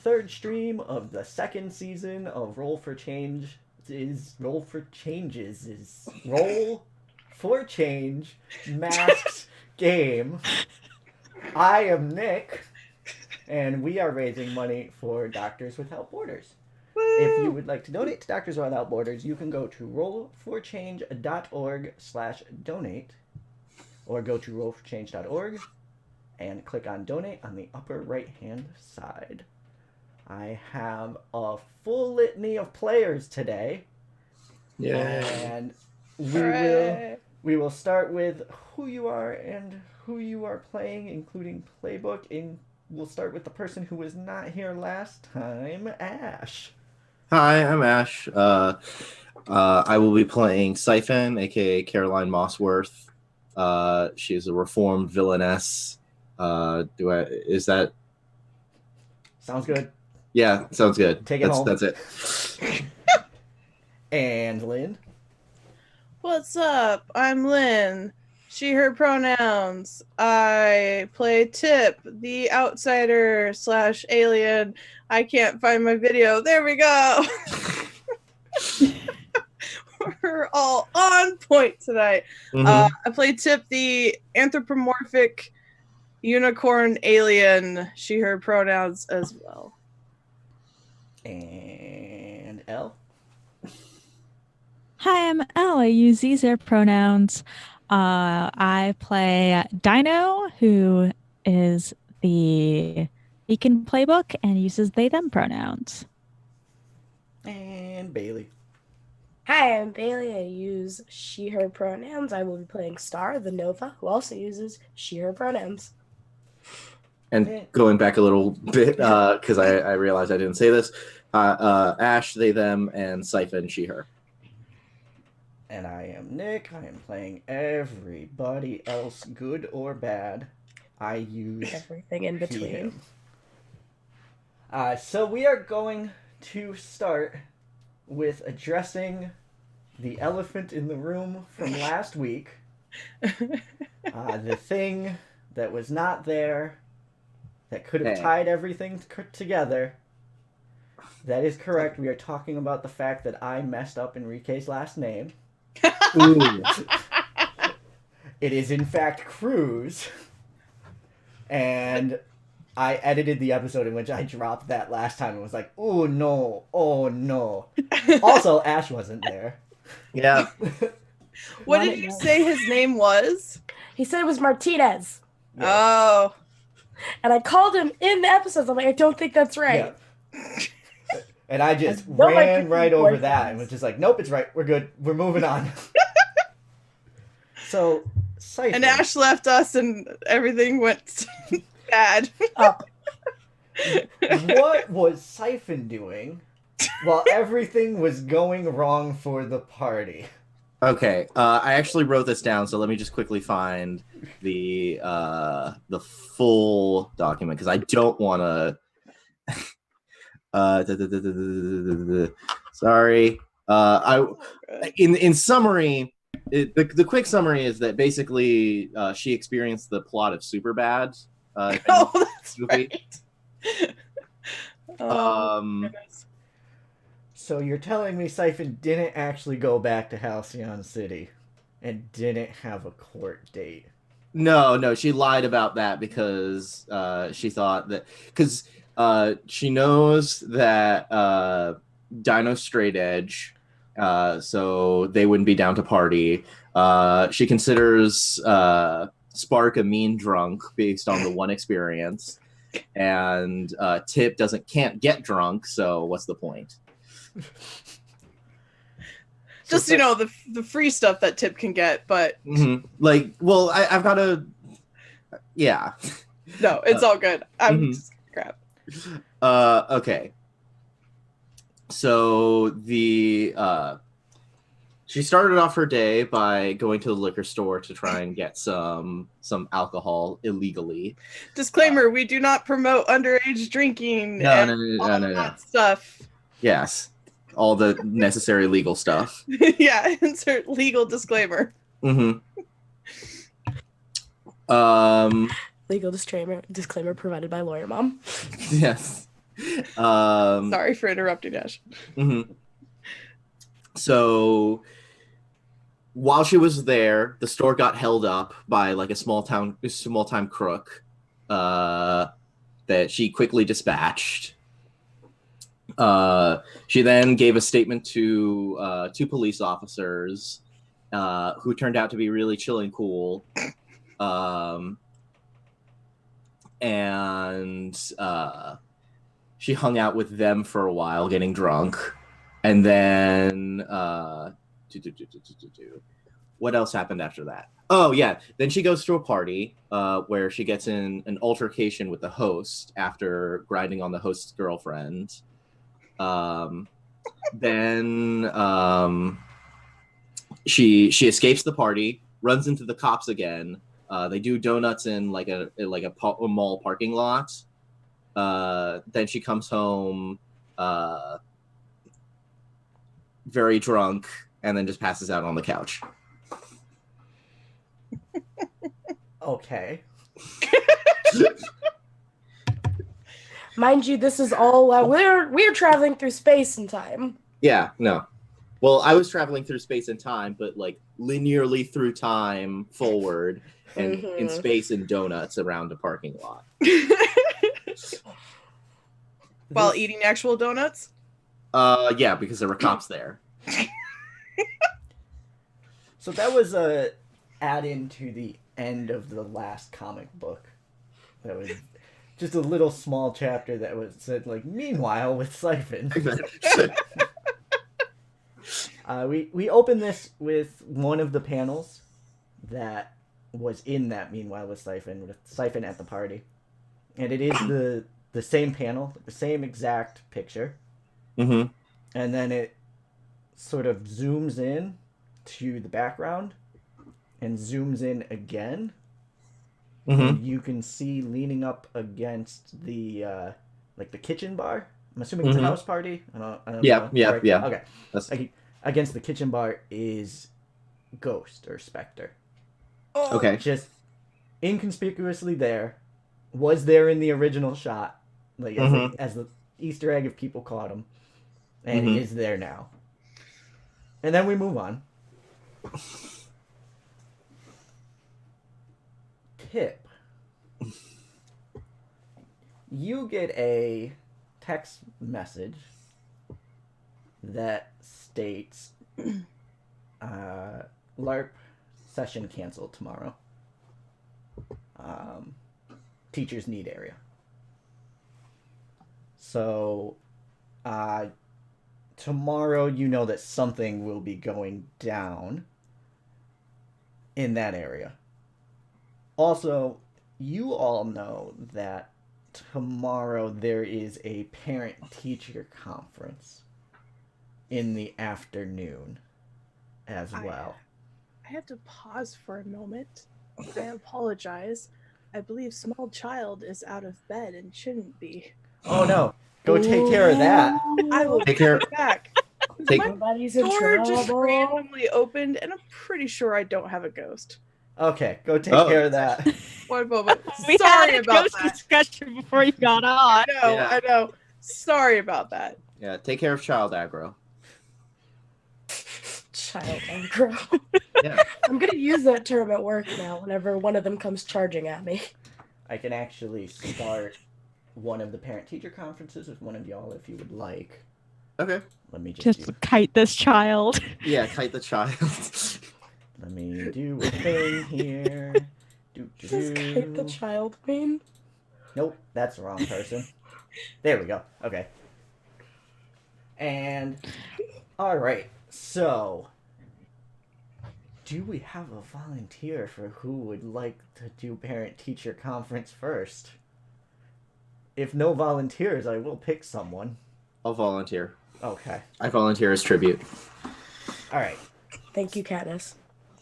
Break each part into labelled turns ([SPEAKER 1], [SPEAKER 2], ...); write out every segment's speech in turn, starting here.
[SPEAKER 1] third stream of the second season of Roll for Change. Roll for Change Masks game. I am Nick, and we are raising money for Doctors Without Borders. If you would like to donate to Doctors Without Borders, you can go to rollforchange.org/donate, or go to rollforchange.org and click on donate on the upper right hand side. I have a full litany of players today.
[SPEAKER 2] Yeah.
[SPEAKER 1] And we will start with who you are and who you are playing, including playbook. And we'll start with the person who was not here last time, Ash.
[SPEAKER 2] Hi, I'm Ash. I will be playing Siphon, aka Caroline Mossworth. She's a reformed villainess. Is that?
[SPEAKER 1] Sounds good.
[SPEAKER 2] Yeah, sounds good.
[SPEAKER 1] Take it home.
[SPEAKER 2] That's it.
[SPEAKER 1] And Lynn.
[SPEAKER 3] What's up? I'm Lynn. She, her pronouns. I play Tip, the outsider / alien. I can't find my video. There we go. We're all on point tonight. I play Tip, the anthropomorphic unicorn alien. She, her pronouns as well.
[SPEAKER 1] And Elle.
[SPEAKER 4] Hi, I'm Elle. I use these their pronouns. I play Dino, who is the Beacon playbook and uses they them pronouns.
[SPEAKER 1] And Bailey.
[SPEAKER 5] Hi, I'm Bailey. I use she, her pronouns. I will be playing Star, the Nova, who also uses she, her pronouns.
[SPEAKER 2] And going back a little bit, because I realized I didn't say this, Ash, they, them, and Siphon, she, her.
[SPEAKER 1] And I am Nick. I am playing everybody else, good or bad. I use
[SPEAKER 5] everything in between.
[SPEAKER 1] So we are going to start with addressing the elephant in the room from last week. The thing that was not there, that could have tied everything together. That is correct. We are talking about the fact that I messed up Enrique's last name.
[SPEAKER 2] Ooh.
[SPEAKER 1] It is in fact Cruz. And I edited the episode in which I dropped that last time and was like, oh no. Also, Ash wasn't there.
[SPEAKER 2] Yeah.
[SPEAKER 3] What did you say his name was?
[SPEAKER 5] He said it was Martinez.
[SPEAKER 1] Yeah.
[SPEAKER 3] Oh.
[SPEAKER 5] And I called him in the episodes. I'm like, I don't think that's right.
[SPEAKER 1] Yeah. And I just ran right over that and was just like, nope, it's right. We're good. We're moving on. So, Siphon.
[SPEAKER 3] And Ash left us and everything went bad.
[SPEAKER 5] Up.
[SPEAKER 1] What was Siphon doing while everything was going wrong for the party?
[SPEAKER 2] Okay, I actually wrote this down, so let me just quickly find the full document, because I don't want to... Sorry. In summary, the quick summary is that basically she experienced the plot of Superbad.
[SPEAKER 3] Oh, that's right.
[SPEAKER 1] So you're telling me Siphon didn't actually go back to Halcyon City and didn't have a court date?
[SPEAKER 2] No, she lied about that because she thought that... Because she knows that Dino's straight edge, so they wouldn't be down to party. She considers Spark a mean drunk based on the one experience, and Tip can't get drunk, so what's the point?
[SPEAKER 3] Just, the free stuff that Tip can get, but...
[SPEAKER 2] Mm-hmm. Like, well, I've got to... Yeah.
[SPEAKER 3] No, it's all good. I'm just crap.
[SPEAKER 2] Okay. So she started off her day by going to the liquor store to try and get some alcohol illegally.
[SPEAKER 3] Disclaimer: we do not promote underage drinking.
[SPEAKER 2] No.
[SPEAKER 3] Stuff.
[SPEAKER 2] Yes, all the necessary legal stuff.
[SPEAKER 3] Yeah, insert legal disclaimer.
[SPEAKER 5] Legal disclaimer provided by Lawyer Mom.
[SPEAKER 2] Yes.
[SPEAKER 3] Sorry for interrupting, Ash.
[SPEAKER 2] mhm. So while she was there, the store got held up by like a small time crook that she quickly dispatched. She then gave a statement to two police officers who turned out to be really chill and cool. And she hung out with them for a while, getting drunk. And then what else happened after that? Oh yeah, then she goes to a party where she gets in an altercation with the host after grinding on the host's girlfriend. Then she escapes the party, runs into the cops again. They do donuts in like a mall parking lot. Then she comes home very drunk and then just passes out on the couch.
[SPEAKER 1] Okay.
[SPEAKER 5] Mind you, this is all we're traveling through space and time.
[SPEAKER 2] Yeah, no. Well, I was traveling through space and time, but like linearly through time forward and in space and donuts around a parking lot.
[SPEAKER 3] While eating actual donuts?
[SPEAKER 2] Yeah, because there were cops there.
[SPEAKER 1] So that was a add-in to the end of the last comic book. That was just a little small chapter that was said like, meanwhile with Siphon. We opened this with one of the panels that was in that Meanwhile with Siphon at the party. And it is the same panel, the same exact picture.
[SPEAKER 2] Mm-hmm.
[SPEAKER 1] And then it sort of zooms in to the background and zooms in again.
[SPEAKER 2] Mm-hmm.
[SPEAKER 1] And you can see leaning up against the like the kitchen bar. I'm assuming it's a house party. I don't
[SPEAKER 2] Yeah,
[SPEAKER 1] know.
[SPEAKER 2] yeah,
[SPEAKER 1] Right.
[SPEAKER 2] yeah.
[SPEAKER 1] Okay.
[SPEAKER 2] That's...
[SPEAKER 1] Against the kitchen bar is Ghost or Spectre.
[SPEAKER 2] Okay.
[SPEAKER 1] Just inconspicuously there. Was there in the original shot, like as the Easter egg if people caught him, and he is there now. And then we move on. Tip. You get a text message that states LARP session canceled tomorrow. Teachers need area. So tomorrow you know that something will be going down in that area. Also, you all know that tomorrow there is a parent-teacher conference in the afternoon as well.
[SPEAKER 3] I have to pause for a moment. I apologize. I believe small child is out of bed and shouldn't be.
[SPEAKER 1] Oh no. Go take care of that.
[SPEAKER 3] I will
[SPEAKER 2] Take care.
[SPEAKER 3] back.
[SPEAKER 2] Take...
[SPEAKER 5] Everybody's in
[SPEAKER 3] Door just
[SPEAKER 5] trouble.
[SPEAKER 3] randomly opened, and I'm pretty sure I don't have a ghost.
[SPEAKER 1] Okay, go take care of that.
[SPEAKER 3] One moment.
[SPEAKER 4] We
[SPEAKER 3] Sorry
[SPEAKER 4] had a
[SPEAKER 3] about
[SPEAKER 4] ghost
[SPEAKER 3] that.
[SPEAKER 4] discussion before you got on.
[SPEAKER 3] I know. Sorry about that.
[SPEAKER 2] Yeah, take care of child aggro.
[SPEAKER 5] Child aggro.
[SPEAKER 2] Yeah.
[SPEAKER 5] I'm gonna use that term at work now whenever one of them comes charging at me.
[SPEAKER 1] I can actually start one of the parent-teacher conferences with one of y'all if you would like.
[SPEAKER 2] Okay.
[SPEAKER 1] Let me just
[SPEAKER 4] Just kite this child.
[SPEAKER 2] Yeah, kite the child.
[SPEAKER 1] Let me do a thing here.
[SPEAKER 5] Does kite the child mean?
[SPEAKER 1] Nope, that's the wrong person. There we go. Okay. And all right. So, do we have a volunteer for who would like to do parent-teacher conference first? If no volunteers, I will pick someone.
[SPEAKER 2] I'll volunteer.
[SPEAKER 1] Okay.
[SPEAKER 2] I volunteer as tribute.
[SPEAKER 1] All right.
[SPEAKER 5] Thank you, Katniss.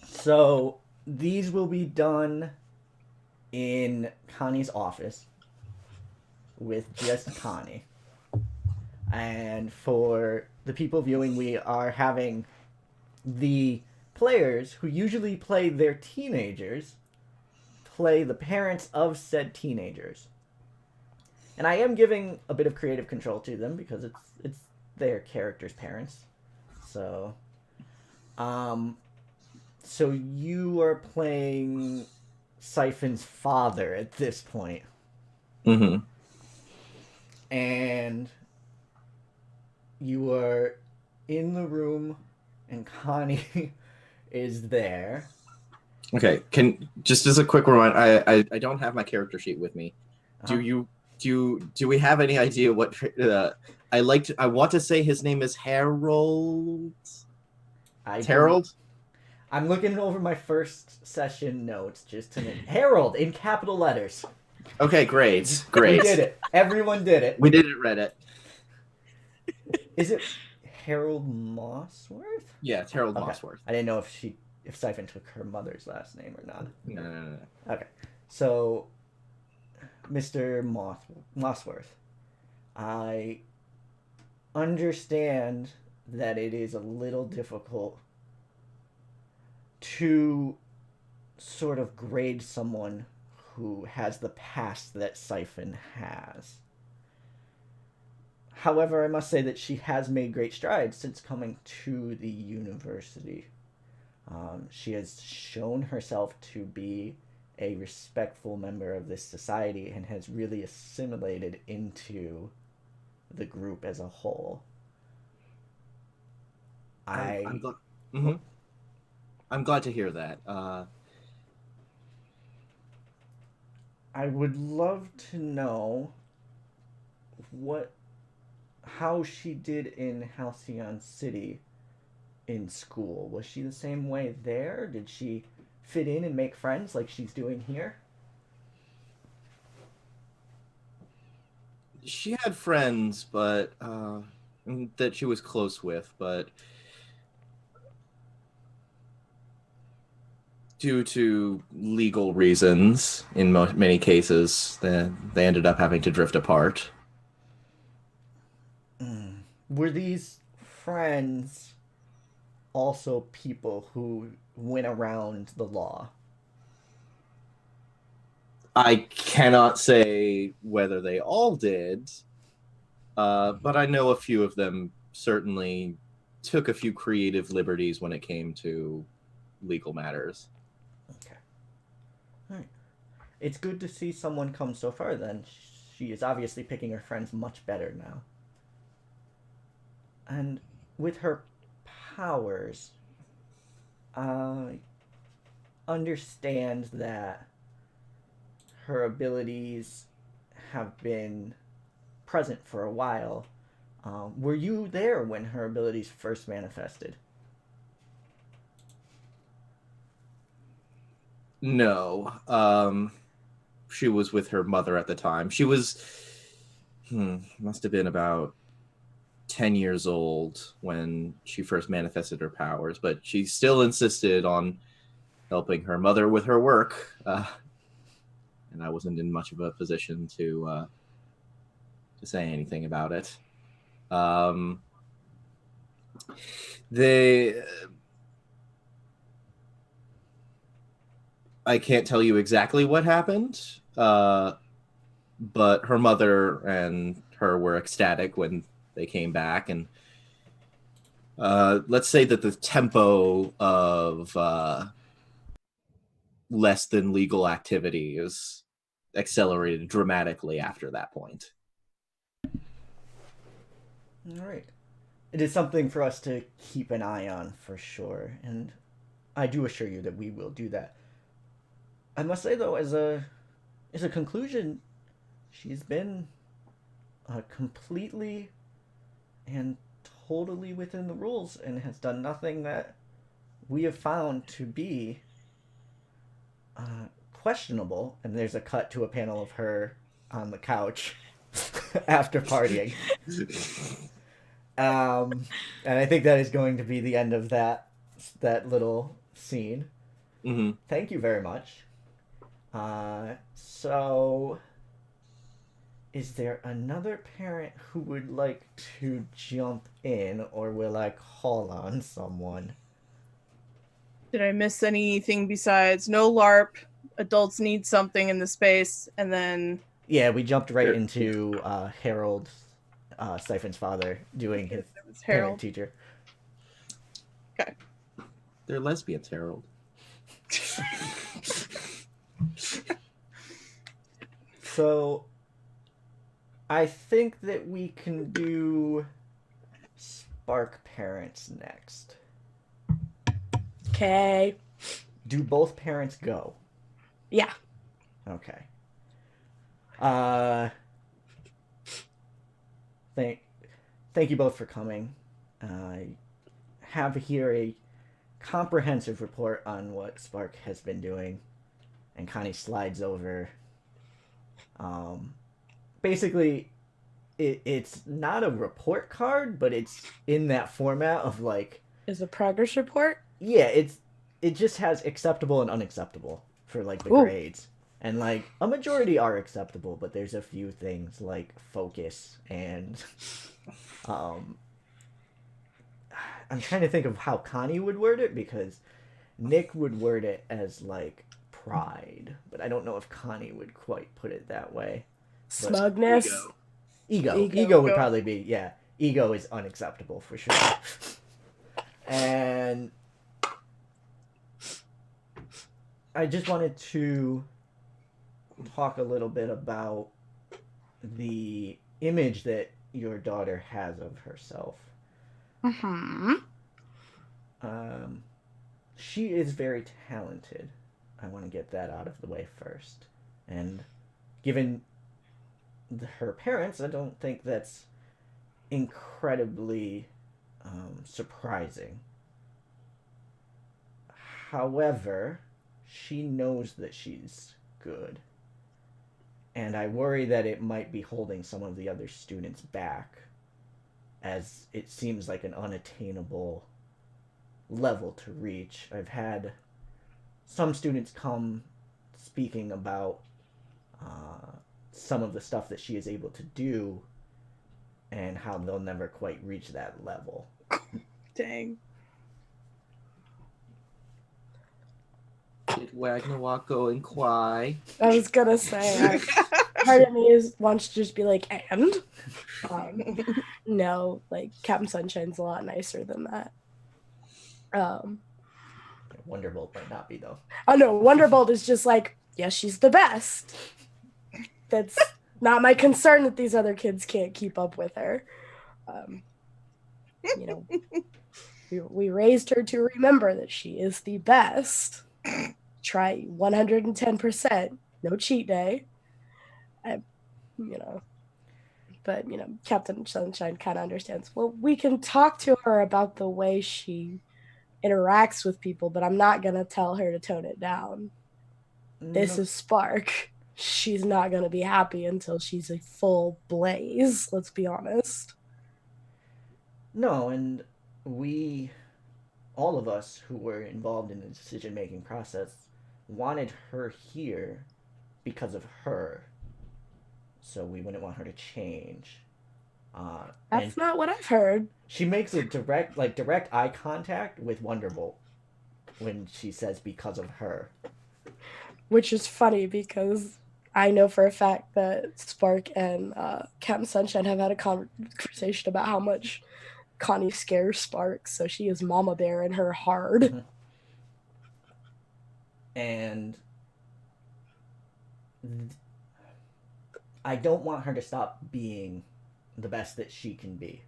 [SPEAKER 1] So, these will be done in Connie's office with just Connie. And for the people viewing, we are having the players who usually play their teenagers play the parents of said teenagers. and I am giving a bit of creative control to them because it's their character's parents. So, so you are playing Siphon's father at this point,
[SPEAKER 2] Mm-hmm.
[SPEAKER 1] and you are in the room, and Connie is there.
[SPEAKER 2] Okay. Just as a quick reminder, I don't have my character sheet with me.
[SPEAKER 1] Uh-huh.
[SPEAKER 2] Do we have any idea what I want to say his name is Harold.
[SPEAKER 1] I
[SPEAKER 2] Harold?
[SPEAKER 1] I'm looking over my first session notes just to make Harold in capital letters.
[SPEAKER 2] Okay, great.
[SPEAKER 1] We
[SPEAKER 2] Great.
[SPEAKER 1] did it. Everyone did it.
[SPEAKER 2] We did it, Reddit.
[SPEAKER 1] Is it Harold Mossworth?
[SPEAKER 2] Yeah, it's Harold
[SPEAKER 1] Okay.
[SPEAKER 2] Mossworth.
[SPEAKER 1] I didn't know if Siphon took her mother's last name or not.
[SPEAKER 2] No.
[SPEAKER 1] Okay. So, Mr. Mossworth, I understand that it is a little difficult to sort of grade someone who has the past that Siphon has. However, I must say that she has made great strides since coming to the university. She has shown herself to be a respectful member of this society and has really assimilated into the group as a whole.
[SPEAKER 2] I'm glad. Mm-hmm. I'm glad to hear that.
[SPEAKER 1] I would love to know how she did in Halcyon City in school. Was she the same way there? Did she fit in and make friends like she's doing here?
[SPEAKER 2] She had friends, but that she was close with, but due to legal reasons, in many cases, they ended up having to drift apart.
[SPEAKER 1] Were these friends also people who went around the law?
[SPEAKER 2] I cannot say whether they all did, but I know a few of them certainly took a few creative liberties when it came to legal matters.
[SPEAKER 1] Okay. All right. It's good to see someone come so far then. She is obviously picking her friends much better now. And with her powers, I understand that her abilities have been present for a while. Were you there when her abilities first manifested?
[SPEAKER 2] No. She was with her mother at the time. She was must have been about 10 years old when she first manifested her powers, but she still insisted on helping her mother with her work. And I wasn't in much of a position to say anything about it. I can't tell you exactly what happened, but her mother and her were ecstatic when they came back, and let's say that the tempo of less than legal activity is accelerated dramatically after that point.
[SPEAKER 1] All right. It is something for us to keep an eye on for sure, and I do assure you that we will do that. I must say though, as a conclusion, she's been completely and totally within the rules and has done nothing that we have found to be questionable. And there's a cut to a panel of her on the couch after partying. And I think that is going to be the end of that little scene.
[SPEAKER 2] Mm-hmm.
[SPEAKER 1] Thank you very much. So, is there another parent who would like to jump in, or will I call on someone?
[SPEAKER 3] Did I miss anything besides no LARP? Adults need something in the space, and then
[SPEAKER 1] Yeah, we jumped right
[SPEAKER 2] Sure.
[SPEAKER 1] into Harold, Siphon's father, doing his
[SPEAKER 3] It was
[SPEAKER 1] parent
[SPEAKER 3] Harold.
[SPEAKER 1] teacher.
[SPEAKER 2] They're lesbians, Harold.
[SPEAKER 1] So, I think that we can do Spark parents next.
[SPEAKER 5] Okay.
[SPEAKER 1] Do both parents go?
[SPEAKER 5] Yeah.
[SPEAKER 1] Okay. Uh, thank you both for coming. I have here a comprehensive report on what Spark has been doing, and Connie slides over. Basically, it's not a report card, but it's in that format of like,
[SPEAKER 5] Is a progress report?
[SPEAKER 1] yeah, it just has acceptable and unacceptable for like the
[SPEAKER 5] Ooh.
[SPEAKER 1] grades. And like a majority are acceptable, but there's a few things like focus and um I'm trying to think of how Connie would word it because Nick would word it as like pride, but I don't know if Connie would quite put it that way.
[SPEAKER 5] Smugness.
[SPEAKER 2] Ego.
[SPEAKER 1] Ego
[SPEAKER 5] Ego.
[SPEAKER 1] would probably be, yeah. Ego is unacceptable for sure. And I just wanted to talk a little bit about the image that your daughter has of herself.
[SPEAKER 5] Mm-hmm.
[SPEAKER 1] She is very talented. I want to get that out of the way first. And given her parents, I don't think that's incredibly surprising. However, she knows that she's good. And I worry that it might be holding some of the other students back, as it seems like an unattainable level to reach. I've had some students come speaking about some of the stuff that she is able to do and how they'll never quite reach that level.
[SPEAKER 3] Dang.
[SPEAKER 2] Did Wagnawako and Kwai?
[SPEAKER 5] I was gonna say, part of me wants to just be like, and? No, like, Captain Sunshine's a lot nicer than that.
[SPEAKER 1] Wonderbolt might not be, though.
[SPEAKER 5] Oh no, Wonderbolt is just like, yeah, she's the best. That's not my concern that these other kids can't keep up with her. You know, we raised her to remember that she is the best. Try 110%, no cheat day. But Captain Sunshine kind of understands. Well, we can talk to her about the way she interacts with people, but I'm not gonna tell her to tone it down. This is Spark. She's not gonna be happy until she's a full blaze. Let's be honest.
[SPEAKER 1] No, and we, all of us who were involved in the decision-making process, wanted her here because of her. So we wouldn't want her to change.
[SPEAKER 5] That's not what I've heard.
[SPEAKER 1] She makes a direct eye contact with Wonderbolt when she says because of her.
[SPEAKER 5] Which is funny because I know for a fact that Spark and Captain Sunshine have had a conversation about how much Connie scares Spark, so she is Mama Bear in her hard.
[SPEAKER 1] Mm-hmm. And I don't want her to stop being the best that she can be.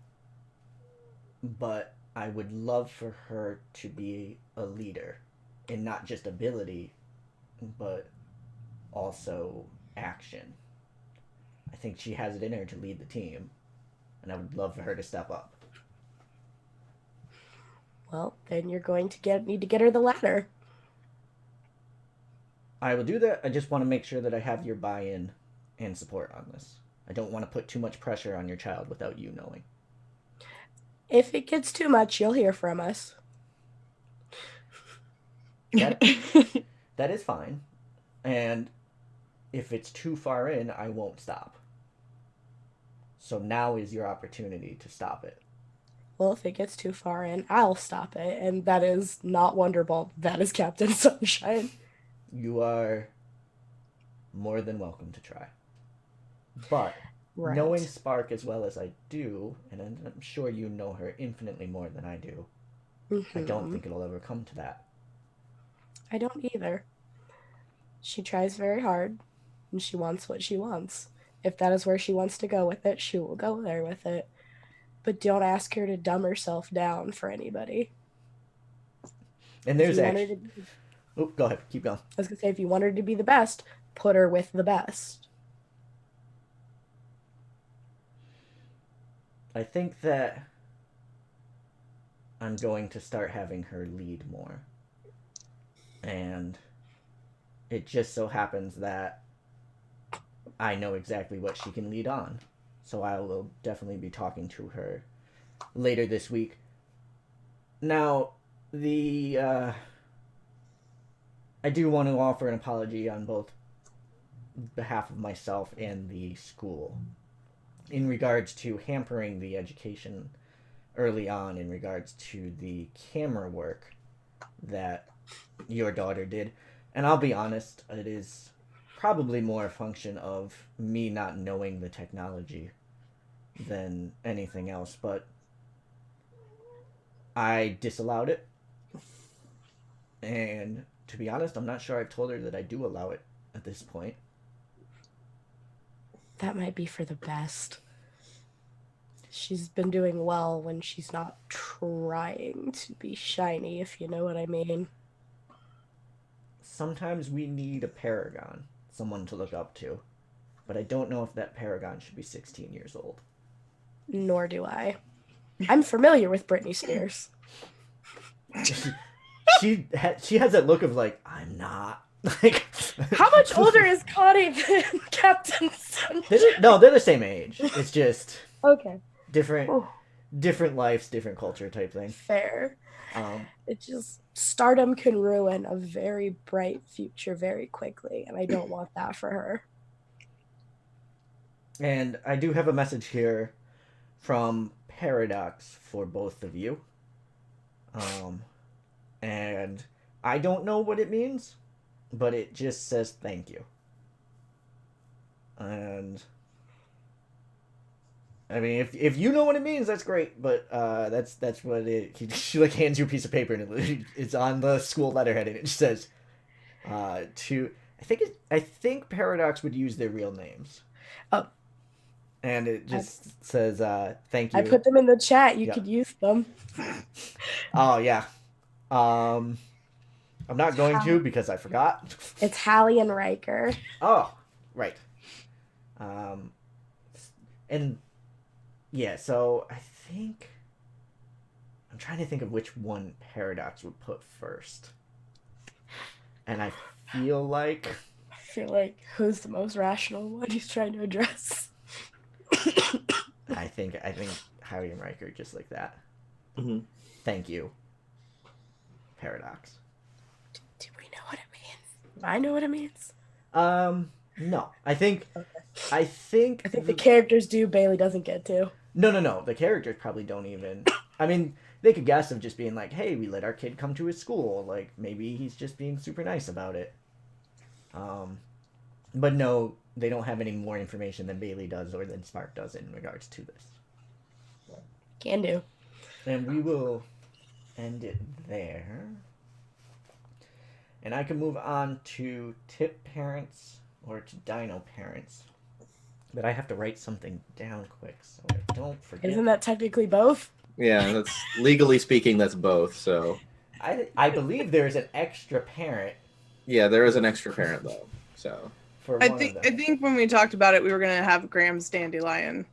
[SPEAKER 1] But I would love for her to be a leader in not just ability, but also action. I think she has it in her to lead the team, and I would love for her to step up.
[SPEAKER 5] Well, then you're going to need to get her the ladder.
[SPEAKER 1] I will do that. I just want to make sure that I have your buy-in and support on this. I don't want to put too much pressure on your child without you knowing.
[SPEAKER 5] If it gets too much, you'll hear from us.
[SPEAKER 1] That is fine. And if it's too far in, I won't stop. So now is your opportunity to stop it.
[SPEAKER 5] Well, if it gets too far in, I'll stop it. And that is not Wonderbolt. That is Captain Sunshine.
[SPEAKER 1] You are more than welcome to try. But
[SPEAKER 5] Right.
[SPEAKER 1] knowing Spark as well as I do, and I'm sure you know her infinitely more than I do, I don't
[SPEAKER 5] Mhm.
[SPEAKER 1] think it'll ever come to that.
[SPEAKER 5] I don't either. She tries very hard, and she wants what she wants. If that is where she wants to go with it, she will go there with it. But don't ask her to dumb herself down for anybody.
[SPEAKER 1] And
[SPEAKER 5] If
[SPEAKER 1] there's
[SPEAKER 5] you want her
[SPEAKER 1] actually.
[SPEAKER 5] to,
[SPEAKER 1] Oh, go ahead. Keep going.
[SPEAKER 5] I was gonna say, if you want her to be the best, put her with the best.
[SPEAKER 1] I think that I'm going to start having her lead more. And it just so happens that I know exactly what she can lead on. So I will definitely be talking to her later this week. Now, I do want to offer an apology on both behalf of myself and the school in regards to hampering the education early on in regards to the camera work that your daughter did. And I'll be honest, it is probably more a function of me not knowing the technology than anything else, but I disallowed it. And to be honest, I'm not sure I've told her that I do allow it at this point.
[SPEAKER 5] That might be for the best. She's been doing well when she's not trying to be shiny, if you know what I mean.
[SPEAKER 1] Sometimes we need a paragon, someone to look up to. But I don't know if that paragon should be 16 years old.
[SPEAKER 5] Nor do I. I'm familiar with Britney Spears.
[SPEAKER 1] she has that look of like, I'm not. Like,
[SPEAKER 5] How much older is Connie than Captain Sunshine?
[SPEAKER 1] No, they're the same age. It's just
[SPEAKER 5] Okay,
[SPEAKER 1] different
[SPEAKER 5] Oh.
[SPEAKER 1] different lives, different culture type thing.
[SPEAKER 5] fair.
[SPEAKER 1] Um,
[SPEAKER 5] It just, stardom can ruin a very bright future very quickly, and I don't want that for her.
[SPEAKER 1] and I do have a message here from Paradox for both of you. And I don't know what it means, but it just says thank you. And I mean, if you know what it means, that's great. But that's what it. She like hands you a piece of paper and it's on the school letterhead and it just says, to I think Paradox would use their real names.
[SPEAKER 5] Oh.
[SPEAKER 1] And it just says thank you.
[SPEAKER 5] I put them in the chat. You
[SPEAKER 1] Yeah.
[SPEAKER 5] could use them.
[SPEAKER 1] Oh yeah. I'm not going to because I forgot.
[SPEAKER 5] It's Hallie and Riker.
[SPEAKER 1] Oh, right. And yeah, so I think I'm trying to think of which one Paradox would put first. And I feel like
[SPEAKER 5] I feel like who's the most rational one he's trying to address?
[SPEAKER 1] I think Harry and Riker just like that.
[SPEAKER 2] Mhm.
[SPEAKER 1] Thank you, Paradox.
[SPEAKER 5] Do we know what it means? I know what it means.
[SPEAKER 1] No. I think
[SPEAKER 5] I think the characters do. Bailey doesn't get to.
[SPEAKER 1] No. The characters probably don't even. I mean, they could guess of just being like, "Hey, we let our kid come to his school. Like, maybe he's just being super nice about it." But no, they don't have any more information than Bailey does or than Spark does in regards to this.
[SPEAKER 5] Can do.
[SPEAKER 1] And we will end it there. And I can move on to Tip parents or to Dino parents. But I have to write something down quick so I don't forget.
[SPEAKER 5] Isn't that technically both?
[SPEAKER 2] Yeah, that's legally speaking, that's both. So
[SPEAKER 1] I believe there's an extra parent
[SPEAKER 2] yeah, there is an extra parent though. So
[SPEAKER 1] for
[SPEAKER 3] I
[SPEAKER 1] one
[SPEAKER 3] think
[SPEAKER 1] of
[SPEAKER 3] I
[SPEAKER 1] them.
[SPEAKER 3] think when we talked about it, we were gonna have Graham's dandelion,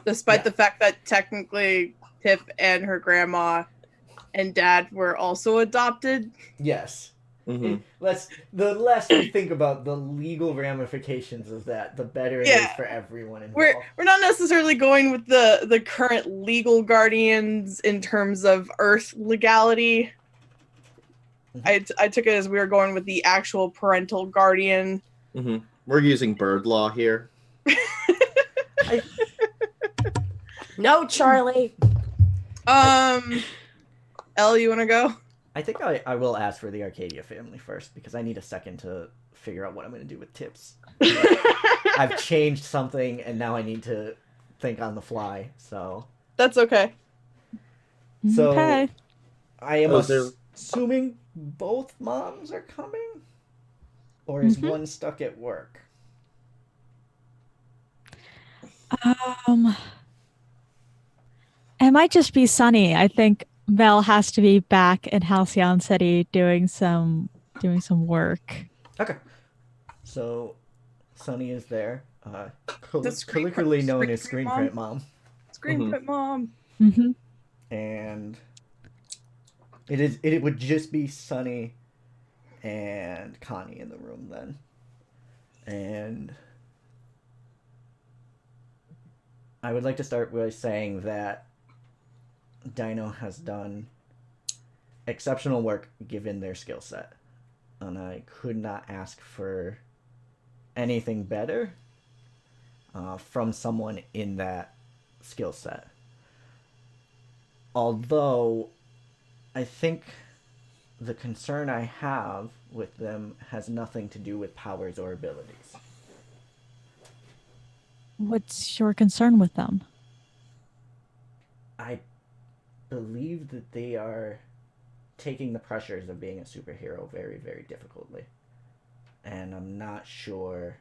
[SPEAKER 3] despite the fact that technically Pip and her grandma and dad were also adopted.
[SPEAKER 1] Yes.
[SPEAKER 2] mhm.
[SPEAKER 1] The less we think about the legal ramifications of that, the better it is
[SPEAKER 3] Yeah.
[SPEAKER 1] for everyone
[SPEAKER 3] We're
[SPEAKER 1] involved.
[SPEAKER 3] not necessarily going with the current legal guardians in terms of Earth legality. I took it as we were going with the actual parental guardian.
[SPEAKER 2] Mhm. We're using bird law here.
[SPEAKER 5] No, Charlie.
[SPEAKER 3] Elle, you want to go?
[SPEAKER 1] I think I will ask for the Arcadia family first because I need a second to figure out what I'm going to do with tips. I've changed something, and now I need to think on the fly. So
[SPEAKER 3] That's okay.
[SPEAKER 4] Okay.
[SPEAKER 1] I am
[SPEAKER 2] Oh, there-
[SPEAKER 1] assuming both moms are coming, or is
[SPEAKER 4] Mhm.
[SPEAKER 1] one stuck at work?
[SPEAKER 4] It might just be Sunny. I think Mel has to be back in Halcyon City doing some work.
[SPEAKER 1] Okay. So Sunny is there.
[SPEAKER 3] The screen
[SPEAKER 1] Colloquially
[SPEAKER 3] print-
[SPEAKER 1] known
[SPEAKER 3] screen
[SPEAKER 1] as
[SPEAKER 3] print
[SPEAKER 1] Screen
[SPEAKER 3] mom?
[SPEAKER 1] Print Mom.
[SPEAKER 3] Screen
[SPEAKER 2] Mhm.
[SPEAKER 3] print mom.
[SPEAKER 4] Hmm.
[SPEAKER 1] And it would just be Sunny and Connie in the room then. And I would like to start by saying that Dino has done exceptional work given their skill set. And I could not ask for anything better from someone in that skill set. Although I think the concern I have with them has nothing to do with powers or abilities.
[SPEAKER 4] What's your concern with them?
[SPEAKER 1] I believe that they are taking the pressures of being a superhero very, very difficultly. And I'm not sure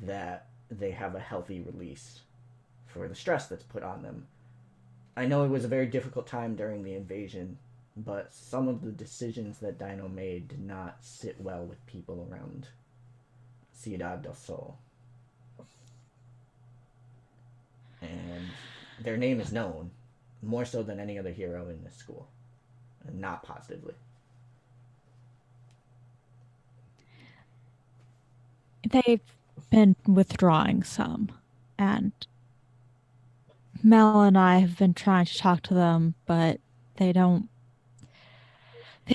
[SPEAKER 1] that they have a healthy release for the stress that's put on them. I know it was a very difficult time during the invasion, but some of the decisions that Dino made did not sit well with people around Ciudad del Sol. And their name is known, more so than any other hero in this school, and not positively.
[SPEAKER 4] They've been withdrawing some, and Mel and I have been trying to talk to them, but they don't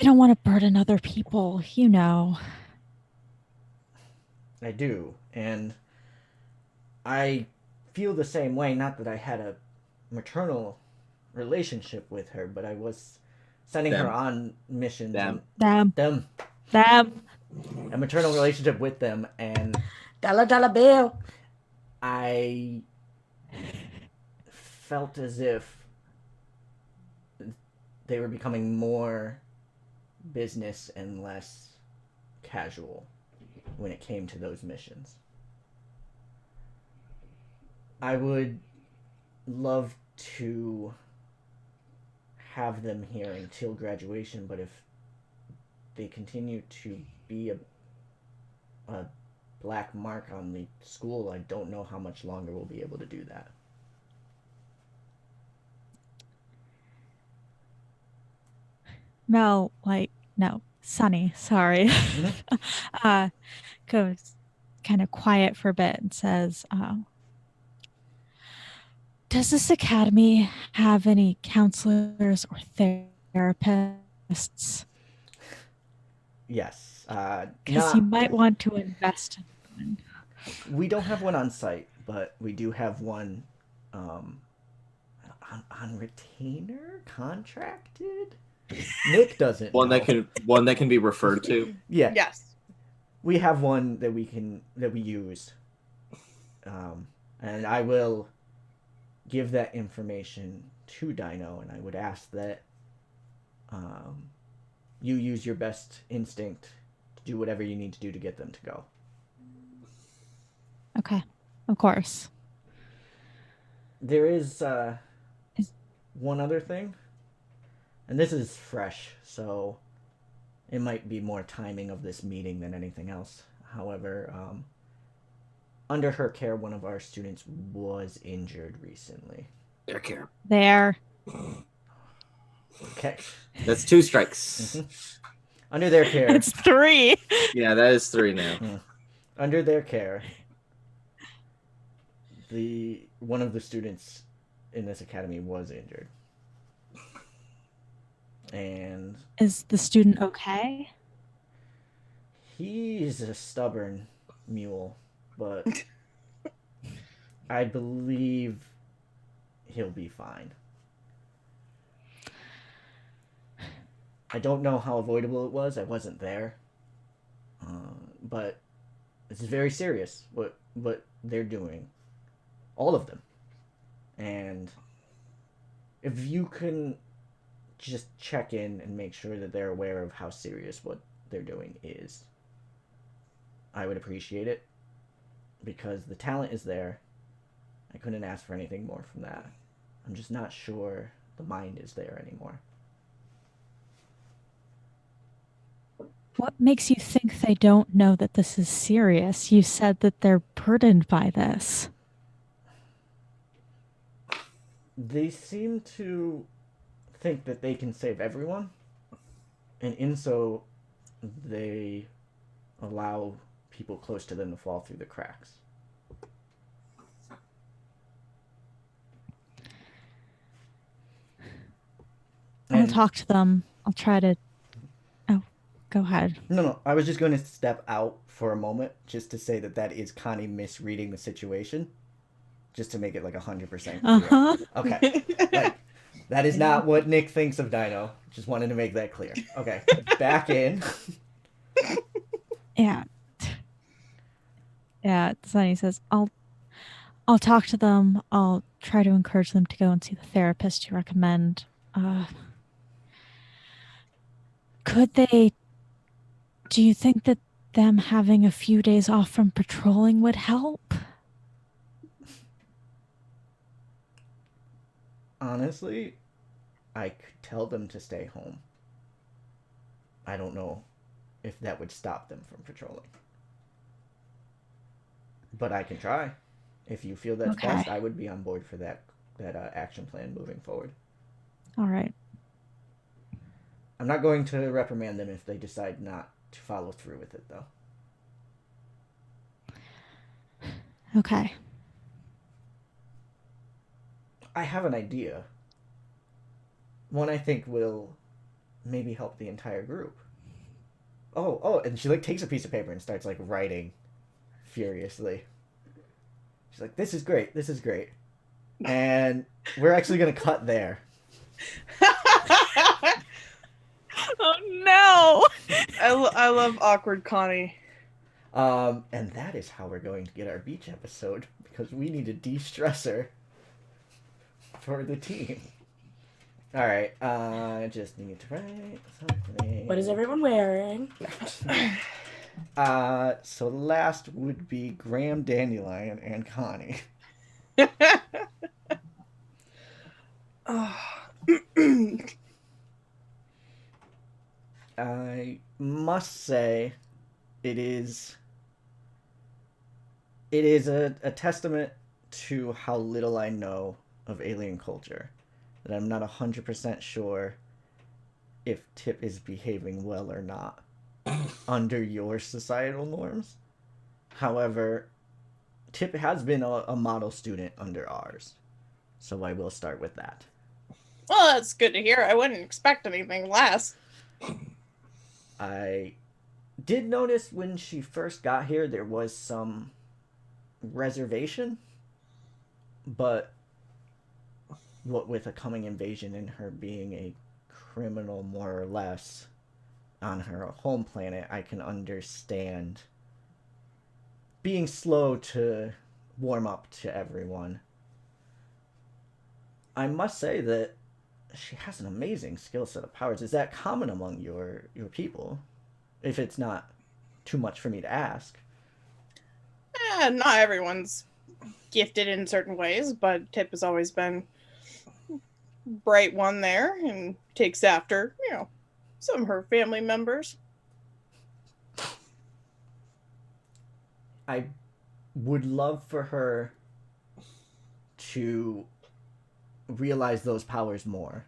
[SPEAKER 4] want to burden other people, you know.
[SPEAKER 1] I do, and I feel the same way. Not that I had a maternal relationship with her, but I was sending
[SPEAKER 2] Them.
[SPEAKER 1] her on missions.
[SPEAKER 2] Them.
[SPEAKER 1] Them.
[SPEAKER 4] Them.
[SPEAKER 1] A maternal relationship with them, and
[SPEAKER 5] Dollar bill.
[SPEAKER 1] I felt as if they were becoming more business and less casual when it came to those missions. I would love to have them here until graduation, but if they continue to be a black mark on the school, I don't know how much longer we'll be able to do that.
[SPEAKER 4] Mel, no, Sunny, sorry. Goes kind of quiet for a bit and says, does this academy have any counselors or therapists?
[SPEAKER 1] Yes.
[SPEAKER 4] Because you might want to invest in one.
[SPEAKER 1] We don't have one on site, but we do have one on retainer, contracted. Nick doesn't.
[SPEAKER 2] One
[SPEAKER 1] know.
[SPEAKER 2] that can be referred to.
[SPEAKER 1] Yeah,
[SPEAKER 3] Yes.
[SPEAKER 1] we have one that we use, and I will give that information to Dino, and I would ask that you use your best instinct to do whatever you need to do to get them to go.
[SPEAKER 4] Okay, of course.
[SPEAKER 1] There is one other thing, and this is fresh, so it might be more timing of this meeting than anything else. However, under her care, one of our students was injured recently.
[SPEAKER 2] Their care.
[SPEAKER 4] There.
[SPEAKER 1] Okay.
[SPEAKER 2] That's 2 strikes.
[SPEAKER 1] Under their care.
[SPEAKER 4] It's 3.
[SPEAKER 2] Yeah, that is 3 now.
[SPEAKER 1] Under their care, one of the students in this academy was injured. And
[SPEAKER 4] Is the student okay?
[SPEAKER 1] he's a stubborn mule, but I believe he'll be fine. I don't know how avoidable it was. I wasn't there. But this is very serious. What they're doing, all of them, and if you can just check in and make sure that they're aware of how serious what they're doing is, I would appreciate it, because the talent is there. I couldn't ask for anything more from that. I'm just not sure the mind is there anymore.
[SPEAKER 4] What makes you think they don't know that this is serious? You said that they're burdened by this.
[SPEAKER 1] They seem to think that they can save everyone, and in so, they allow people close to them to fall through the cracks.
[SPEAKER 4] I'll
[SPEAKER 1] And-
[SPEAKER 4] talk to them. I'll try to. Oh, go ahead.
[SPEAKER 1] No, I was just going to step out for a moment just to say that is Connie misreading the situation, just to make it like 100% clear.
[SPEAKER 4] Uh-huh.
[SPEAKER 1] Okay, like, that is not what Nick thinks of Dino. Just wanted to make that clear. Okay, back in.
[SPEAKER 4] Yeah. Yeah, Sunny says, I'll talk to them. I'll try to encourage them to go and see the therapist you recommend. Do you think that them having a few days off from patrolling would help?
[SPEAKER 1] Honestly, I could tell them to stay home. I don't know if that would stop them from patrolling. But I can try. If you feel that's
[SPEAKER 4] Okay.
[SPEAKER 1] best, I would be on board for that action plan moving forward.
[SPEAKER 4] All right.
[SPEAKER 1] I'm not going to reprimand them if they decide not to follow through with it, though.
[SPEAKER 4] Okay.
[SPEAKER 1] I have an idea. One I think will maybe help the entire group. Oh, and she takes a piece of paper and starts writing furiously. She's like, this is great. And we're actually going to cut there.
[SPEAKER 3] Oh no! I love awkward Connie.
[SPEAKER 1] And that is how we're going to get our beach episode, because we need a de-stressor for the team. All right, I just need to write something.
[SPEAKER 5] What is everyone wearing?
[SPEAKER 1] So last would be Graham, Dandelion, and Connie.
[SPEAKER 3] Oh.
[SPEAKER 1] I must say, it is a testament to how little I know of alien culture, that I'm not 100% sure if Tip is behaving well or not under your societal norms. However, Tip has been a model student under ours, so I will start with that.
[SPEAKER 3] Well, that's good to hear. I wouldn't expect anything less.
[SPEAKER 1] I did notice when she first got here there was some reservation, but what with a coming invasion and her being a criminal more or less on her home planet, I can understand being slow to warm up to everyone. I must say that she has an amazing skill set of powers. Is that common among your people? If it's not too much for me to ask.
[SPEAKER 3] Not everyone's gifted in certain ways, but Tip has always been bright one there and takes after, some of her family members.
[SPEAKER 1] I would love for her to realize those powers more.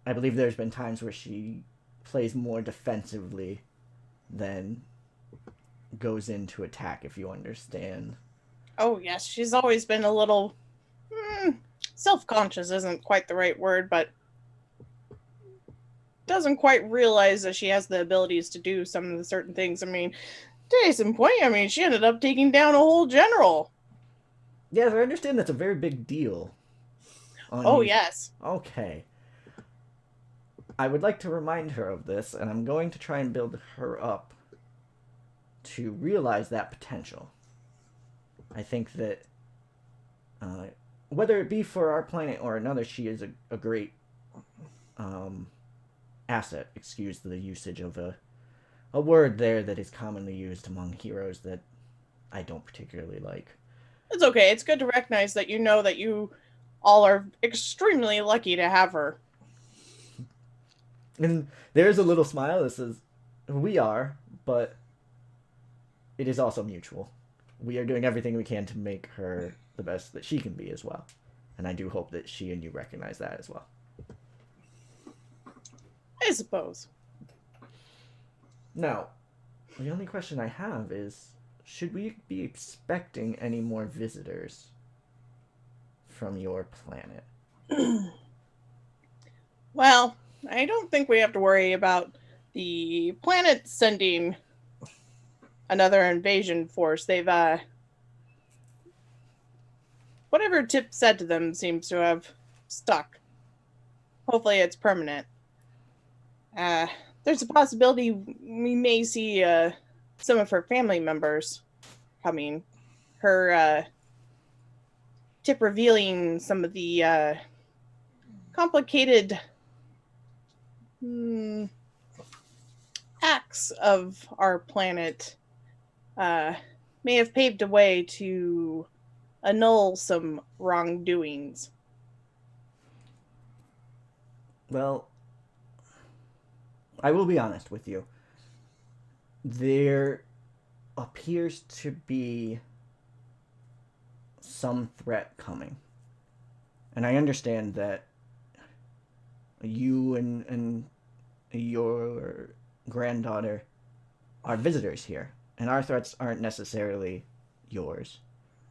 [SPEAKER 1] I believe there's been times where she plays more defensively than goes into attack, if you understand.
[SPEAKER 3] Oh, yes, she's always been a little self-conscious isn't quite the right word, but doesn't quite realize that she has the abilities to do some of the certain things. I mean, case in point, she ended up taking down a whole general.
[SPEAKER 1] Yes, I understand that's a very big deal.
[SPEAKER 3] Oh, yes.
[SPEAKER 1] Okay. I would like to remind her of this, and I'm going to try and build her up to realize that potential. I think that whether it be for our planet or another, she is a great asset. Excuse the usage of a word there that is commonly used among heroes that I don't particularly like.
[SPEAKER 3] It's okay. It's good to recognize that you know that you all are extremely lucky to have her.
[SPEAKER 1] And there's a little smile that says, we are, but it is also mutual. We are doing everything we can to make her the best that she can be as well. And I do hope that she and you recognize that as well.
[SPEAKER 3] I suppose.
[SPEAKER 1] Now, the only question I have is, should we be expecting any more visitors from your planet?
[SPEAKER 3] Well, I don't think we have to worry about the planet sending another invasion force. They've, whatever Tip said to them seems to have stuck. Hopefully it's permanent. There's a possibility we may see, some of her family members coming. Her, Tip revealing some of the, complicated acts of our planet may have paved a way to annul some wrongdoings.
[SPEAKER 1] Well, I will be honest with you. There appears to be some threat coming. And I understand that you and your granddaughter are visitors here, and our threats aren't necessarily yours.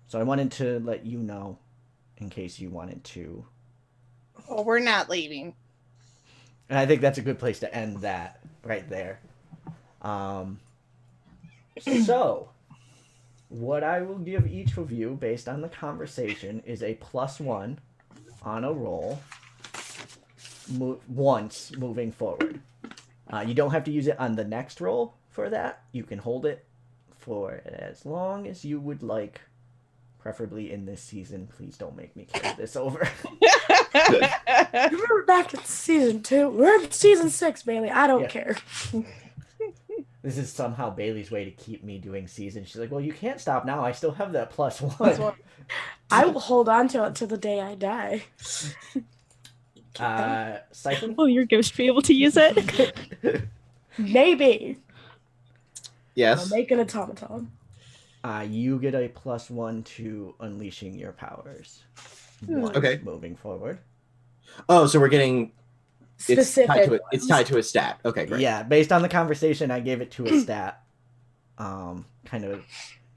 [SPEAKER 1] So I wanted to let you know in case you wanted to.
[SPEAKER 3] Well, we're not leaving.
[SPEAKER 1] And I think that's a good place to end that right there. So, what I will give each of you based on the conversation is a +1 on a roll once moving forward. You don't have to use it on the next roll for that. You can hold it for as long as you would like, preferably in this season. Please don't make me carry this over.
[SPEAKER 5] We're back in season 2. We're in season 6, Bailey. I don't care.
[SPEAKER 1] This is somehow Bailey's way to keep me doing seasons. She's like, well, you can't stop now. I still have that +1.
[SPEAKER 5] I will hold on to it till the day I die.
[SPEAKER 1] Siphon?
[SPEAKER 4] Will your ghost be able to use it?
[SPEAKER 5] Maybe.
[SPEAKER 2] Yes.
[SPEAKER 5] I'll make an automaton.
[SPEAKER 1] You get a +1 to unleashing your powers. Once
[SPEAKER 2] Okay.
[SPEAKER 1] Moving forward.
[SPEAKER 2] Oh, so we're getting
[SPEAKER 5] Specific.
[SPEAKER 2] it's tied to a stat. Okay, great.
[SPEAKER 1] Yeah, based on the conversation, I gave it to a stat. Kind of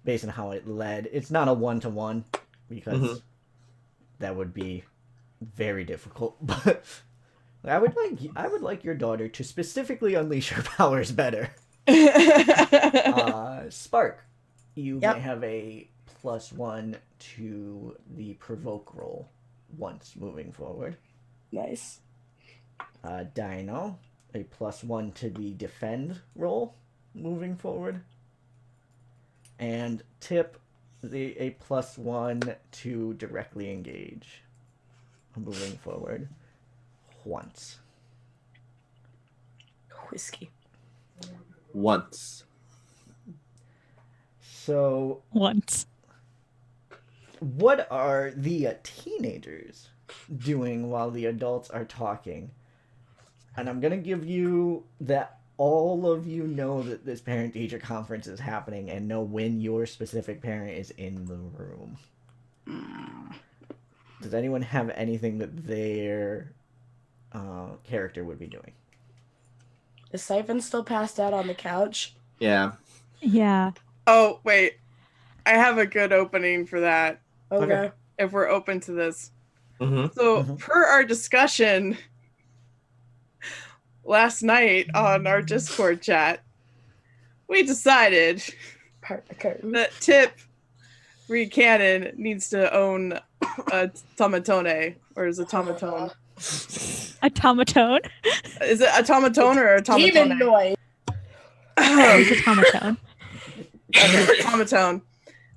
[SPEAKER 1] based on how it led. It's not a 1-to-1 because that would be very difficult. But I would like your daughter to specifically unleash her powers better. Spark, you may have a +1 to the provoke roll once moving forward.
[SPEAKER 5] Nice.
[SPEAKER 1] Dino, a +1 to the defend roll moving forward. And Tip, a +1 to directly engage moving forward once.
[SPEAKER 5] Whiskey.
[SPEAKER 2] Once.
[SPEAKER 1] So,
[SPEAKER 4] Once.
[SPEAKER 1] what are the teenagers doing while the adults are talking? And I'm going to give you that all of you know that this parent-teacher conference is happening and know when your specific parent is in the room. Does anyone have anything that their character would be doing?
[SPEAKER 5] Is Siphon still passed out on the couch?
[SPEAKER 2] Yeah.
[SPEAKER 4] Yeah.
[SPEAKER 3] Oh, wait. I have a good opening for that,
[SPEAKER 5] Okay.
[SPEAKER 3] if we're open to this.
[SPEAKER 2] Mm-hmm.
[SPEAKER 3] So, per our discussion last night on our Discord chat, we decided
[SPEAKER 5] Part the curtain.
[SPEAKER 3] that Tip Reed Cannon needs to own a Tomatone, or is a Tomatone.
[SPEAKER 4] Automaton.
[SPEAKER 3] Is it automaton or automaton?
[SPEAKER 5] Demon noise.
[SPEAKER 4] It's automaton.
[SPEAKER 3] Okay, automaton.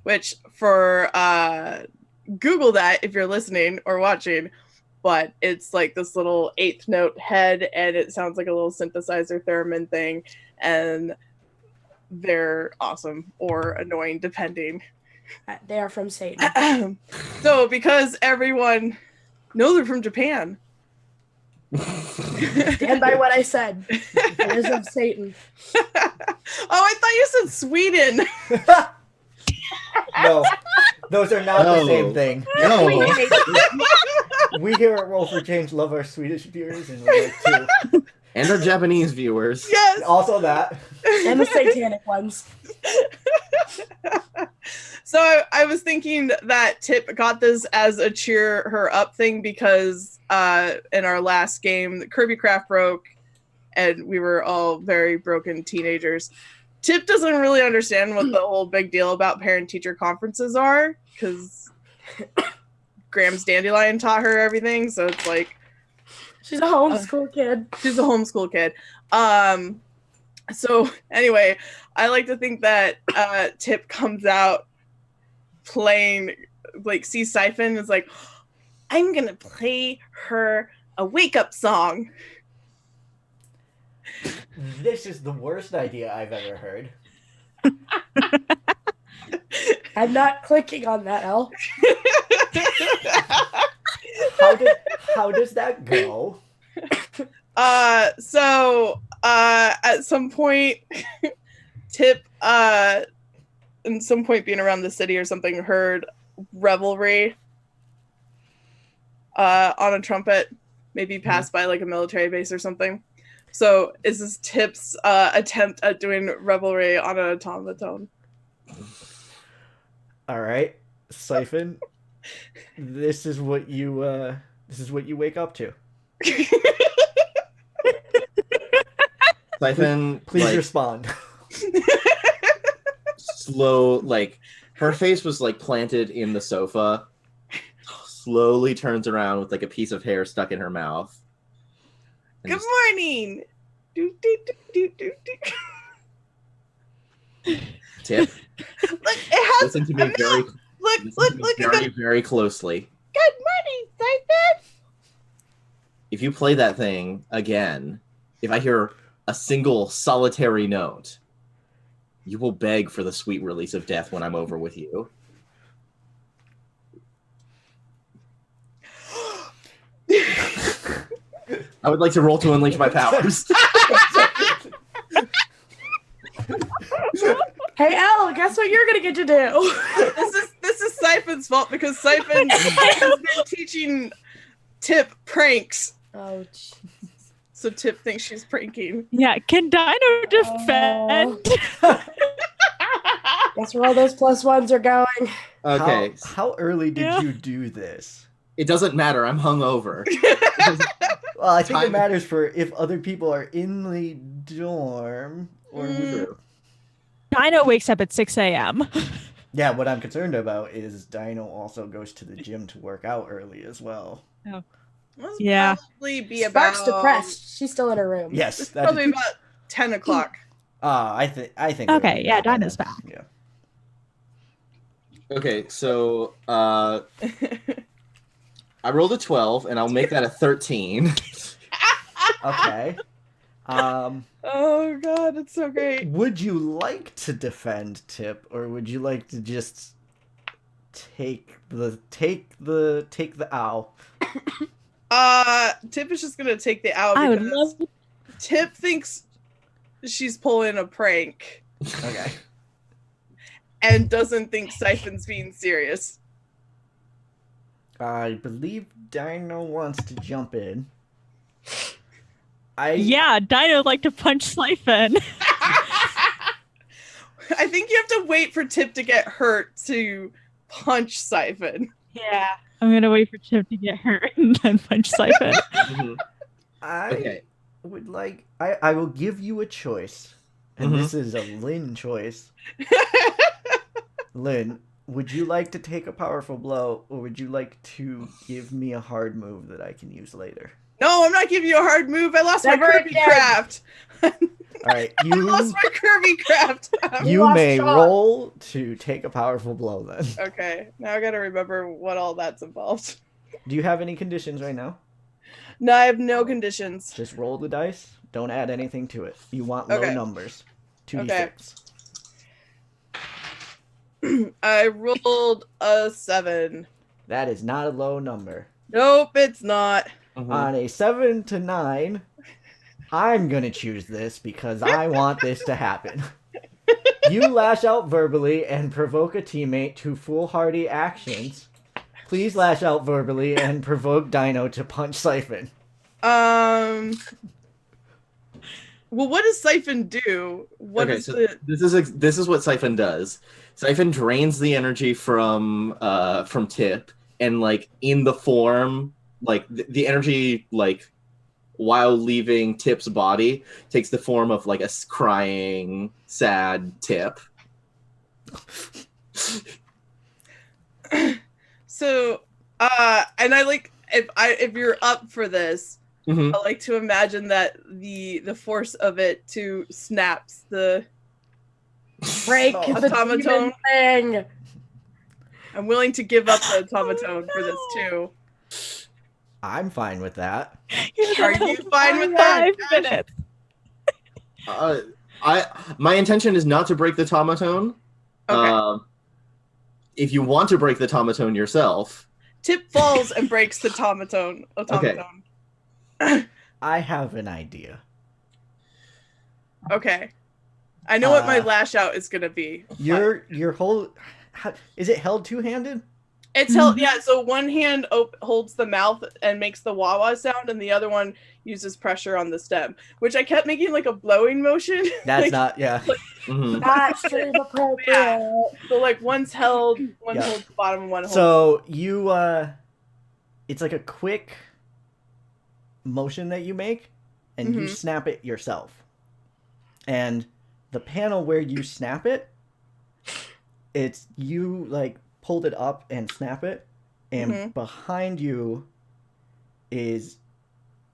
[SPEAKER 3] Which for Google that if you're listening or watching, but it's like this little eighth note head, and it sounds like a little synthesizer theremin thing, and they're awesome or annoying depending.
[SPEAKER 5] They are from Satan.
[SPEAKER 3] So because everyone knows they're from Japan.
[SPEAKER 5] Stand by what I said. It is of Satan.
[SPEAKER 3] Oh, I thought you said Sweden.
[SPEAKER 1] No, those are not the same
[SPEAKER 2] No.
[SPEAKER 1] thing.
[SPEAKER 2] No.
[SPEAKER 1] We here at Roll for Change love our Swedish viewers and we like to.
[SPEAKER 2] And our Japanese viewers.
[SPEAKER 3] Yes.
[SPEAKER 1] Also that.
[SPEAKER 5] And the satanic ones.
[SPEAKER 3] So I was thinking that Tip got this as a cheer her up thing because in our last game, Kirby Craft broke and we were all very broken teenagers. Tip doesn't really understand what the whole big deal about parent-teacher conferences are because Graham's Dandelion taught her everything. So it's like
[SPEAKER 5] She's a homeschool kid.
[SPEAKER 3] she's a homeschool kid. So anyway, I like to think that Tip comes out playing, like, sees Siphon is like, I'm gonna play her a wake-up song.
[SPEAKER 1] This is the worst idea I've ever heard.
[SPEAKER 5] I'm not clicking on that, L.
[SPEAKER 1] How does that go?
[SPEAKER 3] So at some point, Tip, at some point being around the city or something, heard revelry on a trumpet, maybe passed by like a military base or something. So is this Tip's attempt at doing revelry on an automaton?
[SPEAKER 1] All right, Siphon. This is what you wake up to.
[SPEAKER 2] Siphon,
[SPEAKER 1] Please
[SPEAKER 2] like,
[SPEAKER 1] respond.
[SPEAKER 2] slow, like, her face was, like, planted in the sofa, slowly turns around with, like, a piece of hair stuck in her mouth. And
[SPEAKER 3] Good
[SPEAKER 2] just-
[SPEAKER 3] morning. Do, do, do, do, do, do.
[SPEAKER 2] Tip,
[SPEAKER 3] Look, it has
[SPEAKER 2] listen to
[SPEAKER 3] a
[SPEAKER 2] me
[SPEAKER 3] mouth.
[SPEAKER 2] very,
[SPEAKER 3] Look,
[SPEAKER 2] listen
[SPEAKER 3] look,
[SPEAKER 2] to me
[SPEAKER 3] look at
[SPEAKER 2] very,
[SPEAKER 3] the
[SPEAKER 2] very closely.
[SPEAKER 3] good morning, Siphon.
[SPEAKER 2] If you play that thing again, if I hear a single solitary note, you will beg for the sweet release of death when I'm over with you. I would like to roll to unleash my powers.
[SPEAKER 5] Hey, L, guess what you're gonna get to do?
[SPEAKER 3] This is Siphon's fault because Siphon has been teaching Tip pranks,
[SPEAKER 5] Oh, jeez.
[SPEAKER 3] so Tip thinks she's pranking.
[SPEAKER 4] Yeah, can Dino defend?
[SPEAKER 5] Guess where all those +1s are going.
[SPEAKER 2] Okay,
[SPEAKER 1] How early did
[SPEAKER 4] Yeah.
[SPEAKER 1] you do this?
[SPEAKER 2] it doesn't matter. I'm hungover.
[SPEAKER 1] Well, I think it
[SPEAKER 2] Time-
[SPEAKER 1] matters for if other people are in the dorm or
[SPEAKER 3] Mm.
[SPEAKER 4] Dino wakes up at 6 a.m.
[SPEAKER 1] Yeah, what I'm concerned about is Dino also goes to the gym to work out early as well.
[SPEAKER 3] Must
[SPEAKER 4] Yeah.
[SPEAKER 3] probably be
[SPEAKER 5] Spark's
[SPEAKER 3] about
[SPEAKER 5] depressed. She's still in her room.
[SPEAKER 1] Yes,
[SPEAKER 3] It's
[SPEAKER 1] that
[SPEAKER 3] probably
[SPEAKER 1] is,
[SPEAKER 3] about 10 o'clock.
[SPEAKER 1] I think.
[SPEAKER 4] Okay, yeah, Dino's back.
[SPEAKER 1] Yeah.
[SPEAKER 2] Okay, so I rolled a 12, and I'll make that a 13.
[SPEAKER 1] Okay.
[SPEAKER 3] Oh god, it's so great.
[SPEAKER 1] Would you like to defend Tip, or would you like to just take the owl?
[SPEAKER 3] Tip is just gonna take the owl
[SPEAKER 4] I would
[SPEAKER 3] because
[SPEAKER 4] love.
[SPEAKER 3] Tip thinks she's pulling a prank
[SPEAKER 1] Okay.
[SPEAKER 3] and doesn't think Siphon's being serious.
[SPEAKER 1] I believe Dino wants to jump in.
[SPEAKER 4] Yeah, Dino would like to punch Siphon.
[SPEAKER 3] I think you have to wait for Tip to get hurt to punch Siphon.
[SPEAKER 4] Yeah, I'm gonna wait for Chip to get hurt and then punch Siphon.
[SPEAKER 2] Mhm.
[SPEAKER 1] I
[SPEAKER 2] Okay.
[SPEAKER 1] would like. I will give you a choice, and
[SPEAKER 2] Mhm.
[SPEAKER 1] this is a Lynn choice. Lynn, would you like to take a powerful blow, or would you like to give me a hard move that I can use later?
[SPEAKER 3] No, I'm not giving you a hard move. I lost
[SPEAKER 5] Never
[SPEAKER 3] my Kirby
[SPEAKER 5] again.
[SPEAKER 3] craft.
[SPEAKER 1] All right,
[SPEAKER 3] I lost my Kirby craft.
[SPEAKER 1] you
[SPEAKER 5] lost
[SPEAKER 1] may
[SPEAKER 5] shot.
[SPEAKER 1] roll to take a powerful blow then.
[SPEAKER 3] Okay, now I gotta remember what all that's involved.
[SPEAKER 1] Do you have any conditions right now?
[SPEAKER 3] No, I have no conditions.
[SPEAKER 1] Just roll the dice. Don't add anything to it. You want low
[SPEAKER 3] Okay.
[SPEAKER 1] numbers. 2d6.
[SPEAKER 3] Okay. I rolled a 7.
[SPEAKER 1] That is not a low number.
[SPEAKER 3] Nope, it's not.
[SPEAKER 2] Mhm.
[SPEAKER 1] On a 7 to 9, I'm gonna choose this because I want this to happen. You lash out verbally and provoke a teammate to foolhardy actions. Please lash out verbally and provoke Dino to punch Siphon.
[SPEAKER 3] Well, what does Siphon do? What
[SPEAKER 2] Okay,
[SPEAKER 3] is
[SPEAKER 2] so
[SPEAKER 3] the?
[SPEAKER 2] this is what Siphon does. Siphon drains the energy from Tip, and like in the form, like the energy, like while leaving Tip's body, takes the form of like a crying, sad Tip.
[SPEAKER 3] So, and I like if you're up for this,
[SPEAKER 2] Mhm.
[SPEAKER 3] I like to imagine that the force of it to snaps the.
[SPEAKER 5] Break
[SPEAKER 3] Oh,
[SPEAKER 5] the
[SPEAKER 3] automaton.
[SPEAKER 5] demon thing.
[SPEAKER 3] I'm willing to give up the automaton for this too.
[SPEAKER 1] I'm fine with that.
[SPEAKER 3] Are you fine with that?
[SPEAKER 4] 5 minutes.
[SPEAKER 2] My intention is not to break the Tomatone.
[SPEAKER 3] Okay.
[SPEAKER 2] If you want to break the Tomatone yourself,
[SPEAKER 3] Tip falls and breaks the automaton.
[SPEAKER 1] I have an idea.
[SPEAKER 3] Okay. I know what my
[SPEAKER 1] Uh,
[SPEAKER 3] lash out is gonna be.
[SPEAKER 1] Your whole... Is it held two-handed?
[SPEAKER 3] It's held, yeah. So one hand holds the mouth and makes the wah-wah sound, and the other one uses pressure on the stem, which I kept making like a blowing motion.
[SPEAKER 1] That's
[SPEAKER 3] Like,
[SPEAKER 1] not... Yeah.
[SPEAKER 2] mhm.
[SPEAKER 5] Not stream appropriate.
[SPEAKER 3] So like one's held, one
[SPEAKER 1] Yeah.
[SPEAKER 3] holds the bottom, and one holds.
[SPEAKER 1] So you... It's like a quick motion that you make, and you
[SPEAKER 3] Mhm.
[SPEAKER 1] snap it yourself. And the panel where you snap it, it's you like pulled it up and snap it, and
[SPEAKER 3] Mhm.
[SPEAKER 1] behind you is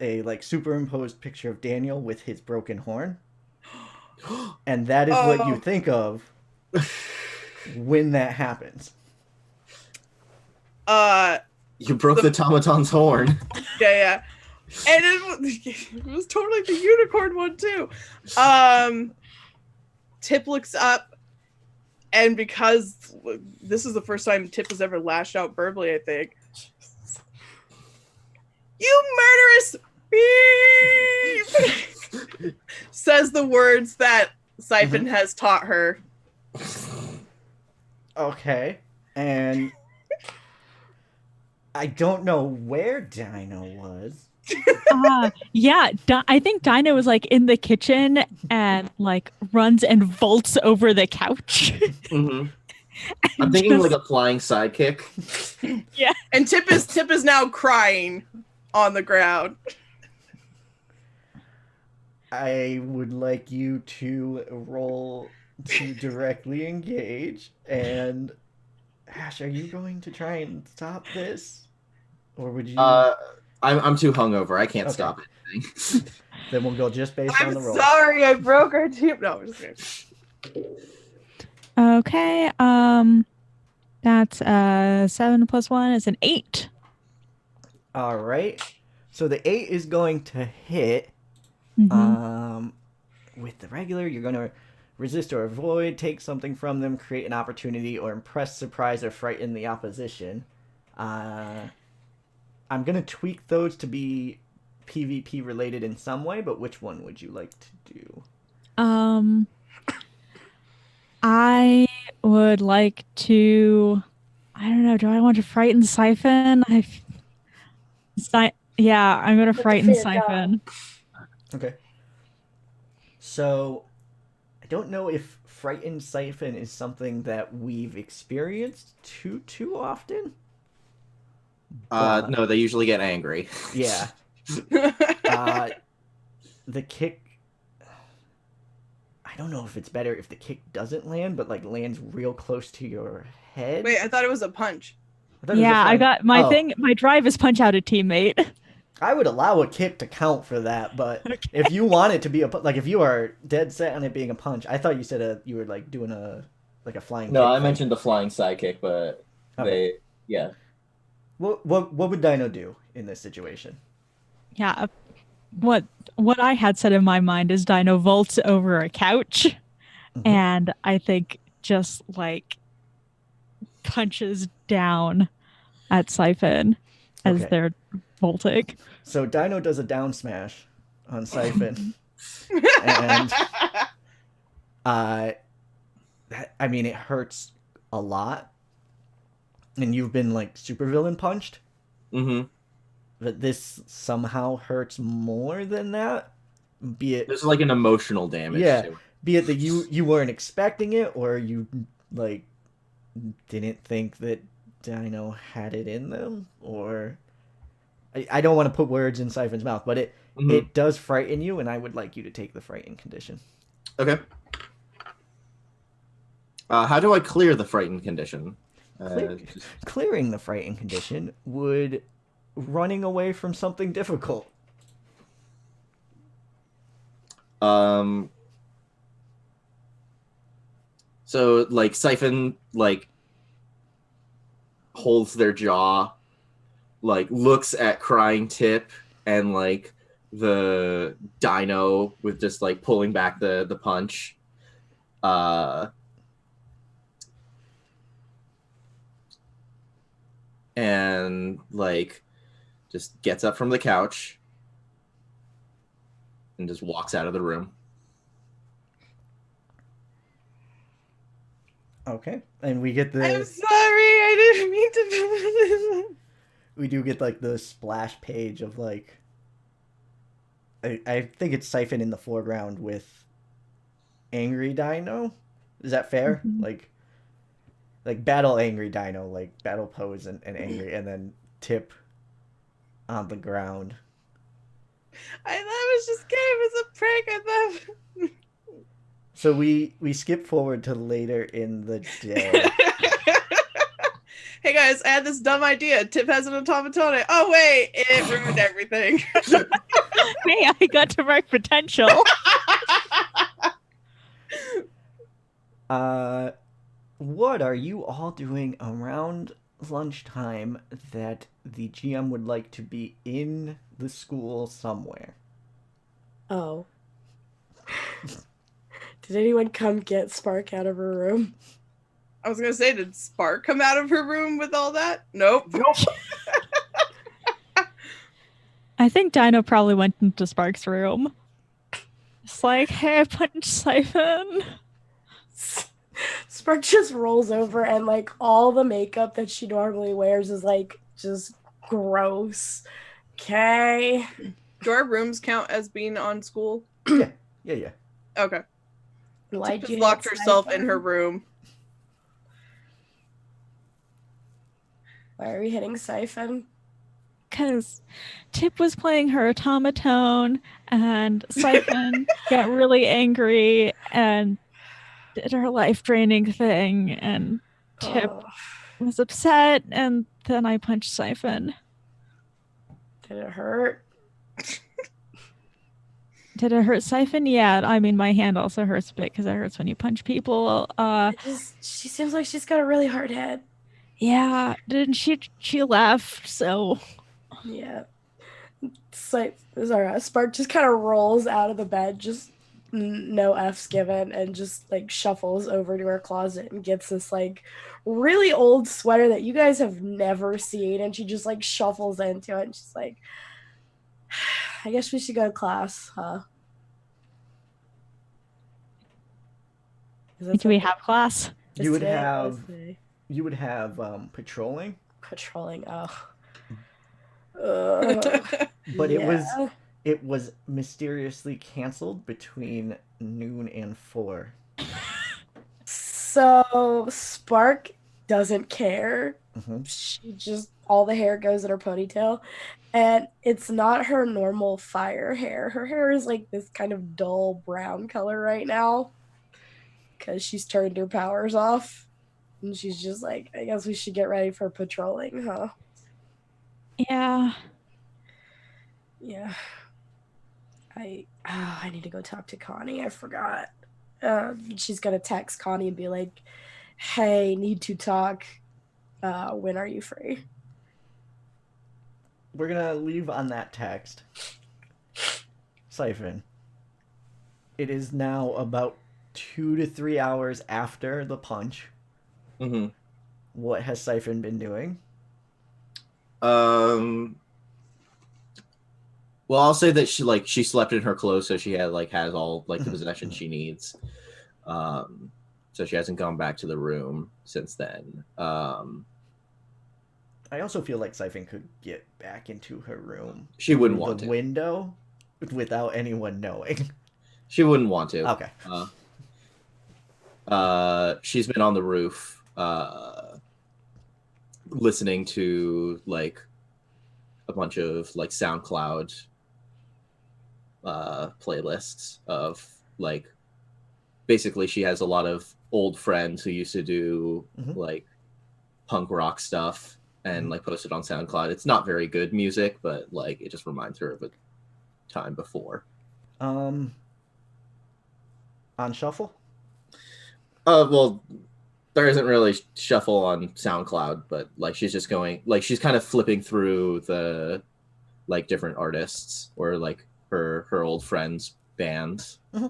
[SPEAKER 1] a like superimposed picture of Daniel with his broken horn, and that is what you
[SPEAKER 3] Oh.
[SPEAKER 1] think of when that happens.
[SPEAKER 2] You broke the Tomaton's horn.
[SPEAKER 3] Yeah. And it was totally the unicorn one too. Tip looks up, and because this is the first time Tip has ever lashed out verbally, I think. You murderous beep! Says the words that Siphon has taught her.
[SPEAKER 1] Okay, and I don't know where Dino was.
[SPEAKER 4] Yeah, I think Dinah was like in the kitchen and like runs and vaults over the couch.
[SPEAKER 2] Mhm. I'm
[SPEAKER 4] And
[SPEAKER 2] thinking
[SPEAKER 4] just-
[SPEAKER 2] like a flying sidekick.
[SPEAKER 3] And Tip is now crying on the ground.
[SPEAKER 1] I would like you to roll to directly engage. And Ash, are you going to try and stop this, or would you?
[SPEAKER 2] I'm too hungover. I can't
[SPEAKER 1] Okay.
[SPEAKER 2] stop anything.
[SPEAKER 1] Then we'll go just based on
[SPEAKER 3] I'm
[SPEAKER 1] the roll.
[SPEAKER 3] sorry, I broke our tip. No, I'm just kidding.
[SPEAKER 4] Okay, that's 7 plus 1 is an 8.
[SPEAKER 1] All right. So the 8 is going to hit.
[SPEAKER 4] Mhm.
[SPEAKER 1] With the regular, you're going to resist or avoid, take something from them, create an opportunity, or impress, surprise, or frighten the opposition. I'm going to tweak those to be PvP related in some way, but which one would you like to do?
[SPEAKER 4] I would like to. I don't know. Do I want to frighten Siphon? Yeah, I'm gonna
[SPEAKER 5] the
[SPEAKER 4] frighten
[SPEAKER 5] fear
[SPEAKER 4] Siphon.
[SPEAKER 1] Okay. So, I don't know if Frightened Siphon is something that we've experienced too often. But-
[SPEAKER 2] No, they usually get angry.
[SPEAKER 1] Yeah. The kick... I don't know if it's better if the kick doesn't land, but like lands real close to your head.
[SPEAKER 3] Wait, I thought it was a punch.
[SPEAKER 1] I thought it was a
[SPEAKER 4] Yeah, I
[SPEAKER 1] flying-
[SPEAKER 4] got my
[SPEAKER 1] Oh,
[SPEAKER 4] thing. My drive is punch out a teammate.
[SPEAKER 1] I would allow a kick to count for that, but if you want it to be like if you are dead set on it being a punch, I thought you said you were like doing a flying.
[SPEAKER 2] No,
[SPEAKER 1] kick
[SPEAKER 2] I
[SPEAKER 1] thing.
[SPEAKER 2] mentioned the flying sidekick, but
[SPEAKER 1] Okay.
[SPEAKER 2] yeah.
[SPEAKER 1] What would Dino do in this situation?
[SPEAKER 4] Yeah. What I had said in my mind is Dino vaults over a couch,
[SPEAKER 1] Mhm.
[SPEAKER 4] and I think just like punches down at Siphon as
[SPEAKER 1] Okay.
[SPEAKER 4] they're vaulting.
[SPEAKER 1] So Dino does a down smash on Siphon, and I mean it hurts a lot, and you've been like supervillain punched,
[SPEAKER 2] Mm-hmm.
[SPEAKER 1] but this somehow hurts more than that. Be it
[SPEAKER 2] There's like an emotional damage.
[SPEAKER 1] Yeah.
[SPEAKER 2] To it.
[SPEAKER 1] be it that you weren't expecting it, or you like didn't think that Dino had it in them, or I don't want to put words in Siphon's mouth, but
[SPEAKER 2] Mhm.
[SPEAKER 1] it does frighten you, and I would like you to take the frighten condition.
[SPEAKER 2] Okay. How do I clear the frightened condition?
[SPEAKER 1] Clear- Clearing the frighten condition would running away from something difficult.
[SPEAKER 2] So like Siphon like holds their jaw, like looks at crying Tip and like the Dino with just like pulling back the punch. And like just gets up from the couch and just walks out of the room.
[SPEAKER 1] Okay, and we get
[SPEAKER 3] I'm
[SPEAKER 1] the
[SPEAKER 3] sorry, I didn't mean to.
[SPEAKER 1] we do get like the splash page of like I think it's Siphon in the foreground with Angry Dino. Is that fair?
[SPEAKER 4] Mhm.
[SPEAKER 1] Like battle Angry Dino, like battle pose and angry, and then Tip on the ground.
[SPEAKER 3] I thought it was just game. It's a prank. I thought.
[SPEAKER 1] So we skip forward to later in the day.
[SPEAKER 3] Hey guys, I had this dumb idea. Tip has an automaton. Oh wait, it ruined everything.
[SPEAKER 4] Hey, I got to mark potential.
[SPEAKER 1] What are you all doing around lunchtime that the GM would like to be in the school somewhere?
[SPEAKER 5] Oh. Did anyone come get Spark out of her room?
[SPEAKER 3] I was gonna say, did Spark come out of her room with all that? Nope.
[SPEAKER 4] I think Dino probably went into Spark's room. It's like, hey, I punched Siphon.
[SPEAKER 5] Spark just rolls over and like all the makeup that she normally wears is like just gross. Okay.
[SPEAKER 3] Do our rooms count as being on school?
[SPEAKER 1] Yeah.
[SPEAKER 3] Okay.
[SPEAKER 5] Why'd
[SPEAKER 3] Tip
[SPEAKER 5] you
[SPEAKER 3] just locked
[SPEAKER 5] hit
[SPEAKER 3] herself in
[SPEAKER 5] Siphon?
[SPEAKER 3] her room.
[SPEAKER 5] Why are we hitting Siphon?
[SPEAKER 4] Because Tip was playing her automaton, and Siphon got really angry and did her life draining thing, and Tip
[SPEAKER 5] Oh,
[SPEAKER 4] was upset, and then I punched Siphon.
[SPEAKER 5] did it hurt?
[SPEAKER 4] Did it hurt Siphon? Yeah, I mean, my hand also hurts a bit because it hurts when you punch people.
[SPEAKER 5] She seems like she's got a really hard head.
[SPEAKER 4] Yeah, didn't she left, so
[SPEAKER 5] Yeah. Spark just kind of rolls out of the bed, just no F's given, and just like shuffles over to her closet and gets this like really old sweater that you guys have never seen, and she just like shuffles into it and she's like, I guess we should go to class, huh? Is that
[SPEAKER 4] do we
[SPEAKER 5] something-
[SPEAKER 4] have class?
[SPEAKER 1] You would
[SPEAKER 5] Is today
[SPEAKER 1] have
[SPEAKER 5] Wednesday?
[SPEAKER 1] patrolling,
[SPEAKER 5] Patrolling. Oh.
[SPEAKER 1] but
[SPEAKER 5] Yeah.
[SPEAKER 1] it was mysteriously canceled between noon and 4.
[SPEAKER 5] So Spark doesn't care.
[SPEAKER 1] Mhm.
[SPEAKER 5] She just all the hair goes in her ponytail, and it's not her normal fire hair. Her hair is like this kind of dull brown color right now because she's turned her powers off. And she's just like, I guess we should get ready for patrolling, huh?
[SPEAKER 4] Yeah.
[SPEAKER 5] Yeah. I need to go talk to Connie. I forgot. She's gonna text Connie and be like, "Hey, need to talk. When are you free?"
[SPEAKER 1] We're gonna leave on that text. Siphon. It is now about 2 to 3 hours after the punch.
[SPEAKER 2] Mm-hmm.
[SPEAKER 1] What has Siphon been doing?
[SPEAKER 2] Well, I'll say that she slept in her clothes, so she has all the possession she needs. So she hasn't gone back to the room since then.
[SPEAKER 1] I also feel like Siphon could get back into her room.
[SPEAKER 2] She wouldn't
[SPEAKER 1] through
[SPEAKER 2] want
[SPEAKER 1] the
[SPEAKER 2] to.
[SPEAKER 1] window without anyone knowing.
[SPEAKER 2] She wouldn't want to.
[SPEAKER 1] Okay.
[SPEAKER 2] She's been on the roof, listening to a bunch of SoundCloud playlists of basically she has a lot of old friends who used to do punk rock stuff and post it on SoundCloud. It's not very good music, but it just reminds her of a time before.
[SPEAKER 1] On shuffle?
[SPEAKER 2] Well, there isn't really shuffle on SoundCloud, but she's just going she's kind of flipping through the different artists or her old friends' bands.
[SPEAKER 1] Mm-hmm.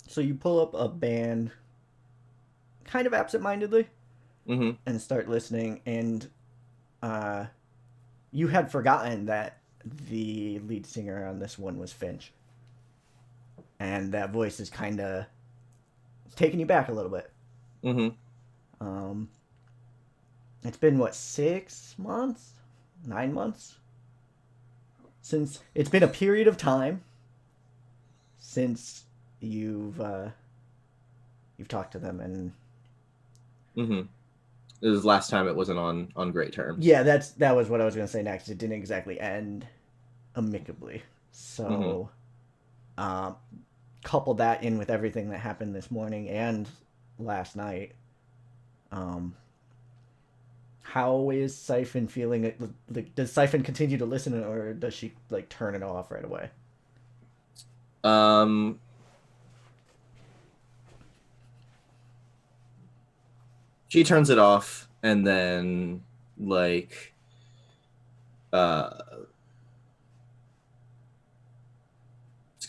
[SPEAKER 1] So you pull up a band kind of absentmindedly and start listening, and you had forgotten that the lead singer on this one was Finch. And that voice is kind of taking you back a little bit. It's been, 6 months? 9 months? Since it's been a period of time since you've talked to them, and
[SPEAKER 2] It was last time it wasn't on great terms.
[SPEAKER 1] Yeah, that was what I was going to say next. It didn't exactly end amicably. So, couple that in with everything that happened this morning and last night. How is Siphon feeling? Does Siphon continue to listen, or does she turn it off right away?
[SPEAKER 2] She turns it off and then just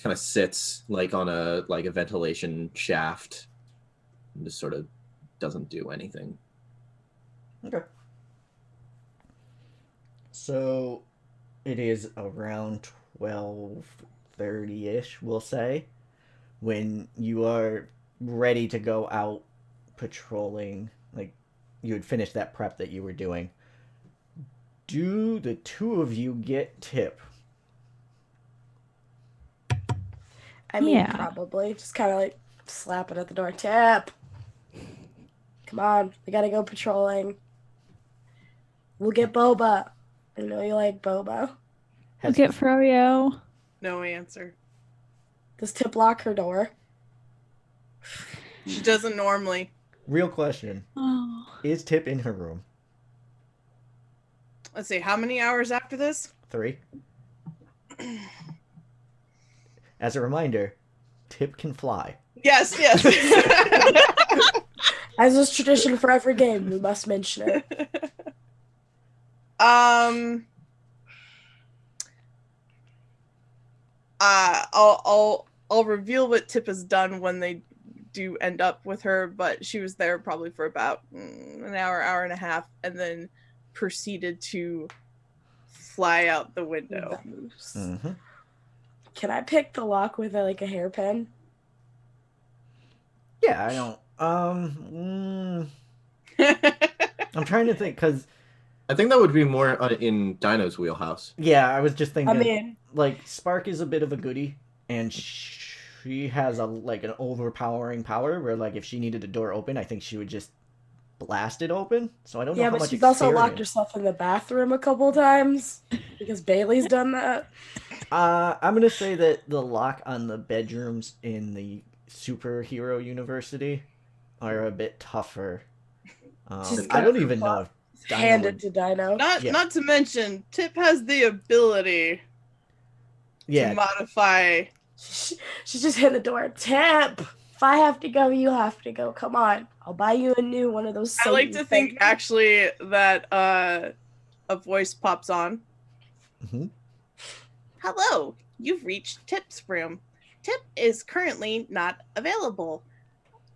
[SPEAKER 2] kind of sits on a ventilation shaft and just sort of doesn't do anything.
[SPEAKER 1] Okay. So it is around 12:30-ish, we'll say, when you are ready to go out patrolling. You had finished that prep that you were doing. Do the two of you get tip?
[SPEAKER 5] I mean,
[SPEAKER 4] Yeah.
[SPEAKER 5] probably. Just kind of slap it at the door. Tip! Come on, we gotta go patrolling. We'll get boba. I know you like boba.
[SPEAKER 4] We'll get Froyo.
[SPEAKER 3] No answer.
[SPEAKER 5] Does Tip lock her door?
[SPEAKER 3] She doesn't normally.
[SPEAKER 1] Real question.
[SPEAKER 4] Oh.
[SPEAKER 1] Is Tip in her room?
[SPEAKER 3] Let's see, how many hours after this?
[SPEAKER 1] 3. As a reminder, Tip can fly.
[SPEAKER 3] Yes.
[SPEAKER 5] As is tradition for every game, we must mention it.
[SPEAKER 3] I'll reveal what Tip has done when they do end up with her, but she was there probably for about an hour and a half, and then proceeded to fly out the window.
[SPEAKER 1] Mm-hmm.
[SPEAKER 5] Can I pick the lock with a hairpin?
[SPEAKER 1] Yeah, I don't. I'm trying to think, because
[SPEAKER 2] I think that would be more in Dino's wheelhouse.
[SPEAKER 1] yeah, I was just thinking.
[SPEAKER 5] I mean,
[SPEAKER 1] Spark is a bit of a goodie, and she has an overpowering power where if she needed a door open, I think she would just blast it open. So I don't know
[SPEAKER 5] yeah,
[SPEAKER 1] how
[SPEAKER 5] but
[SPEAKER 1] much
[SPEAKER 5] she's also locked
[SPEAKER 1] experience-
[SPEAKER 5] herself in the bathroom a couple times because Bailey's done that.
[SPEAKER 1] I'm gonna say that the lock on the bedrooms in the superhero university are a bit tougher.
[SPEAKER 5] Just
[SPEAKER 1] I don't
[SPEAKER 5] gotta
[SPEAKER 1] even know if Dino
[SPEAKER 5] Hand
[SPEAKER 1] would-
[SPEAKER 5] it to Dino.
[SPEAKER 1] Yeah.
[SPEAKER 3] Not to mention, Tip has the ability
[SPEAKER 1] Yeah,
[SPEAKER 3] to modify.
[SPEAKER 5] She's just hit the door. Tip. If I have to go, you have to go. Come on. I'll buy you a new one of those.
[SPEAKER 3] I like to
[SPEAKER 5] Satan
[SPEAKER 3] think
[SPEAKER 5] things.
[SPEAKER 3] actually that a voice pops on.
[SPEAKER 1] Mhm.
[SPEAKER 3] Hello, you've reached Tip's room. Tip is currently not available.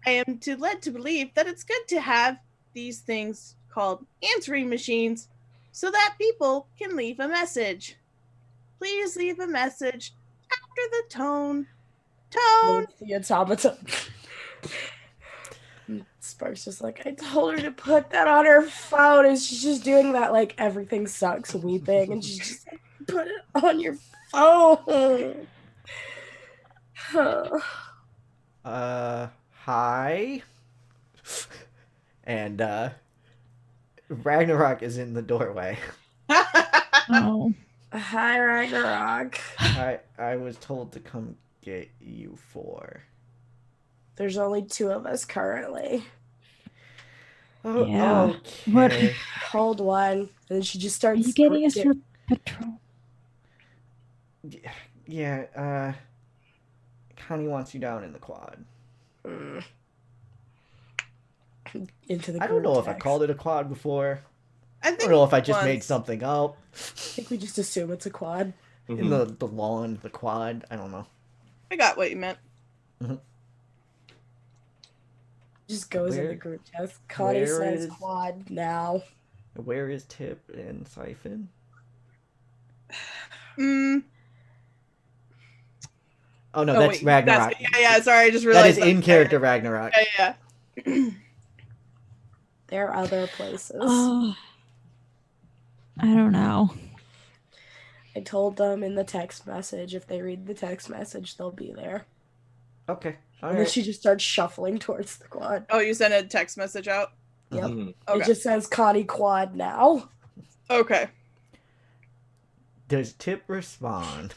[SPEAKER 3] I am led to believe that it's good to have these things called answering machines so that people can leave a message. Please leave a message after the tone. Tone.
[SPEAKER 5] It's the automaton. Spark's just like, I told her to put that on her phone, and she's just doing that like everything sucks weeping, and she's just like, put it on your phone.
[SPEAKER 1] Hi. And Ragnarok is in the doorway.
[SPEAKER 4] Oh.
[SPEAKER 5] Hi, Ragnarok.
[SPEAKER 1] I was told to come get you for.
[SPEAKER 5] There's only 2 of us currently.
[SPEAKER 1] Oh,
[SPEAKER 4] Yeah.
[SPEAKER 1] okay.
[SPEAKER 4] What-
[SPEAKER 5] Hold one. And then she just
[SPEAKER 4] Are
[SPEAKER 5] starts.
[SPEAKER 4] you getting us for patrol?
[SPEAKER 1] Yeah, Connie wants you down in the quad.
[SPEAKER 5] Into the
[SPEAKER 1] I don't know if I
[SPEAKER 5] text.
[SPEAKER 1] called it a quad before.
[SPEAKER 3] I
[SPEAKER 1] I
[SPEAKER 3] think
[SPEAKER 1] don't know if I just
[SPEAKER 3] once.
[SPEAKER 1] made something up.
[SPEAKER 5] I think we just assume it's a quad.
[SPEAKER 1] In the lawn, the quad. I don't know.
[SPEAKER 3] I got what you meant.
[SPEAKER 5] Just goes in
[SPEAKER 1] Where-
[SPEAKER 5] the group text. Connie
[SPEAKER 1] where
[SPEAKER 5] says
[SPEAKER 1] is-
[SPEAKER 5] quad now.
[SPEAKER 1] Where is Tip and Siphon? Oh no,
[SPEAKER 3] Oh,
[SPEAKER 1] that's
[SPEAKER 3] wait,
[SPEAKER 1] Ragnarok.
[SPEAKER 3] yeah. Sorry, I just
[SPEAKER 1] That
[SPEAKER 3] realized
[SPEAKER 1] is in character Ragnarok.
[SPEAKER 3] Yeah.
[SPEAKER 5] There are other places.
[SPEAKER 4] Oh. I don't know.
[SPEAKER 5] I told them in the text message, if they read the text message, they'll be there.
[SPEAKER 1] Okay. All
[SPEAKER 5] And then
[SPEAKER 1] right.
[SPEAKER 5] she just starts shuffling towards the quad.
[SPEAKER 3] Oh, you sent a text message out?
[SPEAKER 5] Yep.
[SPEAKER 2] Mhm.
[SPEAKER 3] Okay.
[SPEAKER 5] It just says Connie quad now.
[SPEAKER 3] Okay.
[SPEAKER 1] Does Tip respond?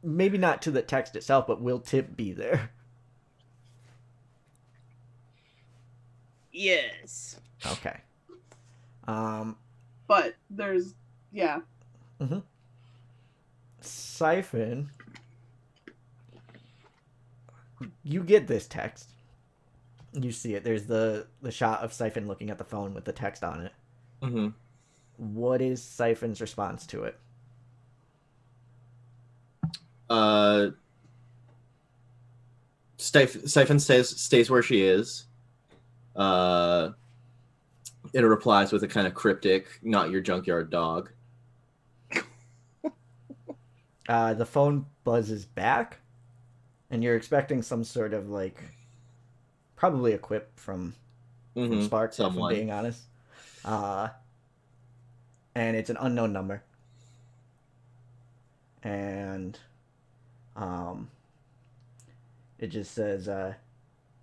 [SPEAKER 1] Maybe not to the text itself, but will Tip be there?
[SPEAKER 3] Yes.
[SPEAKER 1] Okay.
[SPEAKER 3] But there's
[SPEAKER 1] Siphon, you get this text. You see it. There's the shot of Siphon looking at the phone with the text on it.
[SPEAKER 2] Mhm.
[SPEAKER 1] What is Siphon's response to it?
[SPEAKER 2] Siphon stays where she is. It replies with a kind of cryptic, "Not your junkyard dog."
[SPEAKER 1] The phone buzzes back, and you're expecting some sort of probably a quip from Spark, if I'm
[SPEAKER 2] Someone.
[SPEAKER 1] being honest. And it's an unknown number. And it just says,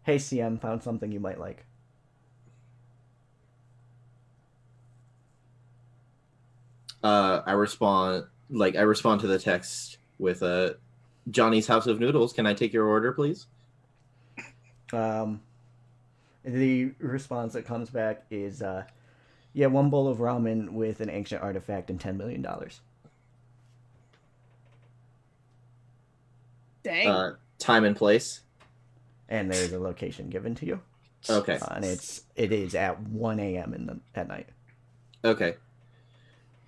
[SPEAKER 1] "Hey CM, found something you might like."
[SPEAKER 2] I respond to the text with Johnny's House of Noodles. Can I take your order, please?
[SPEAKER 1] The response that comes back is, yeah, 1 bowl of ramen with an ancient artifact and $10 million.
[SPEAKER 3] dang.
[SPEAKER 2] Time and place.
[SPEAKER 1] And there's a location given to you.
[SPEAKER 2] Okay.
[SPEAKER 1] And it is at 1 a.m. at night.
[SPEAKER 2] Okay.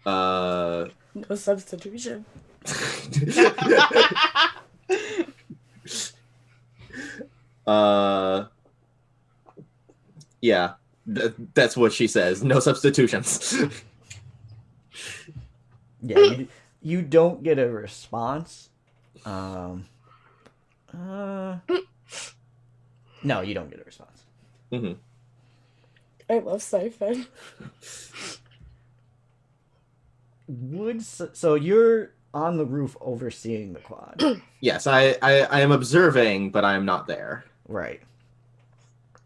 [SPEAKER 5] No substitution.
[SPEAKER 2] Yeah, that's what she says. No substitutions.
[SPEAKER 1] Yeah, you don't get a response. No, you don't get a response.
[SPEAKER 2] Mm-hmm.
[SPEAKER 5] I love Siphon.
[SPEAKER 1] So you're on the roof overseeing the quad.
[SPEAKER 2] Yes, I am observing, but I am not there.
[SPEAKER 1] Right.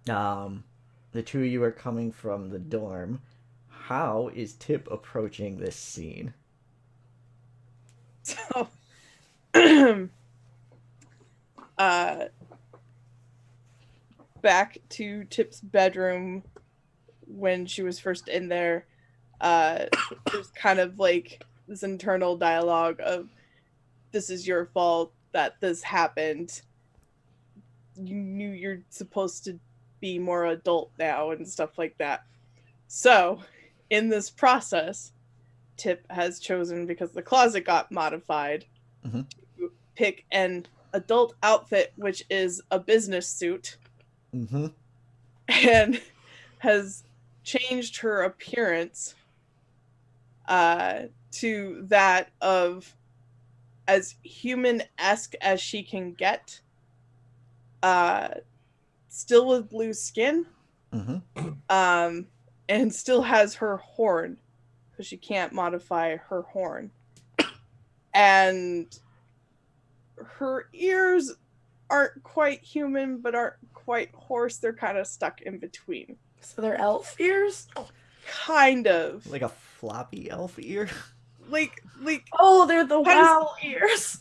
[SPEAKER 1] The two of you are coming from the dorm. How is Tip approaching this scene?
[SPEAKER 3] So, back to Tip's bedroom when she was first in there, there's kind of like this internal dialogue of, this is your fault that this happened. You knew you're supposed to be more adult now and stuff like that. So, in this process, Tip has chosen, because the closet got modified,
[SPEAKER 1] Mhm.
[SPEAKER 3] to pick an adult outfit, which is a business suit,
[SPEAKER 1] Mm-hmm.
[SPEAKER 3] and has changed her appearance to that of as human-esque as she can get, still with blue skin,
[SPEAKER 1] Mm-hmm.
[SPEAKER 3] and still has her horn, because she can't modify her horn. And her ears aren't quite human, but aren't quite horse. They're kind of stuck in between.
[SPEAKER 5] So they're elf ears?
[SPEAKER 3] Kind of.
[SPEAKER 1] Like a floppy elf ear.
[SPEAKER 3] Like
[SPEAKER 5] Oh, they're the
[SPEAKER 3] How does-
[SPEAKER 5] wow ears.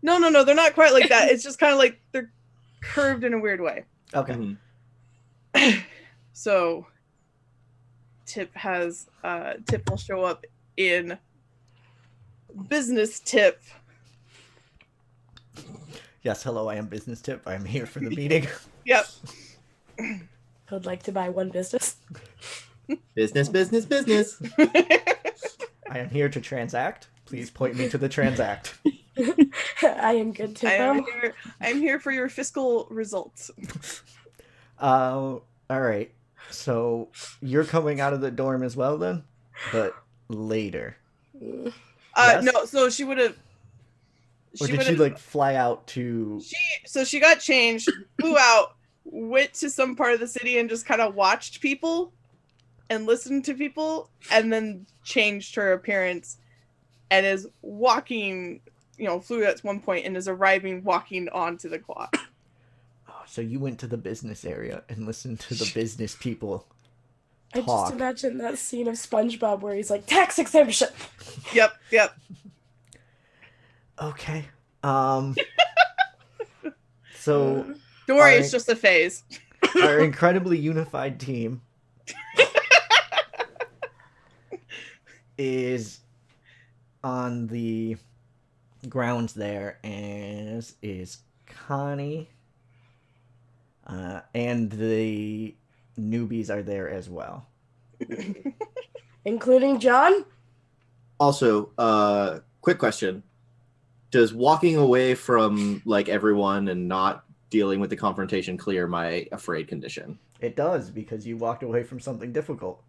[SPEAKER 3] no, they're not quite like that. It's just kind of like they're curved in a weird way.
[SPEAKER 1] Okay.
[SPEAKER 2] Mhm.
[SPEAKER 3] So Tip will show up in business Tip.
[SPEAKER 1] Yes, hello, I am Business Tip. I am here for the meeting.
[SPEAKER 3] Yep.
[SPEAKER 5] I would like to buy one business.
[SPEAKER 2] Business, business, business.
[SPEAKER 1] I am here to transact. Please point me to the transact.
[SPEAKER 5] I am good to go.
[SPEAKER 3] I'm here for your fiscal results.
[SPEAKER 1] All right. So you're coming out of the dorm as well then, but later. Yes?
[SPEAKER 3] No, so she would have.
[SPEAKER 1] Or did she like fly out to?
[SPEAKER 3] She got changed, flew out, went to some part of the city, and just kind of watched people and listened to people, and then changed her appearance, and is walking. Flew at one point and is arriving walking onto the clock.
[SPEAKER 1] Oh, so you went to the business area and listened to the business people
[SPEAKER 5] I
[SPEAKER 1] talk.
[SPEAKER 5] just imagine that scene of SpongeBob where he's like, tax exemption.
[SPEAKER 3] Yep.
[SPEAKER 1] Okay. So
[SPEAKER 3] Don't worry,
[SPEAKER 1] Alright.
[SPEAKER 3] it's just a phase.
[SPEAKER 1] our incredibly unified team is on the grounds there, as is Connie, and the newbies are there as well.
[SPEAKER 5] Including John?
[SPEAKER 2] Also, quick question. Does walking away from like everyone and not dealing with the confrontation clear my afraid condition?
[SPEAKER 1] It does, because you walked away from something difficult.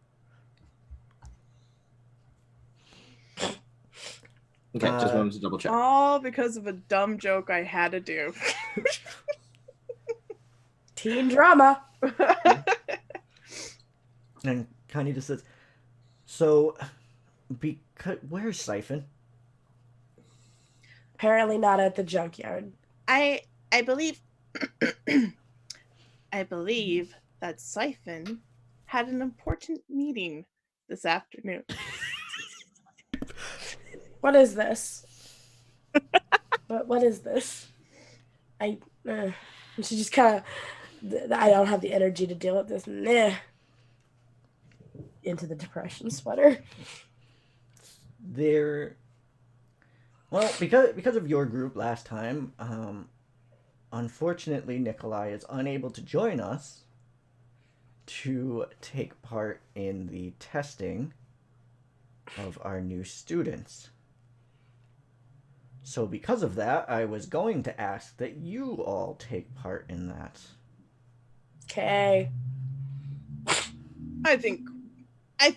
[SPEAKER 2] Okay, just wanted to double check.
[SPEAKER 3] All because of a dumb joke I had to do.
[SPEAKER 5] Teen drama.
[SPEAKER 1] And Connie just says, so, because where's Siphon?
[SPEAKER 5] Apparently not at the junkyard.
[SPEAKER 3] I believe that Siphon had an important meeting this afternoon.
[SPEAKER 5] What is this? What is this? She just kind of, I don't have the energy to deal with this. Nah. Into the depression sweater.
[SPEAKER 1] Well, because of your group last time, unfortunately Nikolai is unable to join us to take part in the testing of our new students. So because of that, I was going to ask that you all take part in that.
[SPEAKER 5] Okay.
[SPEAKER 3] I think I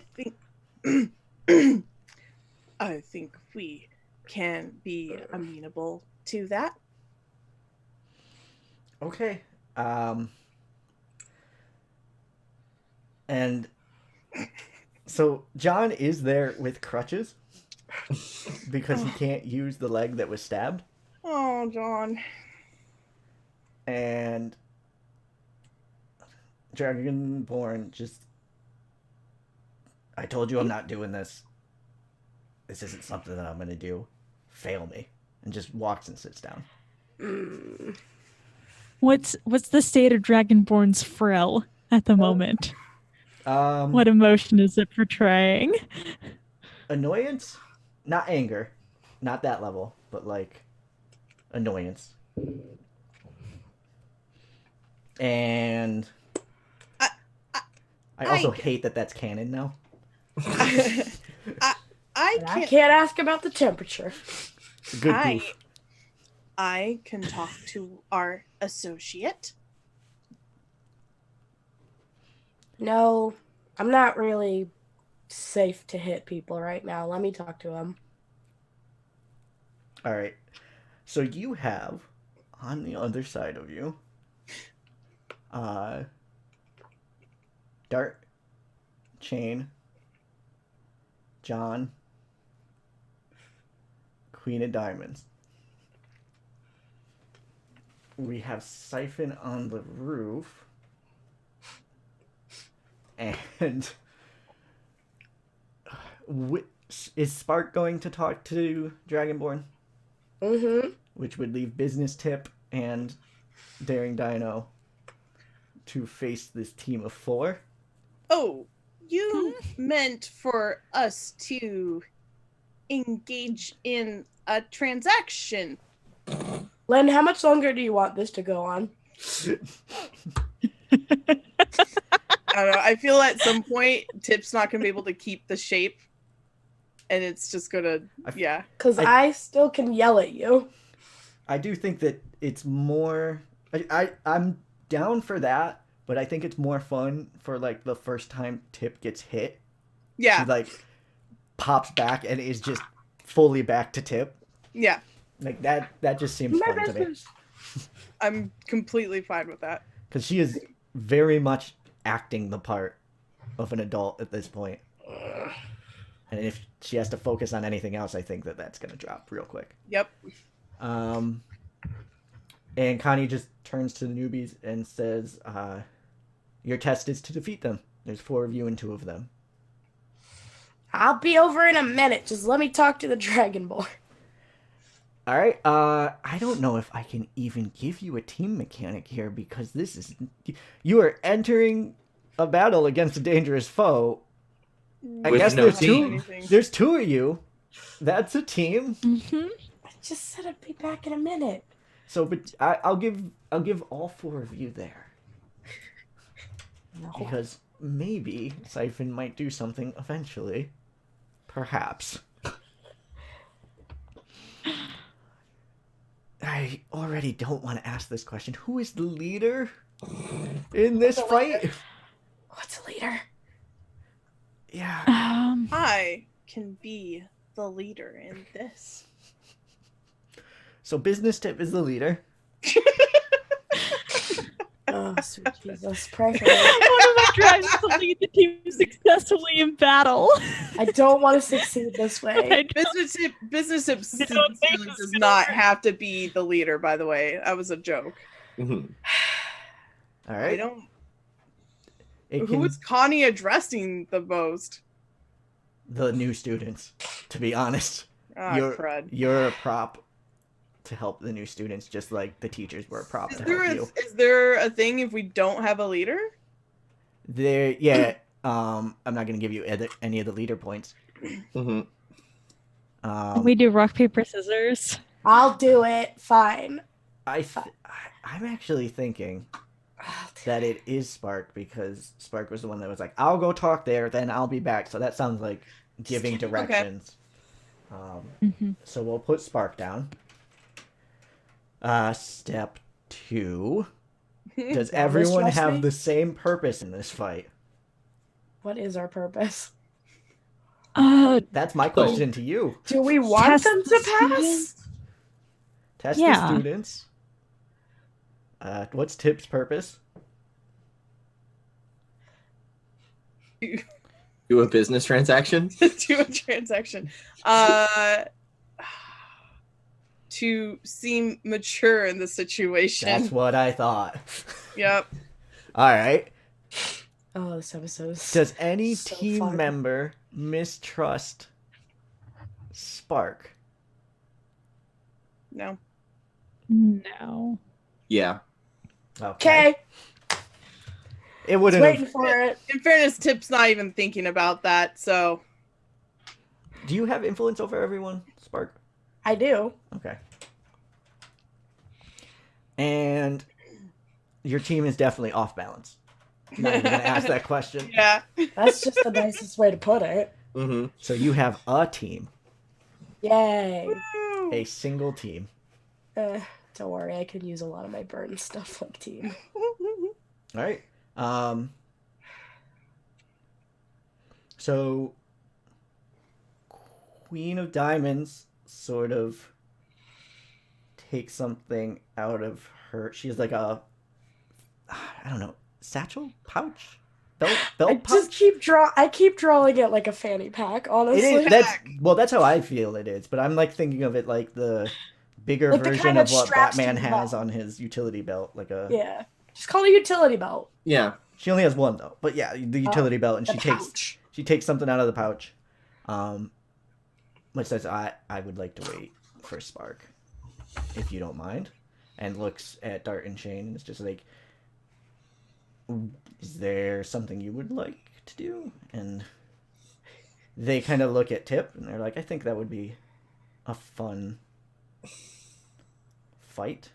[SPEAKER 3] think we can be amenable to that.
[SPEAKER 1] Okay. And so John is there with crutches because he can't use the leg that was stabbed.
[SPEAKER 3] Oh, John.
[SPEAKER 1] And Dragonborn just, I told you I'm not doing this. This isn't something that I'm going to do. Fail me. And just walks and sits down.
[SPEAKER 4] What's the state of Dragonborn's frill at the moment? What emotion is it portraying?
[SPEAKER 1] Annoyance, not anger, not that level, but like annoyance. And I also hate that that's canon now.
[SPEAKER 3] I
[SPEAKER 5] I can't ask about the temperature.
[SPEAKER 1] Good goof.
[SPEAKER 3] I can talk to our associate.
[SPEAKER 5] No, I'm not really safe to hit people right now. Let me talk to him.
[SPEAKER 1] All right. So you have on the other side of you, Dart, Chain, John, Queen of Diamonds. We have Siphon on the roof. And is Spark going to talk to Dragonborn?
[SPEAKER 5] Mm-hmm.
[SPEAKER 1] Which would leave Business Tip and Daring Dino to face this team of 4.
[SPEAKER 3] Oh, you meant for us to engage in a transaction.
[SPEAKER 5] Len, how much longer do you want this to go on?
[SPEAKER 3] I don't know. I feel at some point Tip's not going to be able to keep the shape. And it's just going to, yeah.
[SPEAKER 5] Because I still can yell at you.
[SPEAKER 1] I do think that it's more... I'm down for that, but I think it's more fun for, like, the first time Tip gets hit.
[SPEAKER 3] Yeah.
[SPEAKER 1] She, like, pops back and is just fully back to Tip.
[SPEAKER 3] Yeah.
[SPEAKER 1] Like, that just seems fun to me.
[SPEAKER 3] I'm completely fine with that.
[SPEAKER 1] Because she is very much acting the part of an adult at this point. And if she has to focus on anything else, I think that that's going to drop real quick.
[SPEAKER 3] Yep.
[SPEAKER 1] And Connie just turns to the newbies and says, your test is to defeat them. There's 4 of you and 2 of them.
[SPEAKER 5] I'll be over in a minute. Just let me talk to the Dragonborn.
[SPEAKER 1] All right. I don't know if I can even give you a team mechanic here because this is... You are entering a battle against a dangerous foe. I
[SPEAKER 2] With
[SPEAKER 1] guess
[SPEAKER 2] no
[SPEAKER 1] there's
[SPEAKER 2] team.
[SPEAKER 1] there's 2 of you. That's a team.
[SPEAKER 4] Mm-hmm.
[SPEAKER 5] I just said I'd be back in a minute.
[SPEAKER 1] So, but I'll give all 4 of you there
[SPEAKER 5] No.
[SPEAKER 1] because maybe Siphon might do something eventually, perhaps. I already don't want to ask this question. Who is the leader in this fight?
[SPEAKER 5] What's a leader?
[SPEAKER 1] Yeah.
[SPEAKER 3] I can be the leader in this.
[SPEAKER 1] So Business Tip is the leader.
[SPEAKER 5] Oh, sweet Jesus. Pray for
[SPEAKER 4] One
[SPEAKER 5] me.
[SPEAKER 4] of my drives to lead the team successfully in battle.
[SPEAKER 5] I don't want to succeed this way.
[SPEAKER 3] Business Tip sincerely does not have to be the leader, by the way. That was a joke.
[SPEAKER 2] Mhm.
[SPEAKER 1] All
[SPEAKER 3] I
[SPEAKER 1] right.
[SPEAKER 3] don't...
[SPEAKER 1] It
[SPEAKER 3] Who
[SPEAKER 1] can-
[SPEAKER 3] is Connie addressing the most?
[SPEAKER 1] the new students, to be honest.
[SPEAKER 3] Ah, crud.
[SPEAKER 1] You're a prop to help the new students, just like the teachers were a prop
[SPEAKER 3] Is
[SPEAKER 1] to
[SPEAKER 3] there
[SPEAKER 1] help
[SPEAKER 3] a,
[SPEAKER 1] you.
[SPEAKER 3] is there a thing if we don't have a leader?
[SPEAKER 1] I'm not gonna give you any of the leader points.
[SPEAKER 2] Mhm.
[SPEAKER 4] We do rock, paper, scissors.
[SPEAKER 5] I'll do it. Fine.
[SPEAKER 1] I'm actually thinking
[SPEAKER 5] I'll do
[SPEAKER 1] that it is Spark because Spark was the one that was like, I'll go talk there, then I'll be back. So that sounds like giving directions.
[SPEAKER 4] Mm-hmm.
[SPEAKER 1] So we'll put Spark down. Step 2. Does
[SPEAKER 5] Now
[SPEAKER 1] everyone
[SPEAKER 5] mistrust
[SPEAKER 1] have
[SPEAKER 5] me?
[SPEAKER 1] the same purpose in this fight?
[SPEAKER 5] What is our purpose?
[SPEAKER 1] That's my question to you.
[SPEAKER 5] Do we want
[SPEAKER 4] Test
[SPEAKER 5] them
[SPEAKER 4] the
[SPEAKER 5] to pass?
[SPEAKER 4] students?
[SPEAKER 1] Test
[SPEAKER 4] Yeah.
[SPEAKER 1] the students. What's Tip's purpose?
[SPEAKER 2] Do a business transaction.
[SPEAKER 3] Do a transaction. To seem mature in the situation.
[SPEAKER 1] That's what I thought.
[SPEAKER 3] Yep.
[SPEAKER 1] All right.
[SPEAKER 5] Oh, this episode is...
[SPEAKER 1] Does any
[SPEAKER 5] So
[SPEAKER 1] team
[SPEAKER 5] fun.
[SPEAKER 1] member mistrust Spark?
[SPEAKER 3] No.
[SPEAKER 4] No.
[SPEAKER 2] Yeah.
[SPEAKER 5] Okay,
[SPEAKER 1] It
[SPEAKER 5] was
[SPEAKER 1] wouldn't
[SPEAKER 5] waiting
[SPEAKER 1] have.
[SPEAKER 5] for it.
[SPEAKER 3] In fairness, Tip's not even thinking about that, so
[SPEAKER 1] Do you have influence over everyone, Spark?
[SPEAKER 5] I do.
[SPEAKER 1] Okay. And your team is definitely off balance. Not even gonna ask that question.
[SPEAKER 3] yeah.
[SPEAKER 5] That's just the nicest way to put it.
[SPEAKER 2] Mm-hmm.
[SPEAKER 1] So you have a team,
[SPEAKER 5] Yay.
[SPEAKER 1] a single team.
[SPEAKER 5] Don't worry, I could use a lot of my burn stuff like team.
[SPEAKER 1] All right. So Queen of Diamonds sort of takes something out of her. She's like a, I don't know, satchel pouch, belt
[SPEAKER 5] I
[SPEAKER 1] pouch.
[SPEAKER 5] just keep drawing it like a fanny pack, honestly.
[SPEAKER 1] It is. That's how I feel it is. But I'm like thinking of it like the bigger
[SPEAKER 5] Like the
[SPEAKER 1] version
[SPEAKER 5] kind
[SPEAKER 1] of
[SPEAKER 5] that
[SPEAKER 1] what
[SPEAKER 5] straps to
[SPEAKER 1] Batman
[SPEAKER 5] your
[SPEAKER 1] has
[SPEAKER 5] belt.
[SPEAKER 1] on his utility belt. Like a.
[SPEAKER 5] Yeah. Just call it a utility belt.
[SPEAKER 2] Yeah.
[SPEAKER 1] She only has one though. But yeah, the utility belt, and
[SPEAKER 5] The
[SPEAKER 1] she
[SPEAKER 5] pouch.
[SPEAKER 1] takes something out of the pouch, which says, "I would like to wait for Spark, if you don't mind," and looks at Dart and Shane. And it's just like, "Is there something you would like to do?" And they kind of look at Tip, and they're like, "I think that would be a fun fight."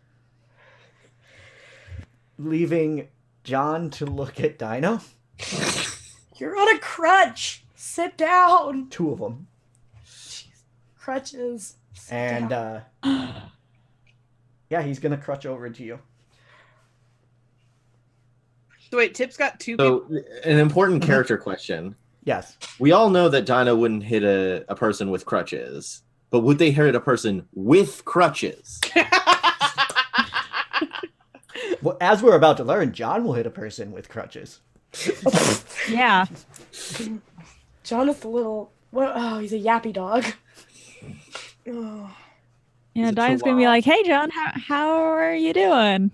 [SPEAKER 1] Leaving John to look at Dino.
[SPEAKER 5] You're on a crutch. Sit down.
[SPEAKER 1] Two of them.
[SPEAKER 5] Crutches. Sit
[SPEAKER 1] And
[SPEAKER 5] down.
[SPEAKER 1] yeah, he's gonna crutch over to you.
[SPEAKER 3] So wait, Tip's got two people.
[SPEAKER 2] So, an important character question.
[SPEAKER 1] Yes.
[SPEAKER 2] We all know that Dinah wouldn't hit a person with crutches, but would they hit a person with crutches?
[SPEAKER 1] Well, as we're about to learn, John will hit a person with crutches.
[SPEAKER 4] Yeah.
[SPEAKER 5] Jonathan Little. What? Oh, he's a yappy dog.
[SPEAKER 3] Oh.
[SPEAKER 4] Yeah,
[SPEAKER 2] it
[SPEAKER 4] Diane's
[SPEAKER 2] so
[SPEAKER 4] gonna be
[SPEAKER 2] loud?
[SPEAKER 4] like, "Hey, John, how are you doing?"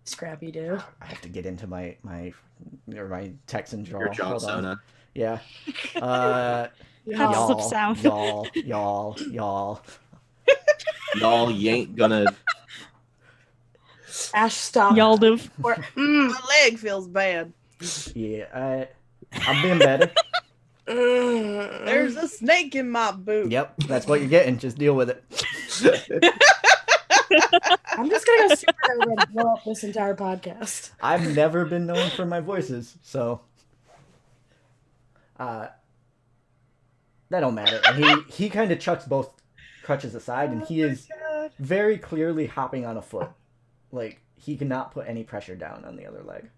[SPEAKER 5] Scrappy Doo.
[SPEAKER 1] I have to get into my Texan draw.
[SPEAKER 2] Your John
[SPEAKER 1] Hold on.
[SPEAKER 2] Sona.
[SPEAKER 1] Yeah.
[SPEAKER 4] That's
[SPEAKER 1] Y'all,
[SPEAKER 4] the South.
[SPEAKER 1] y'all.
[SPEAKER 2] Y'all, you ain't gonna.
[SPEAKER 5] Ash, stop.
[SPEAKER 4] Y'all do.
[SPEAKER 5] Or,
[SPEAKER 3] My leg feels bad.
[SPEAKER 1] Yeah, I'm being better.
[SPEAKER 3] There's a snake in my boot.
[SPEAKER 1] Yep, that's what you're getting. Just deal with it.
[SPEAKER 5] I'm just gonna go super over and blow up this entire podcast.
[SPEAKER 1] I've never been known for my voices, so that don't matter. And he kind of chucks both crutches aside, and he is
[SPEAKER 3] God.
[SPEAKER 1] very clearly hopping on a foot. Like, he cannot put any pressure down on the other leg.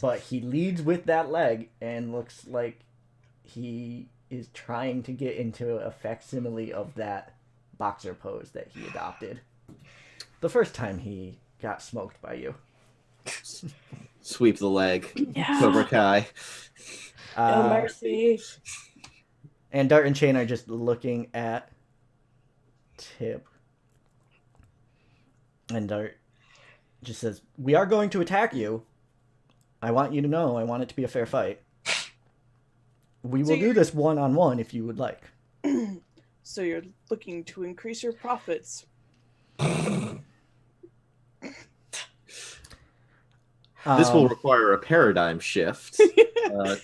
[SPEAKER 1] But he leads with that leg and looks like he is trying to get into a facsimile of that boxer pose that he adopted the first time he got smoked by you.
[SPEAKER 2] Sweep the leg.
[SPEAKER 4] Yeah.
[SPEAKER 2] Cobra Kai.
[SPEAKER 5] No mercy.
[SPEAKER 1] And Dart and Shane are just looking at Tip. And Dart just says, "We are going to attack you. I want you to know, I want it to be a fair fight. We
[SPEAKER 3] So
[SPEAKER 1] will do
[SPEAKER 3] you're-
[SPEAKER 1] this one-on-one if you would like."
[SPEAKER 3] So you're looking to increase your profits.
[SPEAKER 2] This will require a paradigm shift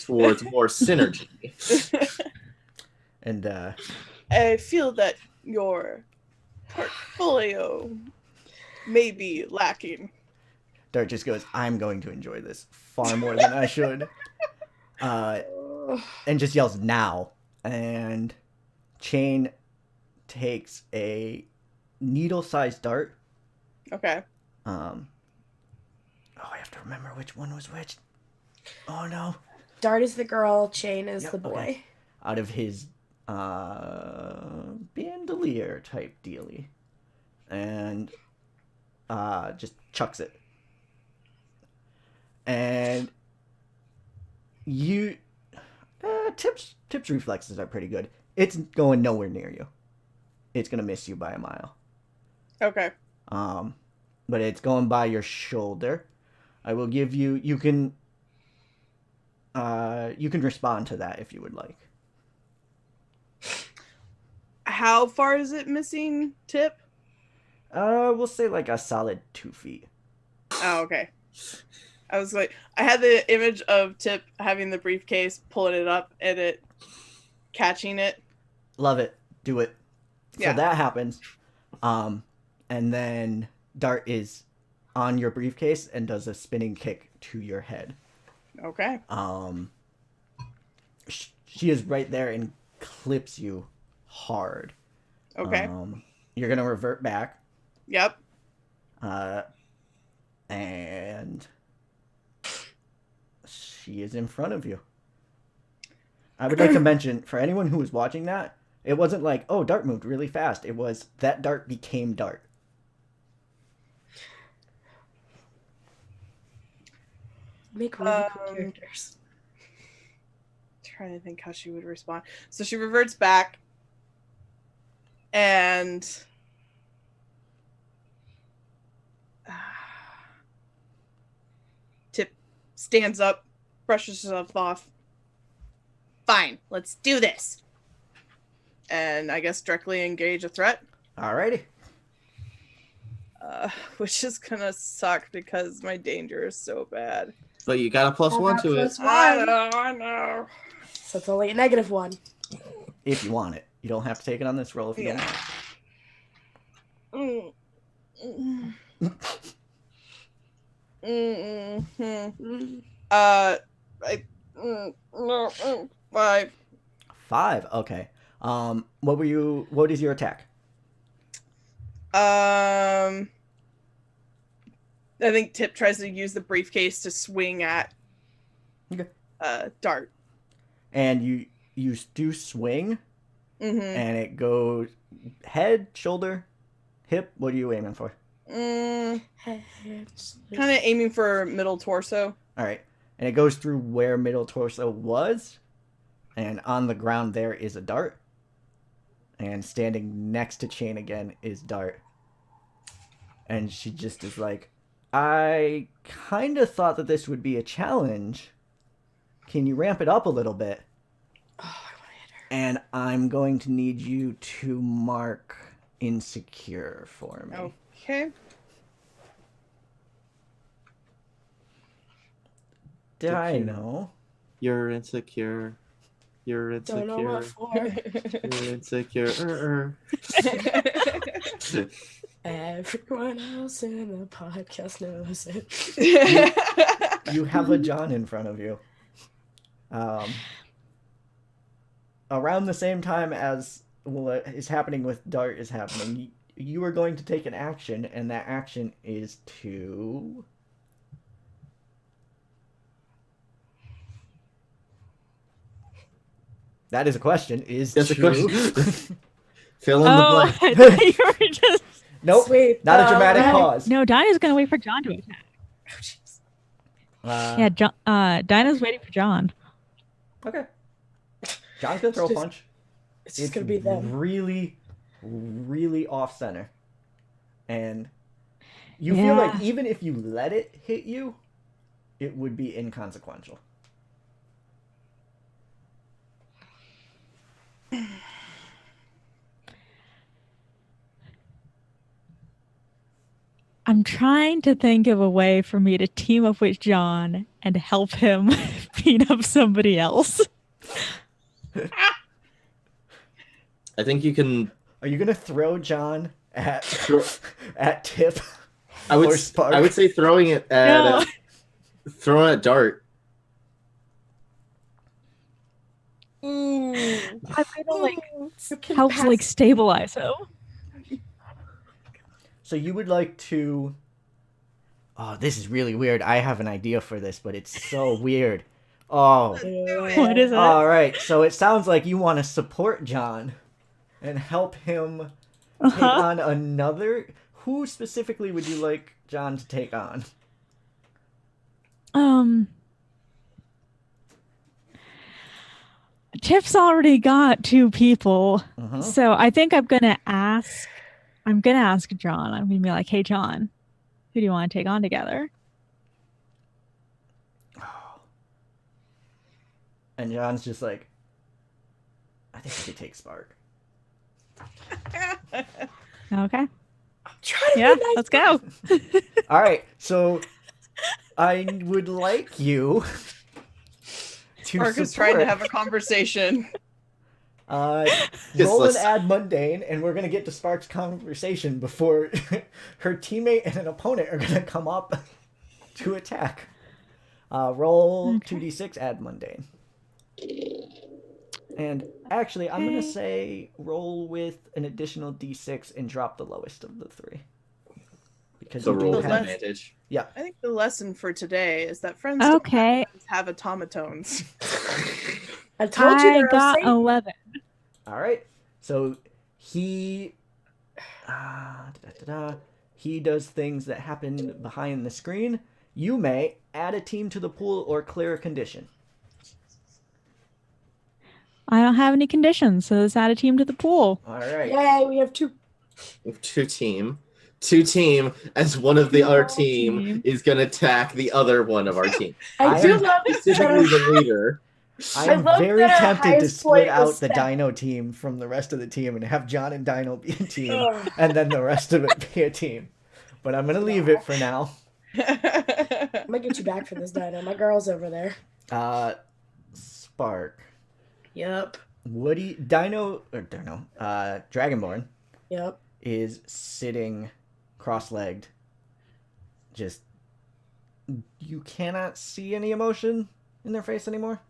[SPEAKER 2] towards more synergy.
[SPEAKER 1] And
[SPEAKER 3] I feel that your portfolio may be lacking.
[SPEAKER 1] Dart just goes, "I'm going to enjoy this far more than I should." And just yells, "Now." And Chain takes a needle-sized dart.
[SPEAKER 3] Okay.
[SPEAKER 1] Oh, I have to remember which one was which. Oh no.
[SPEAKER 5] Dart is the girl, Chain is
[SPEAKER 1] Yep,
[SPEAKER 5] the boy.
[SPEAKER 1] okay. Out of his bandolier type dealy. And just chucks it. And you Tip's reflexes are pretty good. It's going nowhere near you. It's gonna miss you by a mile.
[SPEAKER 3] Okay.
[SPEAKER 1] But it's going by your shoulder. I will give you you can respond to that if you would like.
[SPEAKER 3] How far is it missing, Tip?
[SPEAKER 1] We'll say like a solid 2 feet.
[SPEAKER 3] Oh, okay. I was like, I had the image of Tip having the briefcase, pulling it up, and it catching it.
[SPEAKER 1] Love it. Do it.
[SPEAKER 3] Yeah.
[SPEAKER 1] So that happens. And then Dart is on your briefcase and does a spinning kick to your head.
[SPEAKER 3] Okay.
[SPEAKER 1] She is right there and clips you hard.
[SPEAKER 3] Okay.
[SPEAKER 1] You're gonna revert back.
[SPEAKER 3] Yep.
[SPEAKER 1] And she is in front of you. I would like to mention, for anyone who was watching that, it wasn't like, oh, Dart moved really fast. It was that Dart became Dart.
[SPEAKER 5] Make really cool characters.
[SPEAKER 3] Trying to think how she would respond. So she reverts back, and Tip stands up, brushes herself off. Fine, let's do this. And I guess directly engage a threat,
[SPEAKER 1] Alrighty.
[SPEAKER 3] which is gonna suck because my danger is so bad.
[SPEAKER 2] But you got a +1 to it.
[SPEAKER 3] I know.
[SPEAKER 5] So it's only a -1.
[SPEAKER 1] If you want it. You don't have to take it on this roll if you
[SPEAKER 3] Yeah.
[SPEAKER 1] don't want
[SPEAKER 3] No, 5.
[SPEAKER 1] it. 5. Okay. What is your attack?
[SPEAKER 3] I think Tip tries to use the briefcase to swing at
[SPEAKER 1] Okay.
[SPEAKER 3] Dart.
[SPEAKER 1] And you do swing,
[SPEAKER 3] Mm-hmm.
[SPEAKER 1] and it goes head, shoulder, hip. What are you aiming for?
[SPEAKER 3] Kind of aiming for middle torso.
[SPEAKER 1] All right. And it goes through where middle torso was, and on the ground there is a Dart. And standing next to Chain again is Dart. And she just is like, I kind of thought that this would be a challenge. Can you ramp it up a little bit?
[SPEAKER 5] Oh, I want to hit her.
[SPEAKER 1] And I'm going to need you to mark insecure for me.
[SPEAKER 3] Okay.
[SPEAKER 1] Dino.
[SPEAKER 2] You're insecure. You're
[SPEAKER 5] Don't know
[SPEAKER 2] insecure.
[SPEAKER 5] what for.
[SPEAKER 2] You're insecure.
[SPEAKER 5] Everyone else in the podcast knows it.
[SPEAKER 1] You have a John in front of you. Around the same time as what is happening with Dart is happening, you are going to take an action, and that action is to... That is a question.
[SPEAKER 2] That's a question. Fill in
[SPEAKER 4] Oh,
[SPEAKER 2] the blank.
[SPEAKER 4] I thought you were just.
[SPEAKER 1] Nope,
[SPEAKER 5] Sweet.
[SPEAKER 1] not a dramatic
[SPEAKER 5] Alright.
[SPEAKER 1] pause.
[SPEAKER 4] No, Dinah's gonna wait for John to attack.
[SPEAKER 5] Oh, jeez.
[SPEAKER 4] Yeah, John. Dinah's waiting for John.
[SPEAKER 1] Okay. John's gonna throw a
[SPEAKER 5] Just-
[SPEAKER 1] punch.
[SPEAKER 5] It's just gonna be them.
[SPEAKER 1] really, really off center, and you feel like
[SPEAKER 4] Yeah.
[SPEAKER 1] even if you let it hit you, it would be inconsequential.
[SPEAKER 4] I'm trying to think of a way for me to team up with John and help him beat up somebody else.
[SPEAKER 2] I think you can.
[SPEAKER 1] Are you gonna throw John at
[SPEAKER 2] Throw-
[SPEAKER 1] at Tip?
[SPEAKER 2] I would.
[SPEAKER 1] Or Spark?
[SPEAKER 2] I would say throwing it at
[SPEAKER 4] No.
[SPEAKER 2] throwing at Dart.
[SPEAKER 3] Ooh.
[SPEAKER 4] I'm gonna like
[SPEAKER 5] You can
[SPEAKER 4] help
[SPEAKER 5] pass-
[SPEAKER 4] like stabilize him.
[SPEAKER 1] So you would like to... Oh, this is really weird. I have an idea for this, but it's so weird. Oh,
[SPEAKER 4] What is it?
[SPEAKER 1] all right. So it sounds like you want to support John and help him take
[SPEAKER 4] Uh-huh.
[SPEAKER 1] on another... Who specifically would you like John to take on?
[SPEAKER 4] Tip's already got 2 people,
[SPEAKER 1] Uh-huh.
[SPEAKER 4] so I think I'm gonna ask John. I'm gonna be like, "Hey, John, who do you want to take on together?"
[SPEAKER 1] And John's just like, I think we could take Spark.
[SPEAKER 4] Okay.
[SPEAKER 5] Try to
[SPEAKER 4] Yeah,
[SPEAKER 5] be nice.
[SPEAKER 4] let's go.
[SPEAKER 1] All right, so I would like you to
[SPEAKER 3] Spark is
[SPEAKER 1] support.
[SPEAKER 3] trying to have a conversation.
[SPEAKER 1] Roll an
[SPEAKER 2] listen.
[SPEAKER 1] add mundane, and we're gonna get to Spark's conversation before her teammate and an opponent are gonna come up to attack. Roll
[SPEAKER 4] Okay.
[SPEAKER 1] 2d6 add mundane. And actually, I'm gonna
[SPEAKER 4] Okay.
[SPEAKER 1] say roll with an additional d6 and drop the lowest of the three. Because
[SPEAKER 2] So
[SPEAKER 1] you do
[SPEAKER 2] roll with
[SPEAKER 3] have-
[SPEAKER 2] advantage.
[SPEAKER 3] I think the lesson for today is that friends don't
[SPEAKER 4] Okay,
[SPEAKER 3] have automatones.
[SPEAKER 5] I told you
[SPEAKER 4] I
[SPEAKER 5] they're
[SPEAKER 4] got
[SPEAKER 5] safe.
[SPEAKER 4] 11.
[SPEAKER 1] All right. So he he does things that happen behind the screen. You may add a team to the pool or clear a condition.
[SPEAKER 4] I don't have any conditions, so let's add a team to the pool.
[SPEAKER 1] All right.
[SPEAKER 5] Yay, we have 2.
[SPEAKER 2] Two team as one of the other team
[SPEAKER 4] Team.
[SPEAKER 2] is gonna attack the other one of our team.
[SPEAKER 5] I
[SPEAKER 1] I
[SPEAKER 5] do
[SPEAKER 1] am
[SPEAKER 5] love
[SPEAKER 2] Specifically the leader.
[SPEAKER 1] I
[SPEAKER 5] I
[SPEAKER 1] am
[SPEAKER 5] love
[SPEAKER 1] very
[SPEAKER 5] that our
[SPEAKER 1] tempted to
[SPEAKER 5] highest
[SPEAKER 1] split
[SPEAKER 5] point was
[SPEAKER 1] out the
[SPEAKER 5] 7.
[SPEAKER 1] Dino team from the rest of the team and have John and Dino be a team,
[SPEAKER 5] Ugh.
[SPEAKER 1] and then the rest of it be a team. But I'm gonna leave it for now.
[SPEAKER 5] I'm gonna get you back for this, Dino. My girl's over there.
[SPEAKER 1] Spark.
[SPEAKER 5] Yep.
[SPEAKER 1] Dragonborn
[SPEAKER 5] Yep.
[SPEAKER 1] is sitting cross-legged. Just, you cannot see any emotion in their face anymore.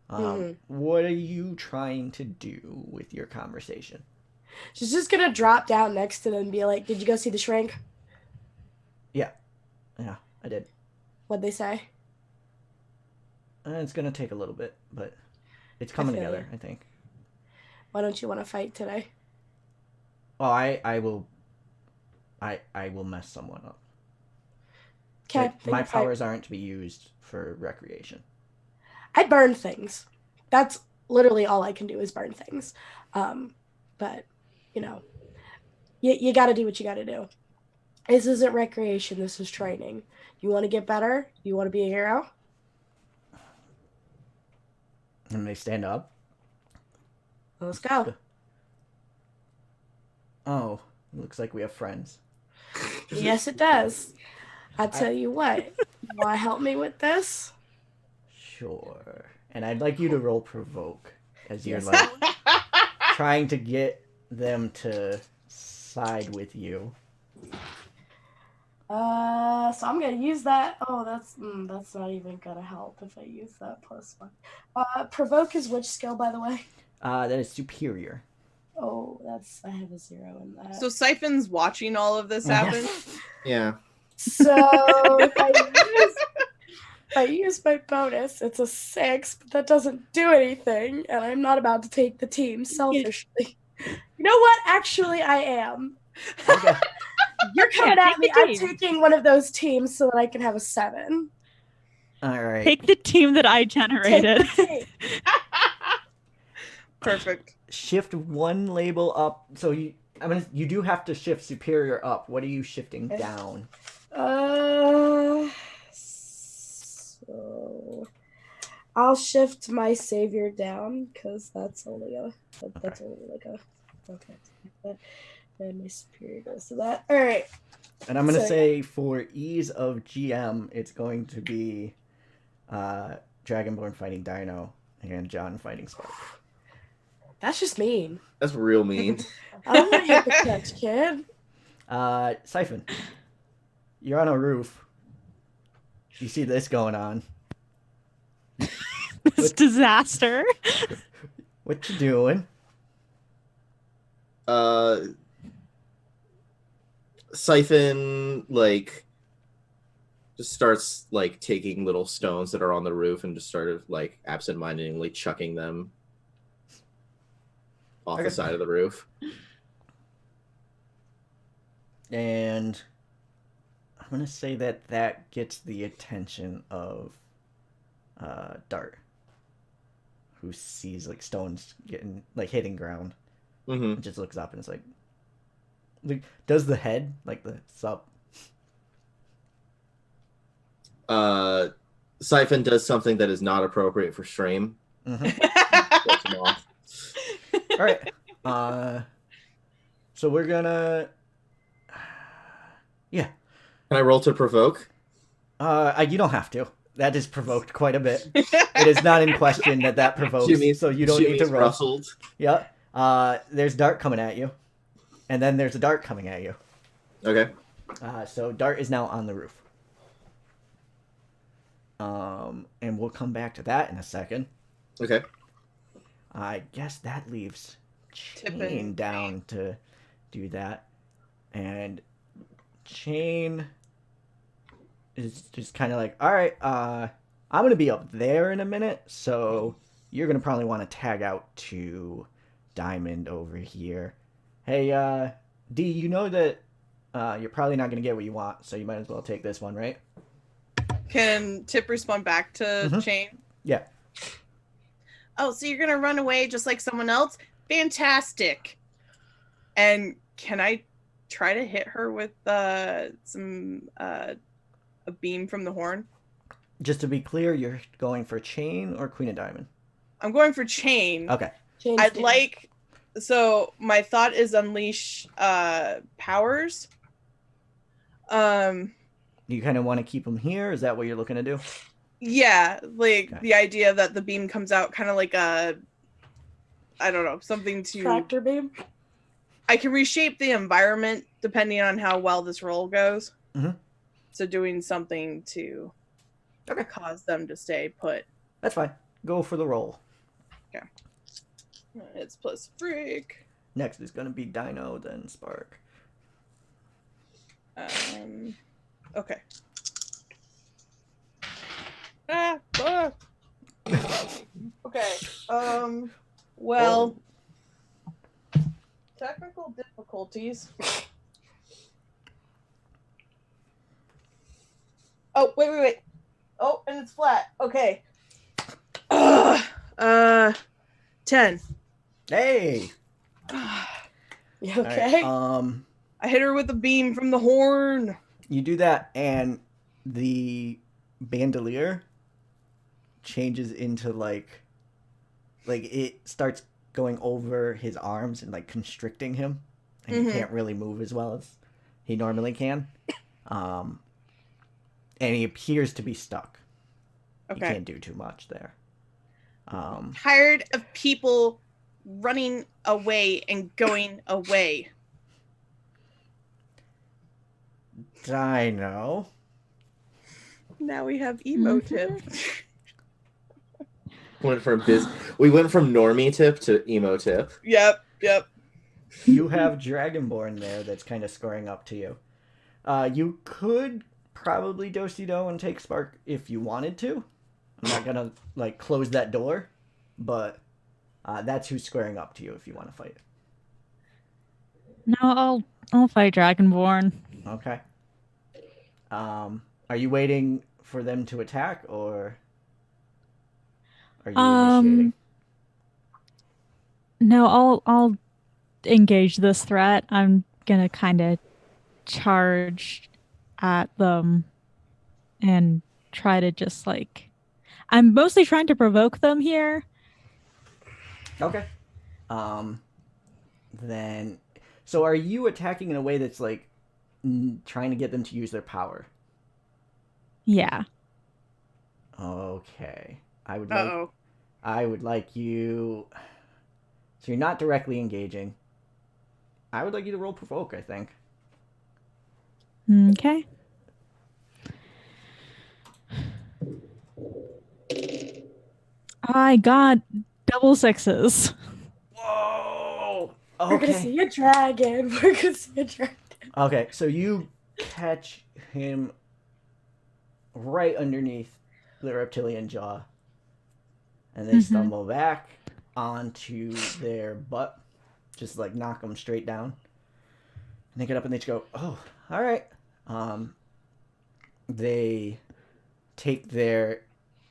[SPEAKER 1] What are you trying to do with your conversation?
[SPEAKER 5] She's just gonna drop down next to them and be like, "Did you go see the shrink?
[SPEAKER 1] Yeah, I did.
[SPEAKER 5] What'd they say?"
[SPEAKER 1] It's gonna take a little bit, but it's coming
[SPEAKER 5] feel
[SPEAKER 1] together,
[SPEAKER 5] you.
[SPEAKER 1] I think.
[SPEAKER 5] Why don't you want to fight today?
[SPEAKER 1] Oh, I will mess someone up.
[SPEAKER 5] Okay.
[SPEAKER 1] Like, my powers aren't to be used for recreation.
[SPEAKER 5] I burn things. That's literally all I can do is burn things. But you know, you got to do what you got to do. This isn't recreation. This is training. You want to get better? You want to be a hero?
[SPEAKER 1] And they stand up.
[SPEAKER 5] Let's go.
[SPEAKER 1] Oh, looks like we have friends.
[SPEAKER 5] Yes, it does. I tell you what. You want to help me with this?
[SPEAKER 1] Sure. And I'd like you to roll provoke as you're
[SPEAKER 5] Yes.
[SPEAKER 1] like trying to get them to side with you.
[SPEAKER 5] So I'm gonna use that. Oh, that's not even gonna help if I use that +1. Provoke is which skill, by the way?
[SPEAKER 1] That is superior.
[SPEAKER 5] Oh, I have a 0 in that.
[SPEAKER 3] So Siphon's watching all of this
[SPEAKER 1] Yeah.
[SPEAKER 3] happen.
[SPEAKER 2] Yeah.
[SPEAKER 5] So if I use my bonus, it's a 6, but that doesn't do anything, and I'm not about to take the team selfishly. You know what? Actually, I am.
[SPEAKER 1] Okay.
[SPEAKER 5] You're coming
[SPEAKER 4] Yeah,
[SPEAKER 5] at
[SPEAKER 4] take
[SPEAKER 5] me.
[SPEAKER 4] the
[SPEAKER 5] I'm
[SPEAKER 4] team.
[SPEAKER 5] taking one of those teams so that I can have a 7.
[SPEAKER 1] All right.
[SPEAKER 4] Take the team that I
[SPEAKER 5] Take
[SPEAKER 4] generated.
[SPEAKER 5] the team.
[SPEAKER 3] Perfect.
[SPEAKER 1] Shift one label up. So you do have to shift superior up. What are you shifting
[SPEAKER 5] Okay.
[SPEAKER 1] down?
[SPEAKER 5] So I'll shift my savior down because that's only like a okay. And my superior goes to that. All right.
[SPEAKER 1] And I'm gonna
[SPEAKER 5] So-
[SPEAKER 1] say for ease of GM, it's going to be Dragonborn fighting Dino and John fighting Spark.
[SPEAKER 5] That's just mean.
[SPEAKER 2] That's real mean.
[SPEAKER 5] I don't want to hit the catch, kid.
[SPEAKER 1] Siphon, you're on a roof. You see this going on.
[SPEAKER 4] This disaster.
[SPEAKER 1] What you doing?
[SPEAKER 2] Siphon like just starts like taking little stones that are on the roof and just started like absentmindedly chucking them off
[SPEAKER 1] Okay.
[SPEAKER 2] the side of the roof.
[SPEAKER 1] And I'm gonna say that gets the attention of Dart, who sees like stones getting like hitting ground,
[SPEAKER 2] Mm-hmm.
[SPEAKER 1] and just looks up and is like does the head like the sup.
[SPEAKER 2] Siphon does something that is not appropriate for stream.
[SPEAKER 1] Mhm.
[SPEAKER 2] Flips him off.
[SPEAKER 1] All right. So we're gonna. Yeah.
[SPEAKER 2] Can I roll to provoke?
[SPEAKER 1] You don't have to. That is provoked quite a bit. It is not in question that provokes, so you don't need to roll.
[SPEAKER 2] Rustled.
[SPEAKER 1] Yeah. There's Dart coming at you, and then there's a Dart coming at you.
[SPEAKER 2] Okay.
[SPEAKER 1] So Dart is now on the roof. And we'll come back to that in a second.
[SPEAKER 2] Okay.
[SPEAKER 1] I guess that leaves Chain
[SPEAKER 3] Tippin'.
[SPEAKER 1] down to do that, and Chain is just kind of like, all right, I'm gonna be up there in a minute, so you're gonna probably want to tag out to Diamond over here. Hey, D, you know that you're probably not gonna get what you want, so you might as well take this one, right?
[SPEAKER 3] Can Tip respond back to
[SPEAKER 1] Mhm.
[SPEAKER 3] Chain?
[SPEAKER 1] Yeah.
[SPEAKER 3] Oh, so you're gonna run away just like someone else? Fantastic. And can I try to hit her with a beam from the horn?
[SPEAKER 1] Just to be clear, you're going for Chain or Queen of Diamond?
[SPEAKER 3] I'm going for Chain.
[SPEAKER 1] Okay.
[SPEAKER 5] Change
[SPEAKER 3] I'd
[SPEAKER 5] game.
[SPEAKER 3] like. So my thought is unleash powers.
[SPEAKER 1] You kind of want to keep them here? Is that what you're looking to do?
[SPEAKER 3] Yeah, like
[SPEAKER 1] Okay.
[SPEAKER 3] the idea that the beam comes out kind of like a, I don't know, something to.
[SPEAKER 5] Tractor beam.
[SPEAKER 3] I can reshape the environment depending on how well this roll goes.
[SPEAKER 1] Mhm.
[SPEAKER 3] So doing something to
[SPEAKER 1] Okay.
[SPEAKER 3] cause them to stay put.
[SPEAKER 1] That's fine. Go for the roll.
[SPEAKER 3] It's plus freak.
[SPEAKER 1] Next is going to be Dino, then Spark.
[SPEAKER 3] Okay. Ah. Okay. Well. Technical difficulties. Oh, wait. Oh, and it's flat. Okay. 10.
[SPEAKER 1] Hey!
[SPEAKER 5] You
[SPEAKER 1] All right,
[SPEAKER 5] okay?
[SPEAKER 3] I hit her with a beam from the horn.
[SPEAKER 1] you do that, and the bandolier changes into like it starts going over his arms and like constricting him, and he
[SPEAKER 3] Mhm.
[SPEAKER 1] can't really move as well as he normally can. And he appears to be stuck. You
[SPEAKER 3] Okay.
[SPEAKER 1] can't do too much there.
[SPEAKER 3] Tired of people running away and going away.
[SPEAKER 1] Dino.
[SPEAKER 3] Now we have emo tip.
[SPEAKER 2] We went from normie tip to emo tip.
[SPEAKER 3] Yep.
[SPEAKER 1] You have Dragonborn there that's kind of scoring up to you. You could probably do and take Spark if you wanted to. I'm not gonna like close that door, but that's who's squaring up to you if you want to fight.
[SPEAKER 4] No, I'll fight Dragonborn.
[SPEAKER 1] Okay. Are you waiting for them to attack, or are you initiating?
[SPEAKER 4] No, I'll engage this threat. I'm gonna kind of charge at them and try to just like. I'm mostly trying to provoke them here.
[SPEAKER 1] Okay. Then, so are you attacking in a way that's like trying to get them to use their power?
[SPEAKER 4] Yeah.
[SPEAKER 1] Okay. I would like you. So you're not directly engaging. I would like you to roll provoke, I think.
[SPEAKER 4] Okay. I got double sixes.
[SPEAKER 1] Whoa!
[SPEAKER 5] We're gonna see a dragon. We're gonna see a dragon.
[SPEAKER 1] Okay, so you catch him right underneath the reptilian jaw, and they stumble back onto their butt, just like knock them straight down. And they get up and they just go, "Oh, all right." They take their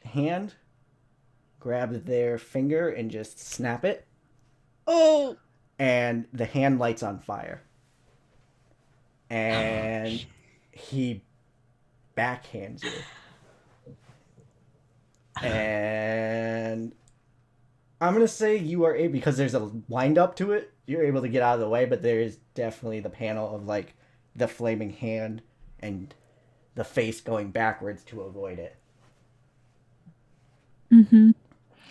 [SPEAKER 1] hand, grab their finger, and just snap it,
[SPEAKER 3] Oh,
[SPEAKER 1] and the hand lights on fire. And he backhands you. And I'm going to say you are able, because there's a wind up to it, you're able to get out of the way, but there is definitely the panel of like the flaming hand and the face going backwards to avoid it.
[SPEAKER 4] Mm-hmm.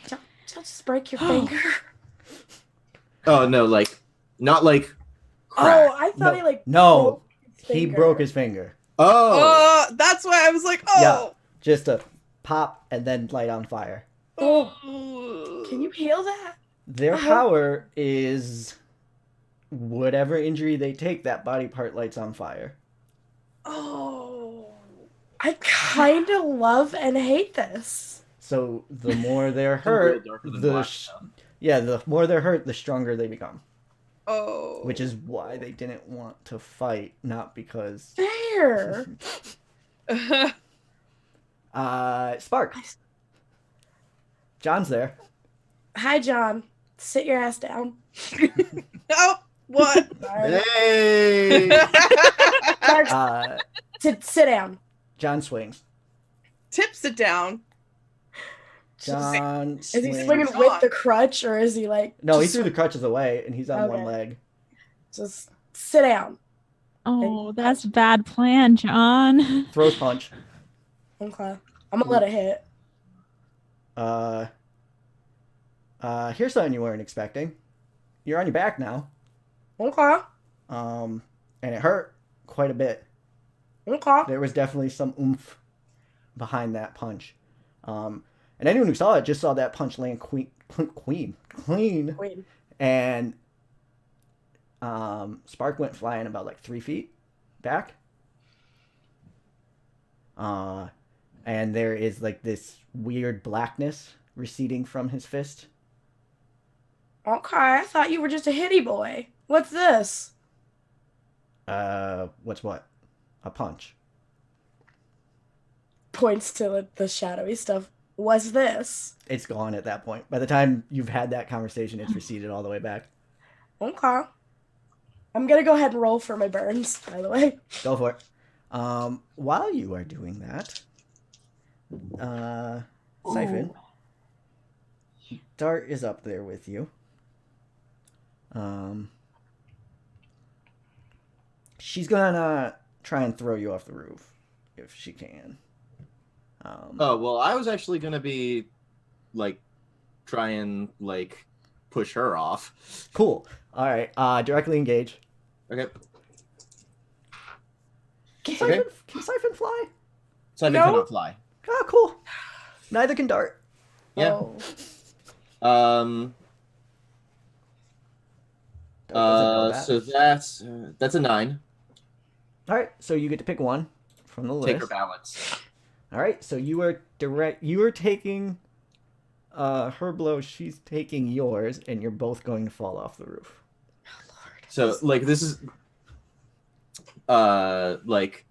[SPEAKER 5] Don't just break your finger.
[SPEAKER 2] Oh no, like not like
[SPEAKER 5] Oh,
[SPEAKER 2] crack.
[SPEAKER 5] I thought he like
[SPEAKER 1] No,
[SPEAKER 5] broke his
[SPEAKER 1] he
[SPEAKER 5] finger.
[SPEAKER 1] broke his finger.
[SPEAKER 2] Oh,
[SPEAKER 3] That's why I was like, oh.
[SPEAKER 1] Just a pop and then light on fire.
[SPEAKER 5] Oh, can you heal that?
[SPEAKER 1] Their power is whatever injury they take, that body part lights on fire.
[SPEAKER 5] Oh, I kind of love and hate this.
[SPEAKER 1] So the more they're
[SPEAKER 2] Some really
[SPEAKER 1] hurt,
[SPEAKER 2] darker than
[SPEAKER 1] the
[SPEAKER 2] black stuff.
[SPEAKER 1] the more they're hurt, the stronger they become.
[SPEAKER 3] Oh.
[SPEAKER 1] Which is why they didn't want to fight, not because.
[SPEAKER 5] Fair.
[SPEAKER 1] Spark. John's there.
[SPEAKER 5] Hi, John. Sit your ass down.
[SPEAKER 3] Oh, what?
[SPEAKER 5] Sorry.
[SPEAKER 2] Hey!
[SPEAKER 5] Sparks, sit down.
[SPEAKER 1] John swings.
[SPEAKER 3] Tip, sit down.
[SPEAKER 1] John
[SPEAKER 5] Is he
[SPEAKER 1] swings.
[SPEAKER 5] swinging
[SPEAKER 3] John.
[SPEAKER 5] with the crutch, or is he like?
[SPEAKER 1] No, he
[SPEAKER 5] just
[SPEAKER 1] threw the crutches away, and he's on one
[SPEAKER 5] Okay.
[SPEAKER 1] leg.
[SPEAKER 5] Just sit down.
[SPEAKER 4] Oh, that's a bad plan, John.
[SPEAKER 1] Throws punch.
[SPEAKER 5] Okay. I'm gonna let it hit.
[SPEAKER 1] Here's something you weren't expecting. You're on your back now.
[SPEAKER 5] Okay.
[SPEAKER 1] And it hurt quite a bit.
[SPEAKER 5] Okay.
[SPEAKER 1] There was definitely some oomph behind that punch. And anyone who saw it just saw that punch land clean.
[SPEAKER 5] Wait.
[SPEAKER 1] And Spark went flying about like 3 feet back. And there is like this weird blackness receding from his fist.
[SPEAKER 5] Okay. I thought you were just a hitty boy. What's this?
[SPEAKER 1] What's what? A punch.
[SPEAKER 5] Points to like, the shadowy stuff. What's this?
[SPEAKER 1] It's gone at that point. By the time you've had that conversation, it's receded all the way back.
[SPEAKER 5] Okay. I'm gonna go ahead and roll for my burns, by the way.
[SPEAKER 1] Go for it. While you are doing that, Siphon, Dart is up there with you. She's gonna try and throw you off the roof if she can.
[SPEAKER 2] Oh well, I was actually gonna be like try and like push her off.
[SPEAKER 1] Cool. All right. Directly engage.
[SPEAKER 2] Okay.
[SPEAKER 1] Can Siphon fly?
[SPEAKER 2] So I
[SPEAKER 5] No.
[SPEAKER 2] cannot fly.
[SPEAKER 1] Oh, cool. Neither can Dart.
[SPEAKER 2] Yeah.
[SPEAKER 5] Oh.
[SPEAKER 1] Dart doesn't know that.
[SPEAKER 2] So that's a 9.
[SPEAKER 1] All right. So you get to pick one from the list.
[SPEAKER 2] Take her balance.
[SPEAKER 1] All right, so you are taking her blow, she's taking yours, and you're both going to fall off the roof.
[SPEAKER 2] So like this is like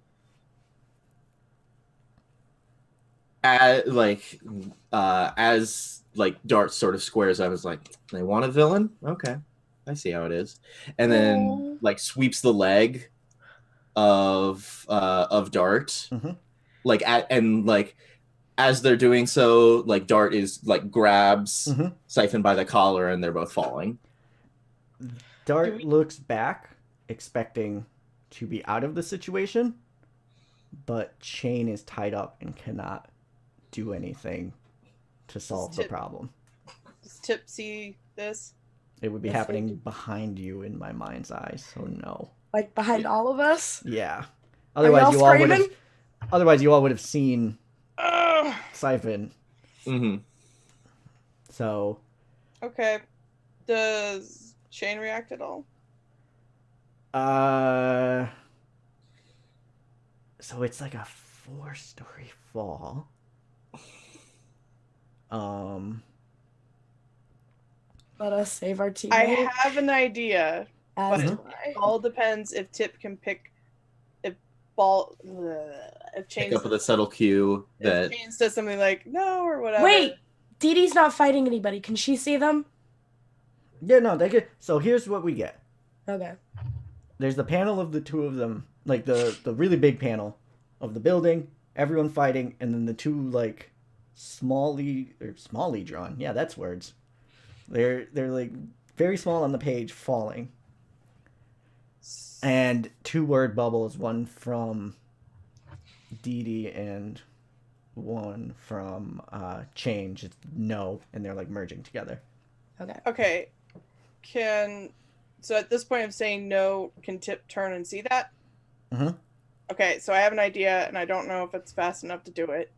[SPEAKER 2] as like Dart sort of squares, I was like, they want a villain? Okay. I see how it is. And then
[SPEAKER 5] Oh.
[SPEAKER 2] like sweeps the leg of Dart.
[SPEAKER 1] Mhm.
[SPEAKER 2] Like as they're doing so, like Dart is like grabs
[SPEAKER 1] Mhm.
[SPEAKER 2] Siphon by the collar and they're both falling.
[SPEAKER 1] Dart looks back, expecting to be out of the situation, but Chain is tied up and cannot do anything to solve the
[SPEAKER 3] Tip.
[SPEAKER 1] problem.
[SPEAKER 3] Does Tip see this?
[SPEAKER 1] It would be
[SPEAKER 5] Yes, I
[SPEAKER 1] happening
[SPEAKER 5] do.
[SPEAKER 1] behind you in my mind's eye, so no.
[SPEAKER 5] Like behind all of us?
[SPEAKER 1] Yeah.
[SPEAKER 5] Are y'all
[SPEAKER 1] Otherwise,
[SPEAKER 5] screaming?
[SPEAKER 1] you all would have seen Siphon.
[SPEAKER 2] Mm-hmm.
[SPEAKER 1] So
[SPEAKER 3] Okay. Does Shane react at all?
[SPEAKER 1] So it's like a 4-story fall.
[SPEAKER 5] Let us save our teammate.
[SPEAKER 3] I have an idea.
[SPEAKER 5] As
[SPEAKER 3] but
[SPEAKER 5] do
[SPEAKER 3] it
[SPEAKER 5] I.
[SPEAKER 3] all depends if Tip can pick if
[SPEAKER 2] Pick up with a subtle cue that
[SPEAKER 3] if Chains does something like no or whatever.
[SPEAKER 5] Wait, Dee Dee's not fighting anybody. Can she see them?
[SPEAKER 1] Yeah, no, they could. So here's what we get.
[SPEAKER 5] Okay.
[SPEAKER 1] There's the panel of the two of them, like the really big panel of the building, everyone fighting, and then the two like smally drawn. Yeah, that's words. They're like very small on the page, falling, and 2 word bubbles. One from Dee Dee and one from Change. It's no, and they're like merging together.
[SPEAKER 5] Okay.
[SPEAKER 3] Okay. So at this point of saying no, can Tip turn and see that?
[SPEAKER 1] Mhm.
[SPEAKER 3] Okay, so I have an idea, and I don't know if it's fast enough to do it.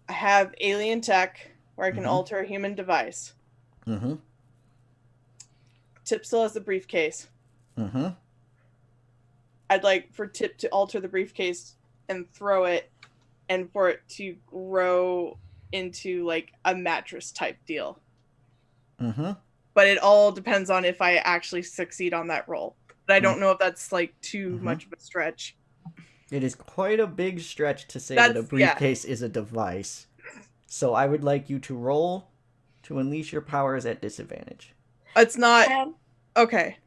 [SPEAKER 3] I have alien tech where I can
[SPEAKER 1] Mhm.
[SPEAKER 3] alter a human device.
[SPEAKER 1] Mm-hmm.
[SPEAKER 3] Tip still has the briefcase.
[SPEAKER 1] Mm-hmm.
[SPEAKER 3] I'd like for Tip to alter the briefcase and throw it, and for it to grow into like a mattress type deal.
[SPEAKER 1] Mm-hmm.
[SPEAKER 3] But it all depends on if I actually succeed on that roll. But I don't know if that's like too
[SPEAKER 1] Mhm.
[SPEAKER 3] much of a stretch.
[SPEAKER 1] It is quite a big stretch to say that a
[SPEAKER 3] That's-
[SPEAKER 1] briefcase is a device. So I would like you to roll to unleash your powers at disadvantage.
[SPEAKER 3] It's not
[SPEAKER 5] Um,
[SPEAKER 3] okay.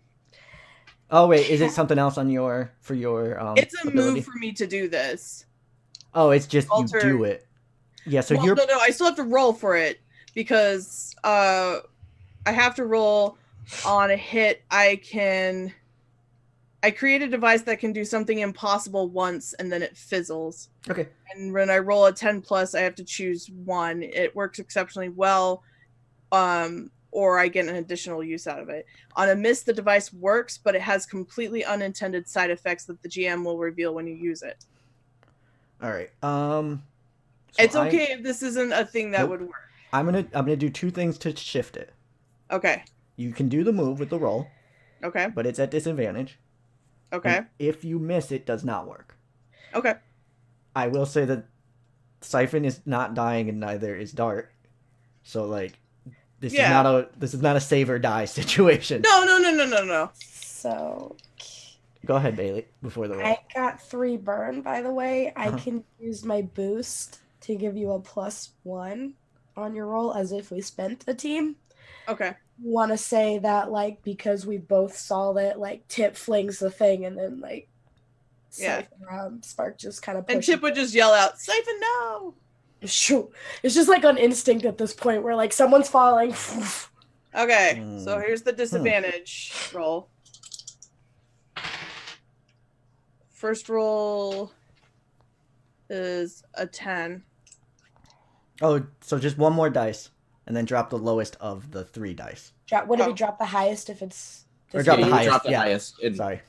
[SPEAKER 1] Oh wait, is it something else on your
[SPEAKER 3] It's a
[SPEAKER 1] ability?
[SPEAKER 3] move for me to do this.
[SPEAKER 1] Oh, it's just
[SPEAKER 3] Alter-
[SPEAKER 1] you do it. Yeah, so
[SPEAKER 3] Well,
[SPEAKER 1] you're
[SPEAKER 3] no, I still have to roll for it because I have to roll on a hit. I create a device that can do something impossible once and then it fizzles.
[SPEAKER 1] okay.
[SPEAKER 3] And when I roll a 10 plus, I have to choose one. It works exceptionally well, or I get an additional use out of it. On a miss, the device works, but it has completely unintended side effects that the GM will reveal when you use it.
[SPEAKER 1] All right.
[SPEAKER 3] It's okay if this isn't a thing that
[SPEAKER 1] Nope.
[SPEAKER 3] would work.
[SPEAKER 1] I'm gonna do two things to shift it.
[SPEAKER 3] Okay.
[SPEAKER 1] You can do the move with the roll,
[SPEAKER 3] Okay.
[SPEAKER 1] but it's at disadvantage.
[SPEAKER 3] Okay.
[SPEAKER 1] And if you miss, it does not work.
[SPEAKER 3] Okay.
[SPEAKER 1] I will say that Siphon is not dying, and neither is Dart. So like, this
[SPEAKER 3] Yeah.
[SPEAKER 1] is not a save or die situation.
[SPEAKER 3] No.
[SPEAKER 5] so
[SPEAKER 1] Go ahead, Bailey. Before the roll.
[SPEAKER 5] I got 3 burn, by the way. I
[SPEAKER 1] Uh-huh.
[SPEAKER 5] can use my boost to give you a +1 on your roll as if we spent a team.
[SPEAKER 3] Okay.
[SPEAKER 5] Want to say that, like, because we both saw that, like, Tip flings the thing and then, like,
[SPEAKER 3] Yeah.
[SPEAKER 5] Spark just kind of
[SPEAKER 3] And
[SPEAKER 5] pushes.
[SPEAKER 3] Tip would just yell out, "Siphon, no!"
[SPEAKER 5] Shoot. It's just like on instinct at this point where, like, someone's falling.
[SPEAKER 3] Okay,
[SPEAKER 1] Hmm.
[SPEAKER 3] so here's the disadvantage roll. First roll is a 10.
[SPEAKER 1] Oh, so just one more dice, and then drop the lowest of the 3 dice.
[SPEAKER 5] Would it be
[SPEAKER 3] Oh.
[SPEAKER 5] drop the highest if it's.
[SPEAKER 1] Or drop
[SPEAKER 2] Yeah,
[SPEAKER 1] the
[SPEAKER 2] you
[SPEAKER 1] highest.
[SPEAKER 2] drop the
[SPEAKER 1] yeah.
[SPEAKER 2] highest. And
[SPEAKER 1] Sorry.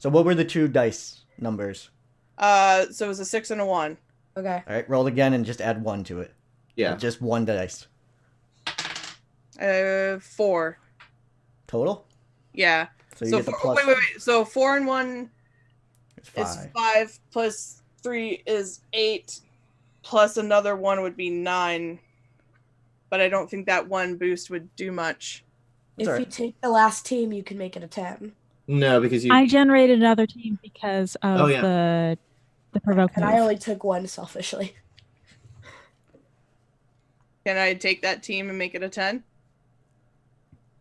[SPEAKER 1] So what were the 2 dice numbers?
[SPEAKER 3] So it was a 6 and a 1.
[SPEAKER 5] Okay.
[SPEAKER 1] All right, roll again and just add 1 to it.
[SPEAKER 2] yeah.
[SPEAKER 1] Just 1 dice
[SPEAKER 3] 4.
[SPEAKER 1] total.
[SPEAKER 3] Yeah.
[SPEAKER 1] So you
[SPEAKER 3] So
[SPEAKER 1] get the
[SPEAKER 3] four,
[SPEAKER 1] plus.
[SPEAKER 3] wait. So 4 and 1
[SPEAKER 1] It's
[SPEAKER 3] is
[SPEAKER 1] 5.
[SPEAKER 3] 5 plus 3 is 8 plus another 1 would be 9. But I don't think that 1 boost would do much.
[SPEAKER 1] That's
[SPEAKER 5] If
[SPEAKER 1] all
[SPEAKER 5] you
[SPEAKER 1] right.
[SPEAKER 5] take the last team, you can make it a 10.
[SPEAKER 2] No, because you.
[SPEAKER 4] I generated another team because of
[SPEAKER 2] Oh, yeah.
[SPEAKER 4] the provoke
[SPEAKER 5] And
[SPEAKER 4] move.
[SPEAKER 5] I only took 1 selfishly.
[SPEAKER 3] Can I take that team and make it a 10?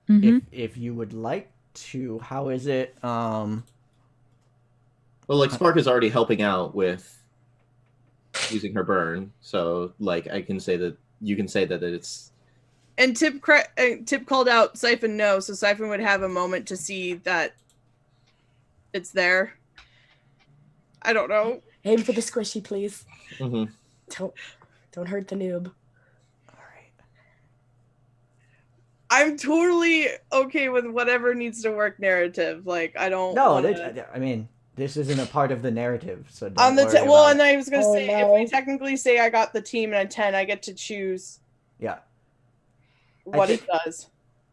[SPEAKER 4] Mhm.
[SPEAKER 1] If you would like to, how is it?
[SPEAKER 2] Well, like Spark is already helping out with using her burn, so like I can say that you can say that it's
[SPEAKER 3] And Tip called out Siphon no, so Siphon would have a moment to see that it's there. I don't know.
[SPEAKER 5] Aim for the squishy, please.
[SPEAKER 2] Mhm.
[SPEAKER 5] Don't hurt the noob.
[SPEAKER 1] All right.
[SPEAKER 3] I'm totally okay with whatever needs to work narrative. Like I don't.
[SPEAKER 1] No,
[SPEAKER 3] wanna-
[SPEAKER 1] I mean, this isn't a part of the narrative, so don't
[SPEAKER 3] on the
[SPEAKER 1] worry
[SPEAKER 3] well,
[SPEAKER 1] about
[SPEAKER 3] and
[SPEAKER 1] it.
[SPEAKER 3] I was gonna
[SPEAKER 5] Oh,
[SPEAKER 3] say
[SPEAKER 5] no.
[SPEAKER 3] if we technically say I got the team and a 10, I get to choose
[SPEAKER 1] Yeah.
[SPEAKER 3] what it
[SPEAKER 1] think-
[SPEAKER 3] does.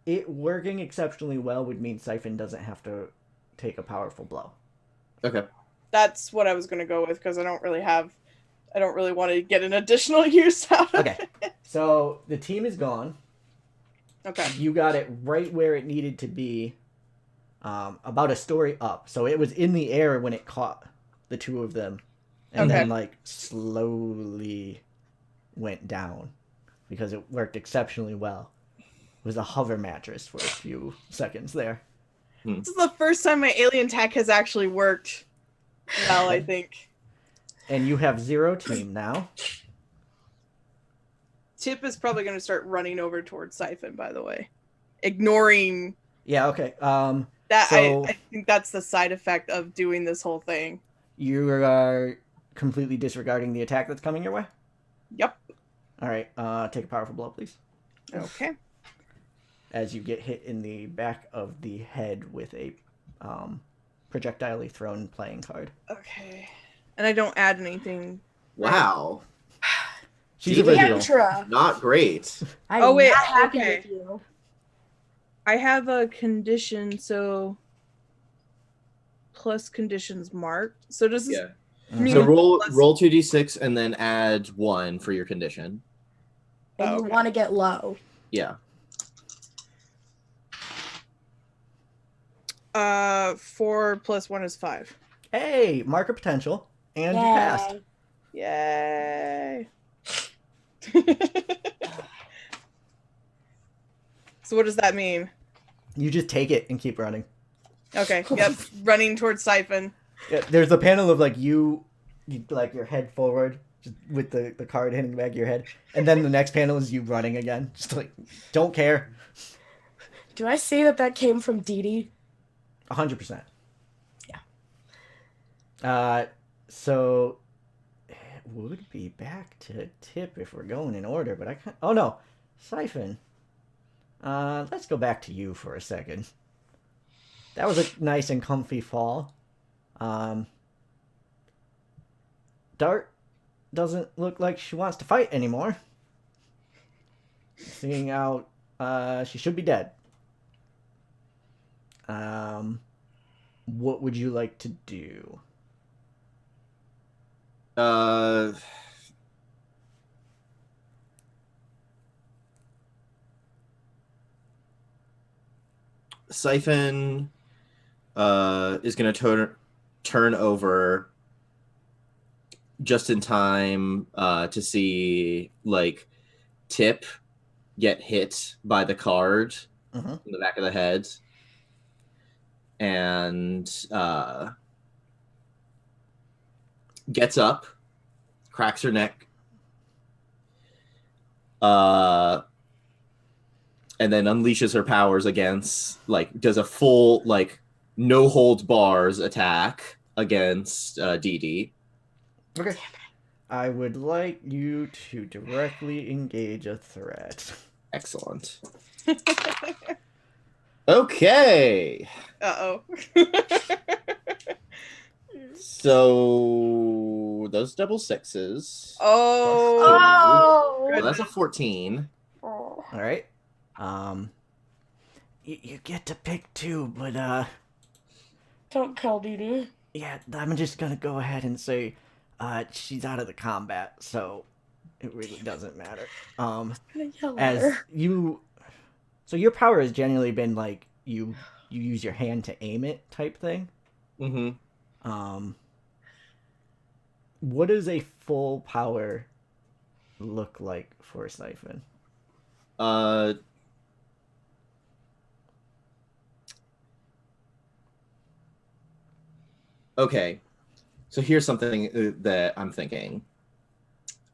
[SPEAKER 1] It working exceptionally well would mean Siphon doesn't have to take a powerful blow.
[SPEAKER 2] okay.
[SPEAKER 3] That's what I was gonna go with because I don't really want to get an additional use out of
[SPEAKER 1] Okay. So the team is gone.
[SPEAKER 3] Okay.
[SPEAKER 1] You got it right where it needed to be, about a story up. So it was in the air when it caught the 2 of them, and
[SPEAKER 3] Okay.
[SPEAKER 1] then like slowly went down because it worked exceptionally well. It was a hover mattress for a few seconds there.
[SPEAKER 3] This is the first time my alien tech has actually worked well, I think.
[SPEAKER 1] And you have 0 team now.
[SPEAKER 3] Tip is probably going to start running over towards Siphon, by the way. Ignoring
[SPEAKER 1] Yeah. Okay.
[SPEAKER 3] that.
[SPEAKER 1] So-
[SPEAKER 3] I think that's the side effect of doing this whole thing.
[SPEAKER 1] You are completely disregarding the attack that's coming your way?
[SPEAKER 3] Yep.
[SPEAKER 1] All right. Take a powerful blow, please.
[SPEAKER 3] Okay.
[SPEAKER 1] As you get hit in the back of the head with a projectilely thrown playing card.
[SPEAKER 3] Okay. And I don't add anything.
[SPEAKER 2] Wow.
[SPEAKER 1] She's
[SPEAKER 2] Deviant.
[SPEAKER 1] original.
[SPEAKER 5] Piantra.
[SPEAKER 2] Not great.
[SPEAKER 5] I'm
[SPEAKER 3] Oh, wait,
[SPEAKER 5] not happy
[SPEAKER 3] okay.
[SPEAKER 5] with you.
[SPEAKER 3] I have a condition, so plus conditions marked. So does this
[SPEAKER 2] Yeah.
[SPEAKER 3] mean
[SPEAKER 2] So
[SPEAKER 3] it's
[SPEAKER 2] roll
[SPEAKER 3] plus-
[SPEAKER 2] roll 2d6 and then add 1 for your condition.
[SPEAKER 5] And you
[SPEAKER 3] okay.
[SPEAKER 5] want to get low.
[SPEAKER 2] Yeah.
[SPEAKER 3] 4 plus 1 is 5.
[SPEAKER 1] Hey, mark of potential, and you passed.
[SPEAKER 5] Yay.
[SPEAKER 3] Yay. So what does that mean?
[SPEAKER 1] You just take it and keep running.
[SPEAKER 3] Okay. Yep. Running towards Siphon.
[SPEAKER 1] Yeah, there's a panel of like you like your head forward, just with the card hitting the back of your head, and then the next panel is you running again, just like don't care.
[SPEAKER 5] Do I see that came from Dee Dee?
[SPEAKER 1] 100%.
[SPEAKER 5] Yeah.
[SPEAKER 1] So it would be back to Tip if we're going in order, but I can't. Oh no, Siphon. Let's go back to you for a second. That was a nice and comfy fall. Dart doesn't look like she wants to fight anymore. Seeing out, she should be dead. What would you like to do?
[SPEAKER 2] Siphon is going to turn over just in time to see like Tip get hit by the card
[SPEAKER 1] Mhm.
[SPEAKER 2] in the back of the head, and gets up, cracks her neck, and then unleashes her powers against, like, does a full, like, no holds bars attack against Dee Dee.
[SPEAKER 1] Okay. I would like you to directly engage a threat.
[SPEAKER 2] Excellent. Okay.
[SPEAKER 3] Uh-oh.
[SPEAKER 2] So those double sixes.
[SPEAKER 3] Oh.
[SPEAKER 5] Oh.
[SPEAKER 2] Well, that's a 14.
[SPEAKER 5] Oh.
[SPEAKER 1] All right. You get to pick two, but
[SPEAKER 5] Don't kill Dee Dee.
[SPEAKER 1] yeah, I'm just gonna go ahead and say, she's out of the combat, so it really doesn't matter.
[SPEAKER 5] I'm gonna yell at
[SPEAKER 1] As
[SPEAKER 5] her.
[SPEAKER 1] you, so your power has generally been like you use your hand to aim it type thing.
[SPEAKER 2] Mm-hmm.
[SPEAKER 1] What does a full power look like for Siphon?
[SPEAKER 2] Okay. So here's something that I'm thinking.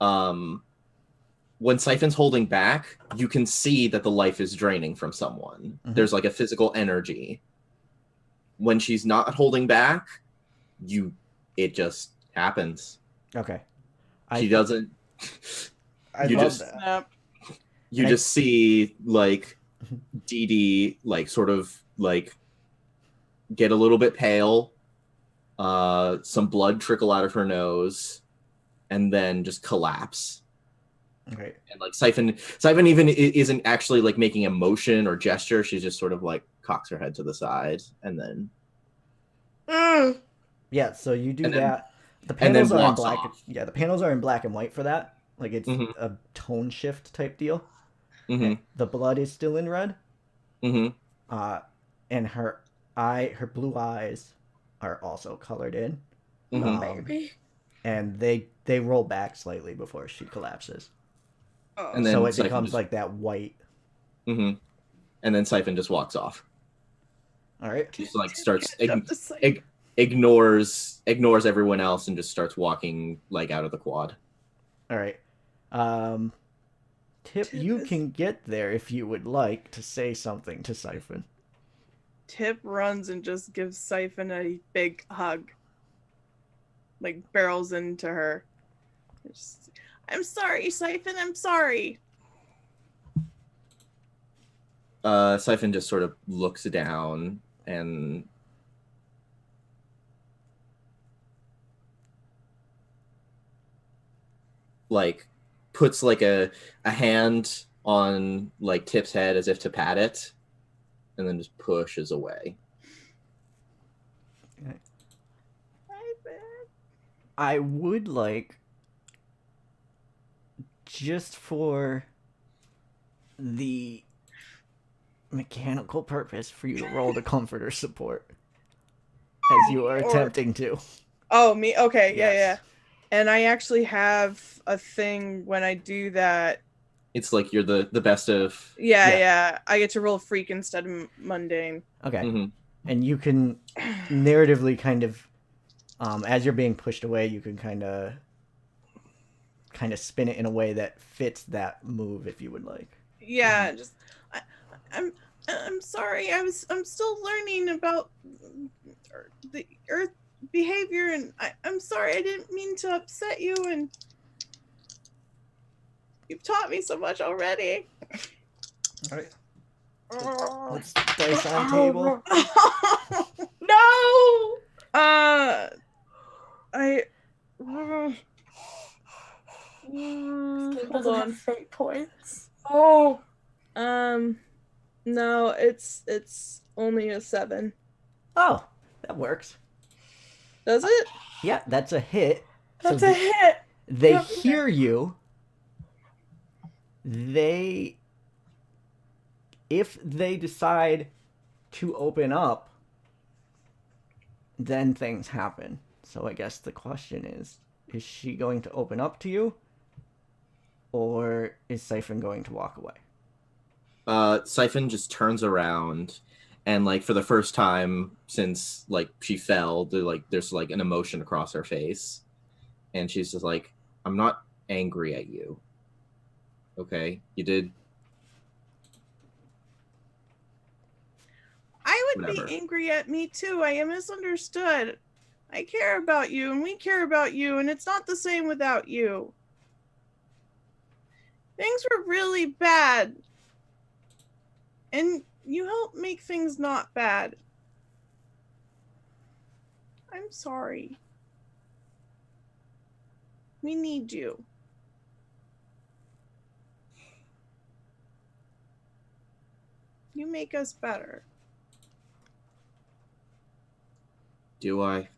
[SPEAKER 2] When Siphon's holding back, you can see that the life is draining from someone.
[SPEAKER 1] Mhm.
[SPEAKER 2] There's like a physical energy. When she's not holding back, it just happens.
[SPEAKER 1] Okay.
[SPEAKER 2] She doesn't.
[SPEAKER 1] I
[SPEAKER 2] you
[SPEAKER 1] love
[SPEAKER 2] just-
[SPEAKER 1] that.
[SPEAKER 3] Snap.
[SPEAKER 2] You
[SPEAKER 1] And I-
[SPEAKER 2] just see like Dee Dee like sort of like get a little bit pale, some blood trickle out of her nose, and then just collapse.
[SPEAKER 1] Okay.
[SPEAKER 2] And like Siphon even isn't actually like making a motion or gesture. She's just sort of like cocks her head to the side and then
[SPEAKER 1] Yeah, so you do
[SPEAKER 2] And then-
[SPEAKER 1] that. The
[SPEAKER 2] and then
[SPEAKER 1] panels are in
[SPEAKER 2] walks
[SPEAKER 1] black.
[SPEAKER 2] off.
[SPEAKER 1] Yeah, the panels are in black and white for that. Like it's
[SPEAKER 2] Mhm.
[SPEAKER 1] a tone shift type deal.
[SPEAKER 2] mm-hmm,
[SPEAKER 1] The blood is still in red.
[SPEAKER 2] mm-hmm.
[SPEAKER 1] And her blue eyes are also colored in.
[SPEAKER 2] Mm-hmm.
[SPEAKER 5] Baby.
[SPEAKER 1] And they roll back slightly before she collapses.
[SPEAKER 3] Oh.
[SPEAKER 2] And then
[SPEAKER 1] So it
[SPEAKER 2] Siphon
[SPEAKER 1] becomes
[SPEAKER 2] just-
[SPEAKER 1] like that white.
[SPEAKER 2] Mm-hmm. And then Siphon just walks off.
[SPEAKER 1] All right.
[SPEAKER 2] Just like starts
[SPEAKER 3] Catch up to Siphon.
[SPEAKER 2] ignores everyone else and just starts walking like out of the quad.
[SPEAKER 1] All right. Tip, you can get there if you would like to say something to Siphon.
[SPEAKER 3] Tip runs and just gives Siphon a big hug. like barrels into her. I'm sorry, Siphon. I'm sorry.
[SPEAKER 2] Siphon just sort of looks down and like puts like a hand on like Tip's head as if to pat it, and then just pushes away.
[SPEAKER 1] I would like, just for the mechanical purpose, for you to roll the comforter support as you are attempting to.
[SPEAKER 3] Oh, me? Okay, yeah,
[SPEAKER 1] Yes.
[SPEAKER 3] yeah. And I actually have a thing when I do that.
[SPEAKER 2] It's like you're the best of.
[SPEAKER 3] Yeah,
[SPEAKER 1] Yeah.
[SPEAKER 3] yeah. I get to roll freak instead of mundane.
[SPEAKER 1] Okay.
[SPEAKER 2] Mhm.
[SPEAKER 1] And you can narratively kind of, as you're being pushed away, you can kind of spin it in a way that fits that move if you would like.
[SPEAKER 3] Yeah, just I'm sorry. I'm still learning about the earth behavior, and I'm sorry. I didn't mean to upset you, and you've taught me so much already.
[SPEAKER 1] All right. Let's dice on table.
[SPEAKER 5] No.
[SPEAKER 3] I
[SPEAKER 5] It
[SPEAKER 3] hold
[SPEAKER 5] doesn't
[SPEAKER 3] on.
[SPEAKER 5] have fate points. Oh.
[SPEAKER 3] No, it's only a 7.
[SPEAKER 1] Oh, that works.
[SPEAKER 3] Does it?
[SPEAKER 1] Yeah, that's a hit.
[SPEAKER 5] That's
[SPEAKER 1] So
[SPEAKER 5] a hit.
[SPEAKER 1] They
[SPEAKER 5] Yep.
[SPEAKER 1] hear you. If they decide to open up, then things happen. So I guess the question is she going to open up to you? Or is Siphon going to walk away?
[SPEAKER 2] Siphon just turns around, and like for the first time since like she fell, there's like an emotion across her face, and she's just like, "I'm not angry at you. Okay, you did."
[SPEAKER 3] I would
[SPEAKER 2] Whatever.
[SPEAKER 3] be angry at me too. I am misunderstood. I care about you, and we care about you, and it's not the same without you. Things were really bad, and you help make things not bad. I'm sorry. We need you. You make us better.
[SPEAKER 2] Do I?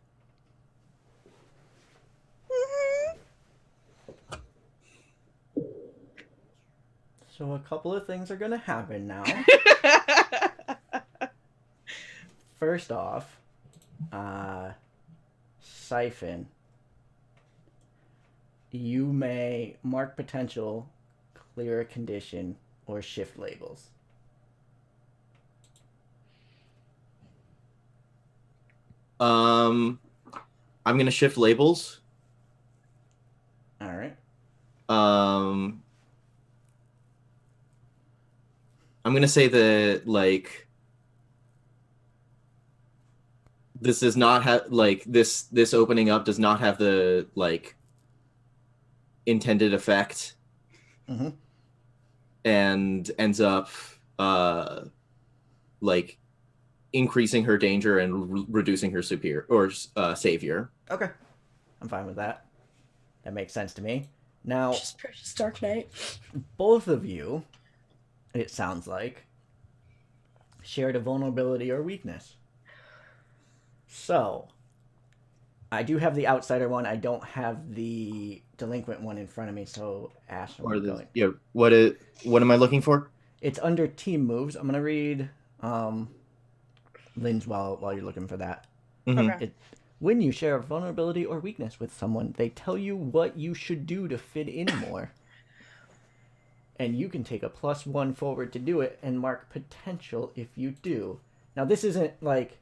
[SPEAKER 1] So a couple of things are going to happen now. First off, Siphon, you may mark potential, clear a condition, or shift labels.
[SPEAKER 2] I'm gonna shift labels.
[SPEAKER 1] All right.
[SPEAKER 2] I'm gonna say that like this does not have like this opening up does not have the like intended effect,
[SPEAKER 1] Mhm.
[SPEAKER 2] and ends up like increasing her danger and reducing her superior or savior.
[SPEAKER 1] Okay. I'm fine with that. That makes sense to me. Now,
[SPEAKER 5] Just purchase Dark Knight.
[SPEAKER 1] both of you, it sounds like, shared a vulnerability or weakness. So, I do have the outsider one. I don't have the delinquent one in front of me, so Ash,
[SPEAKER 2] Or
[SPEAKER 1] I'm
[SPEAKER 2] the
[SPEAKER 1] going.
[SPEAKER 2] yeah, what am I looking for?
[SPEAKER 1] It's under team moves. I'm gonna read Lynn's while you're looking for that.
[SPEAKER 2] Mhm.
[SPEAKER 3] Okay.
[SPEAKER 1] When you share a vulnerability or weakness with someone, they tell you what you should do to fit in more. And you can take a +1 forward to do it and mark potential if you do. Now, this isn't like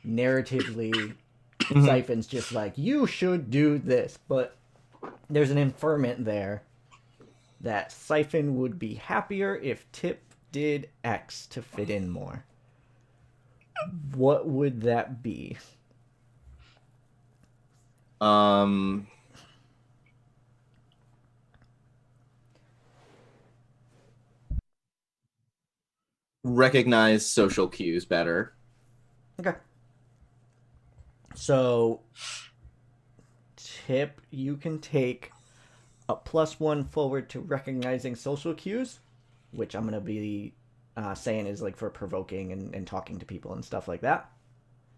[SPEAKER 1] narratively
[SPEAKER 2] Mhm.
[SPEAKER 1] Siphon's just like, you should do this, but there's an inferment there that Siphon would be happier if Tip did X to fit in more. What would that be?
[SPEAKER 2] Um, recognize social cues better.
[SPEAKER 1] Okay. So, Tip, you can take a +1 forward to recognizing social cues, which I'm going to be saying is like for provoking and talking to people and stuff like that.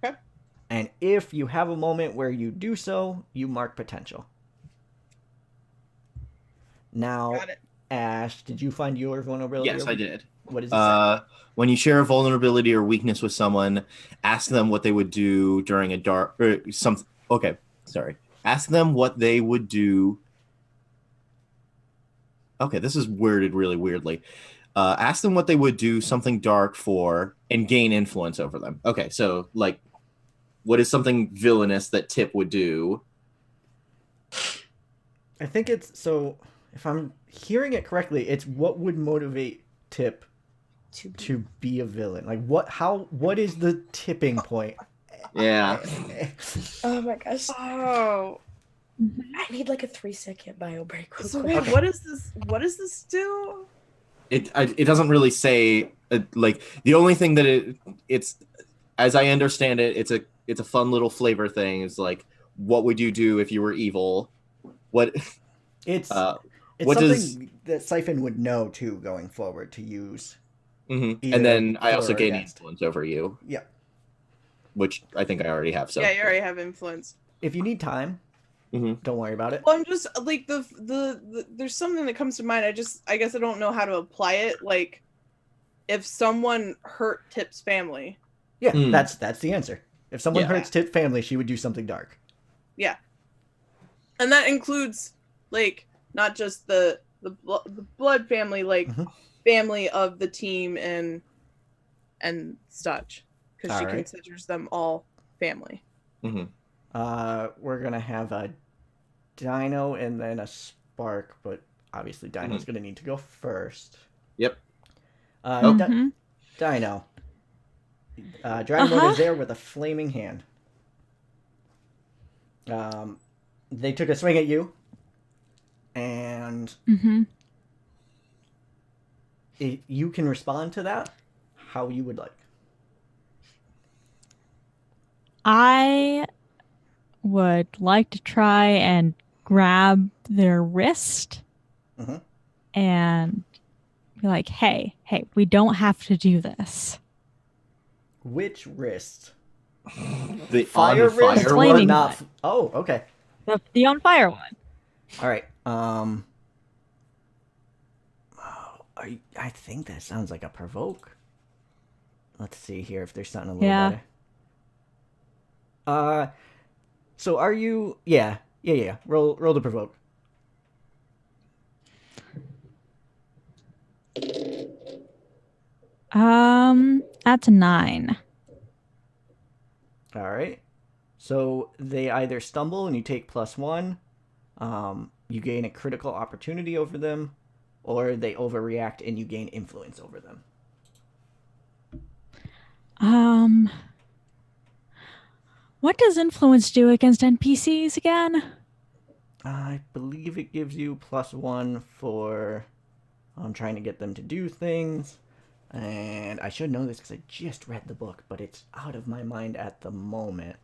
[SPEAKER 3] Okay.
[SPEAKER 1] And if you have a moment where you do so, you mark potential. Now,
[SPEAKER 3] Got it.
[SPEAKER 1] Ash, did you find your vulnerability?
[SPEAKER 2] Yes, I did.
[SPEAKER 1] What does it say?
[SPEAKER 2] When you share a vulnerability or weakness with someone, ask them what they would do during a dark or some. Okay, sorry. Ask them what they would do. Okay, this is worded really weirdly. Ask them what they would do something dark for and gain influence over them. Okay, so like, what is something villainous that Tip would do?
[SPEAKER 1] I think it's so. If I'm hearing it correctly, it's what would motivate Tip to be a villain. Like what is the tipping point?
[SPEAKER 2] Yeah.
[SPEAKER 5] Oh my gosh.
[SPEAKER 3] Oh.
[SPEAKER 5] I need like a 3-second bio break. Real
[SPEAKER 3] So
[SPEAKER 5] quick.
[SPEAKER 3] wait,
[SPEAKER 1] Okay.
[SPEAKER 3] what is this? What does this do?
[SPEAKER 2] It doesn't really say like the only thing that it's as I understand it, it's a fun little flavor thing. It's like, what would you do if you were evil? What
[SPEAKER 1] It's
[SPEAKER 2] what
[SPEAKER 1] something
[SPEAKER 2] does
[SPEAKER 1] that Siphon would know too going forward to use.
[SPEAKER 2] Mhm.
[SPEAKER 1] Either
[SPEAKER 2] And then I
[SPEAKER 1] for
[SPEAKER 2] also
[SPEAKER 1] or
[SPEAKER 2] gain
[SPEAKER 1] against.
[SPEAKER 2] influence over you,
[SPEAKER 1] Yeah.
[SPEAKER 2] which I think I already have. So
[SPEAKER 3] Yeah, you already have influence.
[SPEAKER 1] If you need time,
[SPEAKER 2] Mhm.
[SPEAKER 1] don't worry about it.
[SPEAKER 3] Well, I'm just like the there's something that comes to mind. I guess I don't know how to apply it. Like, if someone hurt Tip's family,
[SPEAKER 1] Yeah,
[SPEAKER 2] Hmm.
[SPEAKER 1] that's the answer. If someone
[SPEAKER 2] Yeah.
[SPEAKER 1] hurts Tip's family, she would do something dark.
[SPEAKER 3] and that includes like not just the blood family, like
[SPEAKER 1] Mhm.
[SPEAKER 3] family of the team and such, because she
[SPEAKER 1] Alright.
[SPEAKER 3] considers them all family.
[SPEAKER 2] Mhm.
[SPEAKER 1] We're gonna have a Dino and then a Spark, but obviously Dino's gonna need to go first.
[SPEAKER 2] Yep.
[SPEAKER 4] Mhm.
[SPEAKER 1] Dino. Dragonborn
[SPEAKER 4] Uh-huh.
[SPEAKER 1] is there with a flaming hand. They took a swing at you, and
[SPEAKER 4] Mhm.
[SPEAKER 1] you can respond to that how you would like.
[SPEAKER 4] I would like to try and grab their wrist
[SPEAKER 1] Mhm.
[SPEAKER 4] and be like, hey, we don't have to do this.
[SPEAKER 1] Which wrist?
[SPEAKER 2] The
[SPEAKER 1] Fire
[SPEAKER 2] on fire
[SPEAKER 1] wrist or
[SPEAKER 4] Flaming
[SPEAKER 1] not?
[SPEAKER 4] one.
[SPEAKER 1] Oh, okay.
[SPEAKER 4] The on fire one.
[SPEAKER 1] All right. I think that sounds like a provoke. Let's see here if there's something a little
[SPEAKER 4] Yeah.
[SPEAKER 1] better. So are you? Yeah. Roll the provoke.
[SPEAKER 4] That's a 9.
[SPEAKER 1] All right. So they either stumble and you take +1, you gain a critical opportunity over them, or they overreact and you gain influence over them.
[SPEAKER 4] What does influence do against NPCs again?
[SPEAKER 1] I believe it gives you +1 for trying to get them to do things. And I should know this because I just read the book, but it's out of my mind at the moment.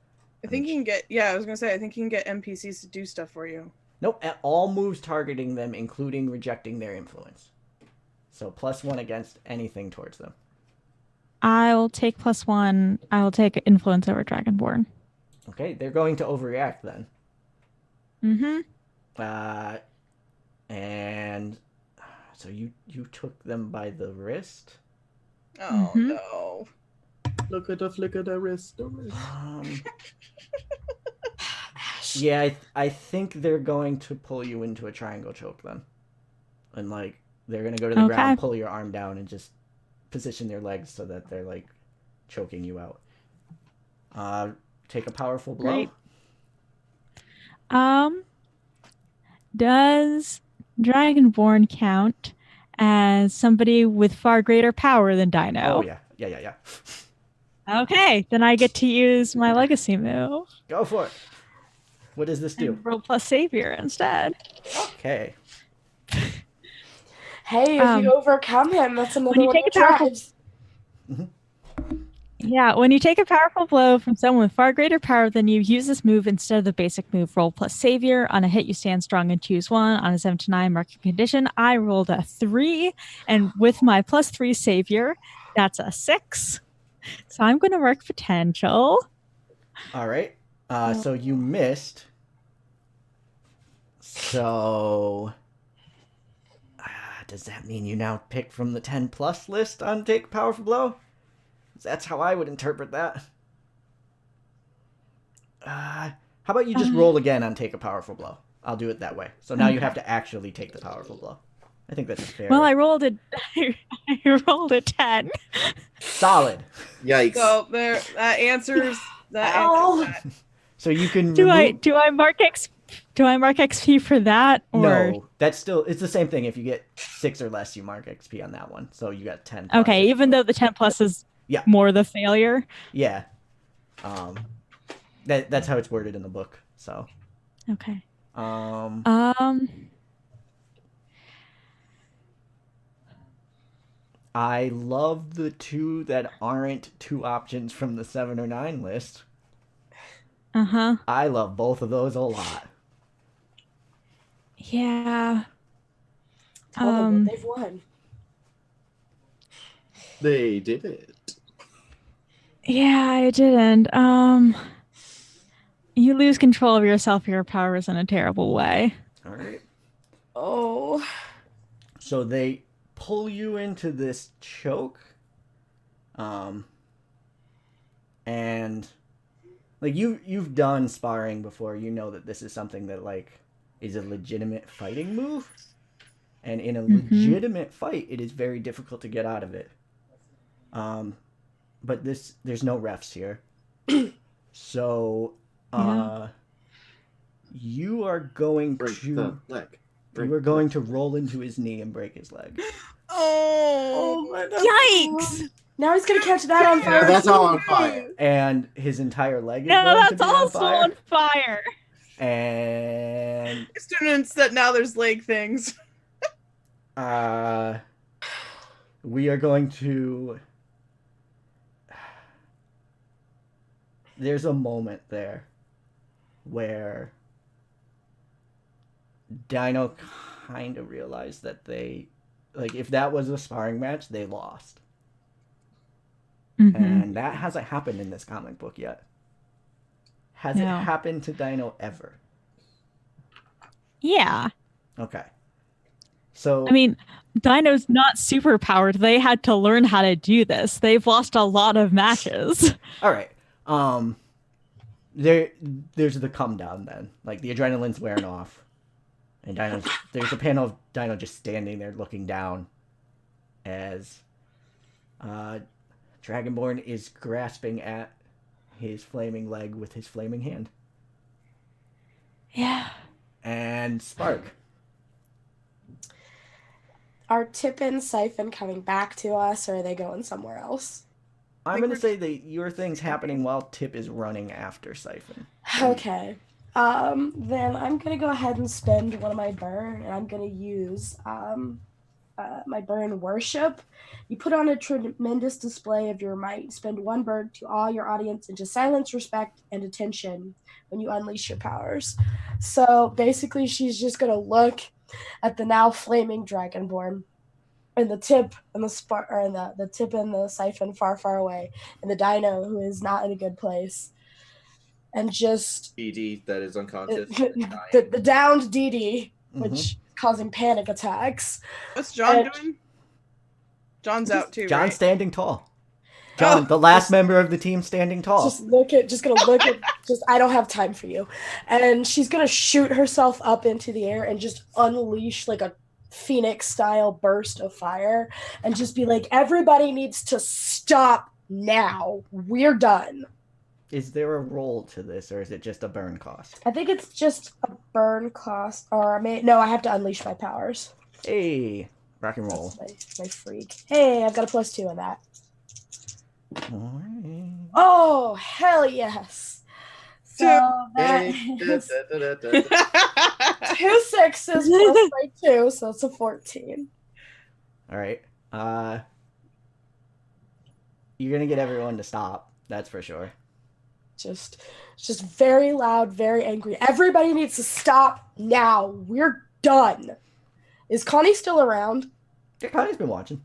[SPEAKER 3] I think you can get. Yeah, I was gonna say. I think you can get NPCs to do stuff for you.
[SPEAKER 1] Nope, at all moves targeting them, including rejecting their influence. So +1 against anything towards them.
[SPEAKER 4] I will take +1. I will take influence over Dragonborn.
[SPEAKER 1] Okay, they're going to overreact then.
[SPEAKER 4] Mm-hmm.
[SPEAKER 1] And so you took them by the wrist.
[SPEAKER 3] Oh
[SPEAKER 4] Mhm.
[SPEAKER 3] no!
[SPEAKER 2] Look at the flick of the wrist.
[SPEAKER 1] Yeah, I think they're going to pull you into a triangle choke then, and like they're gonna go to the
[SPEAKER 4] Okay.
[SPEAKER 1] ground, pull your arm down, and just position their legs so that they're like choking you out. Take a powerful blow.
[SPEAKER 4] Great. Does Dragonborn count as somebody with far greater power than Dino?
[SPEAKER 1] Oh yeah.
[SPEAKER 4] Okay, then I get to use my legacy move.
[SPEAKER 1] Go for it. What does this do?
[SPEAKER 4] And roll plus savior instead.
[SPEAKER 1] Okay.
[SPEAKER 5] Hey, if you overcome him, that's another
[SPEAKER 4] you
[SPEAKER 5] one
[SPEAKER 4] take
[SPEAKER 5] of
[SPEAKER 4] a
[SPEAKER 5] your
[SPEAKER 4] powerful-
[SPEAKER 5] tribes.
[SPEAKER 4] Yeah, when you take a powerful blow from someone with far greater power than you, use this move instead of the basic move. Roll plus savior. On a hit, you stand strong and choose one. On a 7 to 9 marking condition, I rolled a 3, and with my plus 3 savior, that's a 6. So I'm going to mark potential.
[SPEAKER 1] All right. So you missed. So does that mean you now pick from the 10 plus list on take a powerful blow? That's how I would interpret that. How about you just roll again on take a powerful blow? I'll do it that way. So now you have to actually take the powerful blow. I think that's fair.
[SPEAKER 4] Well, I rolled a 10.
[SPEAKER 1] Solid.
[SPEAKER 2] Yikes.
[SPEAKER 3] So there, that answers that.
[SPEAKER 5] Ow.
[SPEAKER 3] Answers that.
[SPEAKER 1] So you can
[SPEAKER 4] Do I
[SPEAKER 1] remove...
[SPEAKER 4] mark XP for that, or
[SPEAKER 1] No, that's still, it's the same thing. If you get 6 or less, you mark XP on that one. So you got 10 plus.
[SPEAKER 4] okay? Even though the 10 plus is
[SPEAKER 1] Yeah.
[SPEAKER 4] more the failure.
[SPEAKER 1] Yeah. That's how it's worded in the book. So
[SPEAKER 4] Okay.
[SPEAKER 1] I love the 2 that aren't 2 options from the 7 or 9 list. I love both of those a lot.
[SPEAKER 4] Yeah.
[SPEAKER 5] Tell them what they've won.
[SPEAKER 2] They did it.
[SPEAKER 4] Yeah, I didn't. You lose control of yourself, your powers in a terrible way.
[SPEAKER 1] All right.
[SPEAKER 5] Oh.
[SPEAKER 1] So they pull you into this choke. And like you've done sparring before, you know that this is something that like is a legitimate fighting move. And in a legitimate fight, it is very difficult to get out of it. But there's no refs here. So you are going
[SPEAKER 2] Break
[SPEAKER 1] to
[SPEAKER 2] the leg.
[SPEAKER 1] you are going to roll into his knee and break his leg.
[SPEAKER 3] Oh,
[SPEAKER 5] my
[SPEAKER 4] Yikes!
[SPEAKER 5] Now he's gonna catch that on fire.
[SPEAKER 2] Yeah, that's all on fire.
[SPEAKER 1] And his entire leg is
[SPEAKER 4] No,
[SPEAKER 1] going to
[SPEAKER 4] that's
[SPEAKER 1] be on
[SPEAKER 4] also
[SPEAKER 1] fire.
[SPEAKER 4] on fire.
[SPEAKER 1] And
[SPEAKER 3] students that now there's leg things.
[SPEAKER 1] we are going to... There's a moment there where Dino kind of realized that they... Like, if that was a sparring match, they lost. And that hasn't happened in this comic book yet. Has it happened to Dino ever?
[SPEAKER 4] Yeah.
[SPEAKER 1] Okay. So
[SPEAKER 4] I mean, Dino's not super powered. They had to learn how to do this. They've lost a lot of matches.
[SPEAKER 1] all right. There's the come down then. Like the adrenaline's wearing off. And there's a panel of Dino just standing there looking down as Dragonborn is grasping at his flaming leg with his flaming hand.
[SPEAKER 4] Yeah.
[SPEAKER 1] And Spark.
[SPEAKER 5] Are Tip and Siphon coming back to us, or are they going somewhere else?
[SPEAKER 1] I'm going to say that your thing's happening while Tip is running after Siphon.
[SPEAKER 5] Okay. Then I'm gonna go ahead and spend one of my burn, and I'm gonna use my burn worship. You put on a tremendous display of your might. Spend one burn to awe your audience into silence, respect, and attention when you unleash your powers. So basically, she's just gonna look at the now flaming Dragonborn, and the Tip and the Tip and the Siphon far, far away, and the Dino who is not in a good place. And just
[SPEAKER 2] BD that is unconscious.
[SPEAKER 5] the downed DD, which is causing panic attacks.
[SPEAKER 3] What's John doing? John's out too.
[SPEAKER 1] John's
[SPEAKER 3] right?
[SPEAKER 1] standing tall. John, the last member of the team standing tall.
[SPEAKER 5] Just gonna look at I don't have time for you. And she's gonna shoot herself up into the air and just unleash like a Phoenix style burst of fire and just be like, everybody needs to stop now. We're done.
[SPEAKER 1] Is there a roll to this, or is it just a burn cost?
[SPEAKER 5] I think it's just a burn cost, or I have to unleash my powers.
[SPEAKER 1] Hey, rock and roll.
[SPEAKER 5] That's my freak. Hey, I've got a +2 on that.
[SPEAKER 1] Alright.
[SPEAKER 5] Oh, hell yes. So that is 2 6s plus my 2, so it's a 14.
[SPEAKER 1] All right. You're gonna get everyone to stop. That's for sure.
[SPEAKER 5] Just very loud, very angry. Everybody needs to stop now. We're done. Is Connie still around?
[SPEAKER 1] Yeah, Connie's been watching.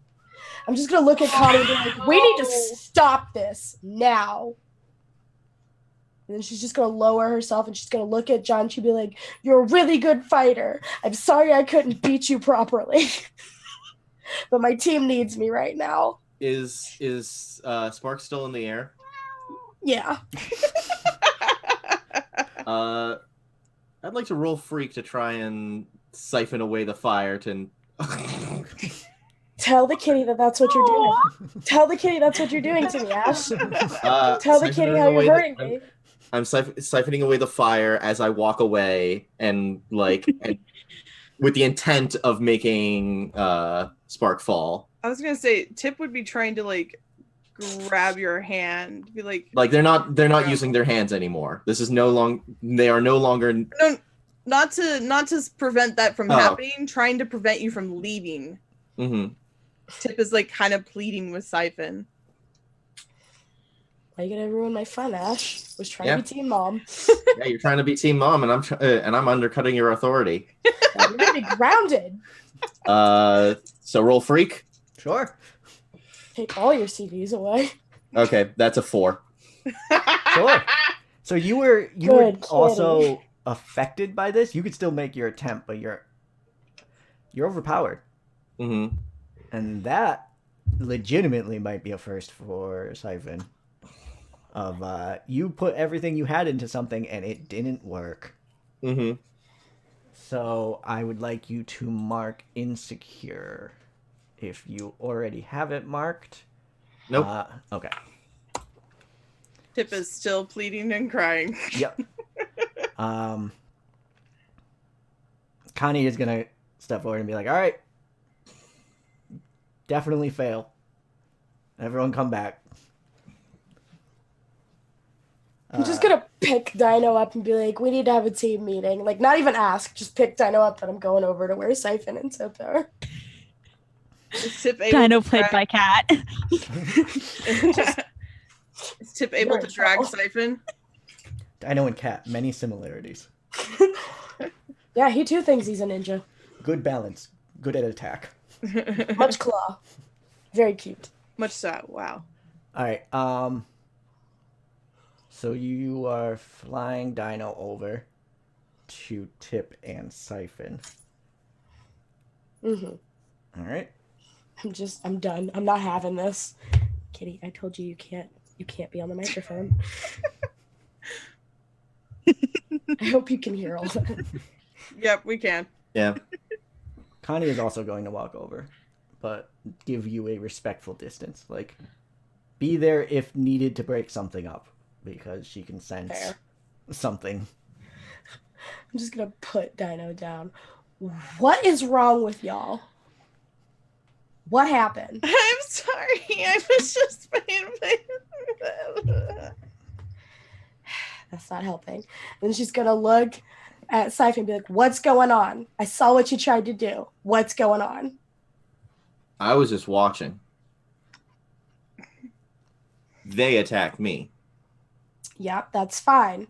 [SPEAKER 5] I'm just gonna look at Connie and be like, we need to stop this now. And then she's just gonna lower herself and she's gonna look at John. She'll be like, you're a really good fighter. I'm sorry I couldn't beat you properly. But my team needs me right now.
[SPEAKER 2] Is Spark still in the air?
[SPEAKER 5] Yeah.
[SPEAKER 2] I'd like to roll freak to try and siphon away the fire to.
[SPEAKER 5] Tell the kitty that that's what you're doing. Tell the kitty that's what you're doing to me, Ash. Tell the kitty how you're hurting me.
[SPEAKER 2] I'm siphoning away the fire as I walk away, and and with the intent of making Spark fall.
[SPEAKER 3] I was gonna say Tip would be trying to grab your hand, be like
[SPEAKER 2] they're not using their hands anymore. This is they are no longer.
[SPEAKER 3] No, not to prevent that from happening. Trying to prevent you from leaving.
[SPEAKER 2] Mm-hmm.
[SPEAKER 3] Tip is kind of pleading with Siphon.
[SPEAKER 5] Why you gonna ruin my fun, Ash? Was trying to be team mom.
[SPEAKER 2] Yeah, you're trying to be team mom, and I'm undercutting your authority.
[SPEAKER 5] You're gonna be grounded.
[SPEAKER 2] So roll freak.
[SPEAKER 1] Sure.
[SPEAKER 5] Take all your CVs away.
[SPEAKER 2] Okay, that's a 4.
[SPEAKER 1] Sure. So you were
[SPEAKER 5] Good
[SPEAKER 1] also affected by this. You could still make your attempt, but you're overpowered.
[SPEAKER 2] Mm-hmm.
[SPEAKER 1] And that legitimately might be a first for Siphon. Of you put everything you had into something and it didn't work.
[SPEAKER 2] Mm-hmm.
[SPEAKER 1] So I would like you to mark insecure. If you already have it marked.
[SPEAKER 2] Nope.
[SPEAKER 1] Okay.
[SPEAKER 3] Tip is still pleading and crying.
[SPEAKER 1] Yep. Connie is gonna step forward and be like, all right. Definitely fail. Everyone come back.
[SPEAKER 5] I'm just gonna pick Dino up and be like, we need to have a team meeting. Not even ask, just pick Dino up that I'm going over to where Siphon and Tip are.
[SPEAKER 3] Is Tip able
[SPEAKER 4] Dino
[SPEAKER 3] to
[SPEAKER 4] played by Cat.
[SPEAKER 3] Is Tip able to drag Siphon?
[SPEAKER 1] Dino and Cat, many similarities.
[SPEAKER 5] Yeah, he too thinks he's a ninja.
[SPEAKER 1] Good balance. Good at attack.
[SPEAKER 5] Much claw. Very cute.
[SPEAKER 3] Much so. Wow.
[SPEAKER 1] All right. So you are flying Dino over to Tip and Siphon.
[SPEAKER 5] Mm-hmm.
[SPEAKER 1] All right.
[SPEAKER 5] I'm done. I'm not having this. Kitty, I told you can't be on the microphone. I hope you can hear all that.
[SPEAKER 3] Yep, we can.
[SPEAKER 2] Yeah.
[SPEAKER 1] Connie is also going to walk over, but give you a respectful distance. Be there if needed to break something up, because she can sense something.
[SPEAKER 5] I'm just gonna put Dino down. What is wrong with y'all? What happened?
[SPEAKER 3] I'm sorry. I was just playing.
[SPEAKER 5] That's not helping. Then she's gonna look at Siphon and be like, what's going on? I saw what you tried to do. What's going on?
[SPEAKER 2] I was just watching. They attacked me.
[SPEAKER 5] Yep, that's fine.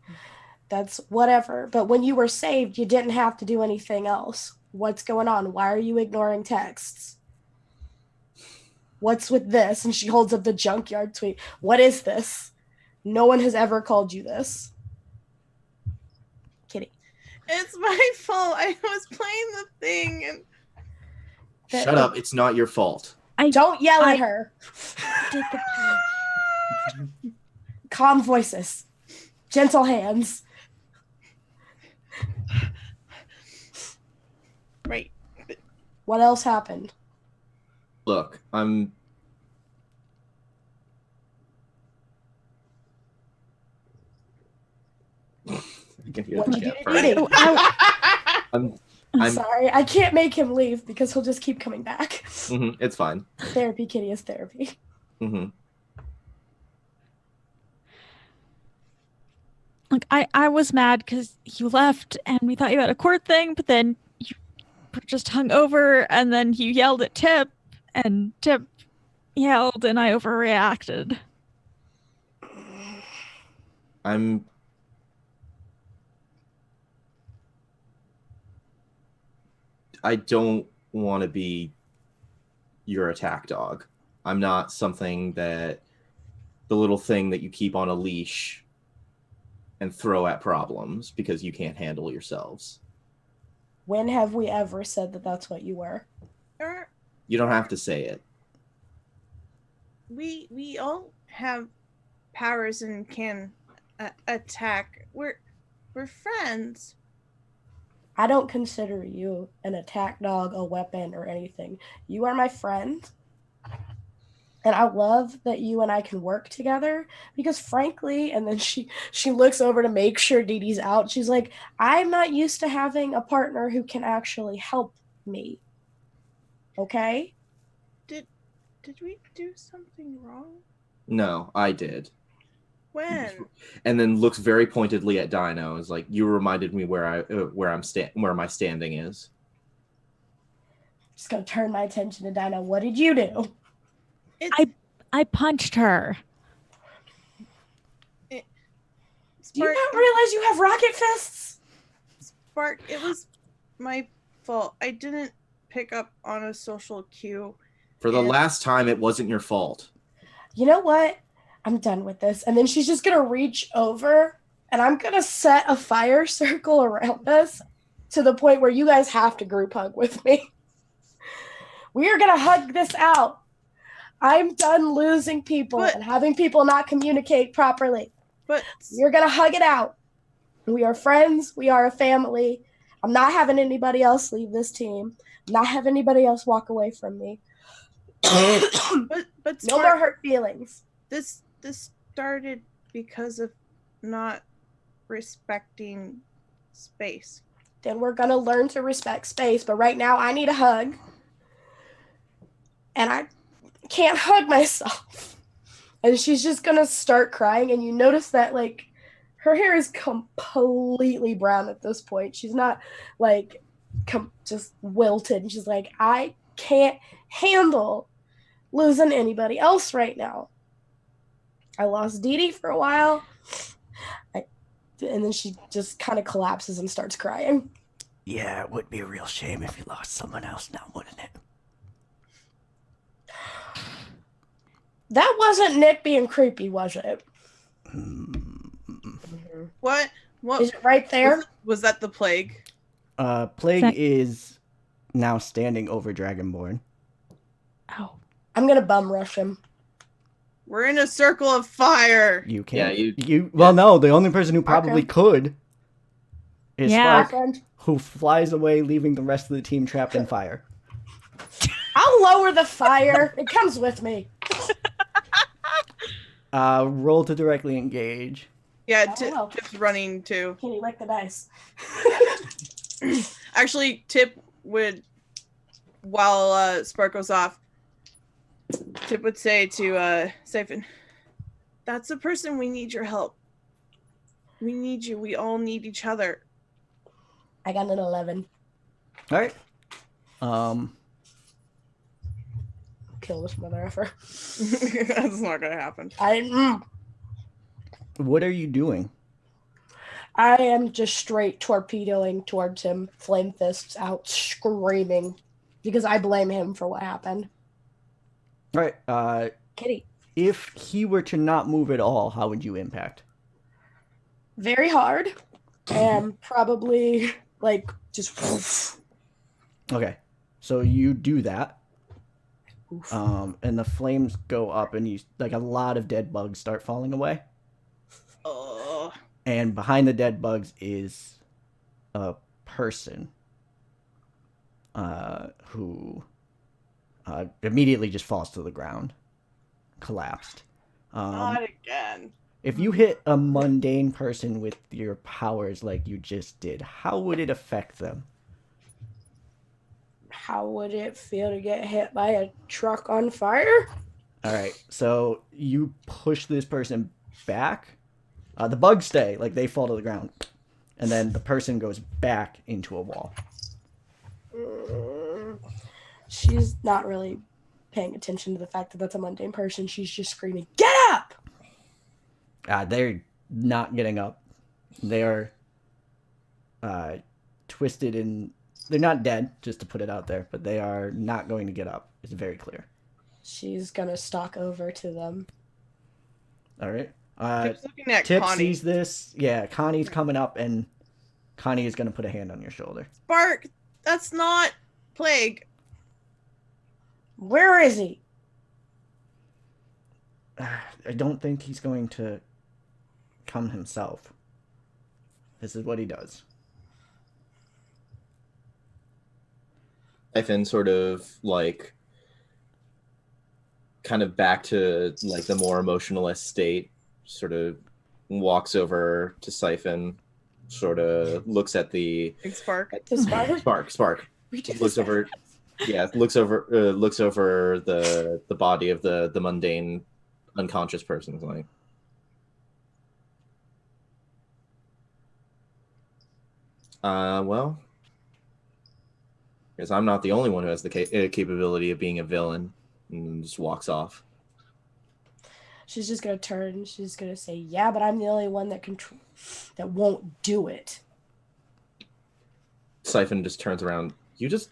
[SPEAKER 5] That's whatever. But when you were saved, you didn't have to do anything else. What's going on? Why are you ignoring texts? What's with this? And she holds up the junkyard tweet. What is this? No one has ever called you this. Kitty.
[SPEAKER 3] It's my fault. I was playing the thing and
[SPEAKER 2] Shut up. It's not your fault.
[SPEAKER 5] Don't yell at her. Calm voices. Gentle hands.
[SPEAKER 3] right.
[SPEAKER 5] What else happened?
[SPEAKER 2] Look, I'm... You can hear
[SPEAKER 5] What
[SPEAKER 2] the
[SPEAKER 5] did you
[SPEAKER 2] cat
[SPEAKER 5] do
[SPEAKER 2] purring.
[SPEAKER 5] to
[SPEAKER 2] I'm
[SPEAKER 5] I'm sorry. I can't make him leave because he'll just keep coming back.
[SPEAKER 2] It's fine.
[SPEAKER 5] Therapy, Kitty, is therapy.
[SPEAKER 4] Like I was mad because you left and we thought you had a court thing, but then you were just hung over and then you yelled at Tip and Tip yelled and I overreacted.
[SPEAKER 2] I don't want to be your attack dog. I'm not something that the little thing that you keep on a leash and throw at problems because you can't handle yourselves.
[SPEAKER 5] When have we ever said that that's what you were?
[SPEAKER 2] You don't have to say it.
[SPEAKER 3] We all have powers and can attack. We're friends.
[SPEAKER 5] I don't consider you an attack dog, a weapon, or anything. You are my friend. And I love that you and I can work together because frankly, and then she looks over to make sure Dee Dee's out. She's like, I'm not used to having a partner who can actually help me. Okay?
[SPEAKER 3] Did we do something wrong?
[SPEAKER 2] No, I did.
[SPEAKER 3] When?
[SPEAKER 2] And then looks very pointedly at Dino. Is like, you reminded me where my standing is.
[SPEAKER 5] Just gonna turn my attention to Dino. What did you do?
[SPEAKER 4] I punched her.
[SPEAKER 5] Do you not realize you have rocket fists?
[SPEAKER 3] Spark, it was my fault. I didn't pick up on a social cue.
[SPEAKER 2] For the last time, it wasn't your fault.
[SPEAKER 5] You know what? I'm done with this. And then she's just gonna reach over and I'm gonna set a fire circle around us to the point where you guys have to group hug with me. We are gonna hug this out. I'm done losing people and having people not communicate properly.
[SPEAKER 3] But
[SPEAKER 5] you're gonna hug it out. We are friends. We are a family. I'm not having anybody else leave this team. I'm not having anybody else walk away from me.
[SPEAKER 3] but
[SPEAKER 5] no more hurt feelings.
[SPEAKER 3] This started because of not respecting space.
[SPEAKER 5] Then we're gonna learn to respect space. But right now, I need a hug, and I can't hug myself. And she's just gonna start crying. And you notice that like her hair is completely brown at this point. She's not like just wilted. And she's like, I can't handle losing anybody else right now. I lost Dee Dee for a while. And then she just kind of collapses and starts crying.
[SPEAKER 1] Yeah, it would be a real shame if you lost someone else now, wouldn't it?
[SPEAKER 5] That wasn't Nick being creepy, was it?
[SPEAKER 3] What
[SPEAKER 5] Is it right there?
[SPEAKER 3] Was that the plague?
[SPEAKER 1] Plague is now standing over Dragonborn.
[SPEAKER 4] Oh.
[SPEAKER 5] I'm gonna bum rush him.
[SPEAKER 3] We're in a circle of fire.
[SPEAKER 1] You can't.
[SPEAKER 2] Yeah,
[SPEAKER 1] you. Well, no. The only person who probably could is Spark, who flies away, leaving the rest of the team trapped in fire.
[SPEAKER 5] I'll lower the fire. It comes with me.
[SPEAKER 1] Roll to directly engage.
[SPEAKER 3] Yeah, Tip's running too.
[SPEAKER 5] Can you lick the dice?
[SPEAKER 3] Actually, Tip would, while Spark goes off, Tip would say to Siphon, that's the person we need your help. We need you. We all need each other.
[SPEAKER 5] I got an 11.
[SPEAKER 1] All right.
[SPEAKER 5] Kill this mother effer.
[SPEAKER 3] That's not gonna happen.
[SPEAKER 1] What are you doing?
[SPEAKER 5] I am just straight torpedoing towards him, flame fists out, screaming, because I blame him for what happened.
[SPEAKER 1] All right.
[SPEAKER 5] Kitty.
[SPEAKER 1] If he were to not move at all, how would you impact?
[SPEAKER 5] Very hard, and probably like just.
[SPEAKER 1] Okay, so you do that. And the flames go up, and you like a lot of dead bugs start falling away. And behind the dead bugs is a person who immediately just falls to the ground, collapsed.
[SPEAKER 3] Not again.
[SPEAKER 1] If you hit a mundane person with your powers like you just did, how would it affect them?
[SPEAKER 5] How would it feel to get hit by a truck on fire?
[SPEAKER 1] All right, so you push this person back, The bugs stay, like they fall to the ground, and then the person goes back into a wall.
[SPEAKER 5] She's not really paying attention to the fact that that's a mundane person. She's just screaming, "Get up!"
[SPEAKER 1] They're not getting up. They are twisted in. They're not dead, just to put it out there, but they are not going to get up. It's very clear.
[SPEAKER 5] She's gonna stalk over to them.
[SPEAKER 1] All right.
[SPEAKER 3] Tip's looking at
[SPEAKER 1] Tip
[SPEAKER 3] Connie.
[SPEAKER 1] sees this. Yeah, Connie's coming up, and Connie is going to put a hand on your shoulder.
[SPEAKER 3] Spark, that's not Plague.
[SPEAKER 5] Where is he?
[SPEAKER 1] I don't think he's going to come himself. This is what he does.
[SPEAKER 2] Siphon sort of like kind of back to like the more emotionalist state, sort of walks over to Siphon, sort of looks at the
[SPEAKER 3] Big Spark.
[SPEAKER 5] To Spark?
[SPEAKER 2] Spark.
[SPEAKER 5] We did
[SPEAKER 2] Looks
[SPEAKER 5] this.
[SPEAKER 2] over looks over the body of the mundane unconscious person. It's like, well, because I'm not the only one who has the capability of being a villain, and just walks off.
[SPEAKER 5] She's just gonna turn. She's gonna say, "Yeah, but I'm the only one that that won't do it."
[SPEAKER 2] Siphon just turns around. You just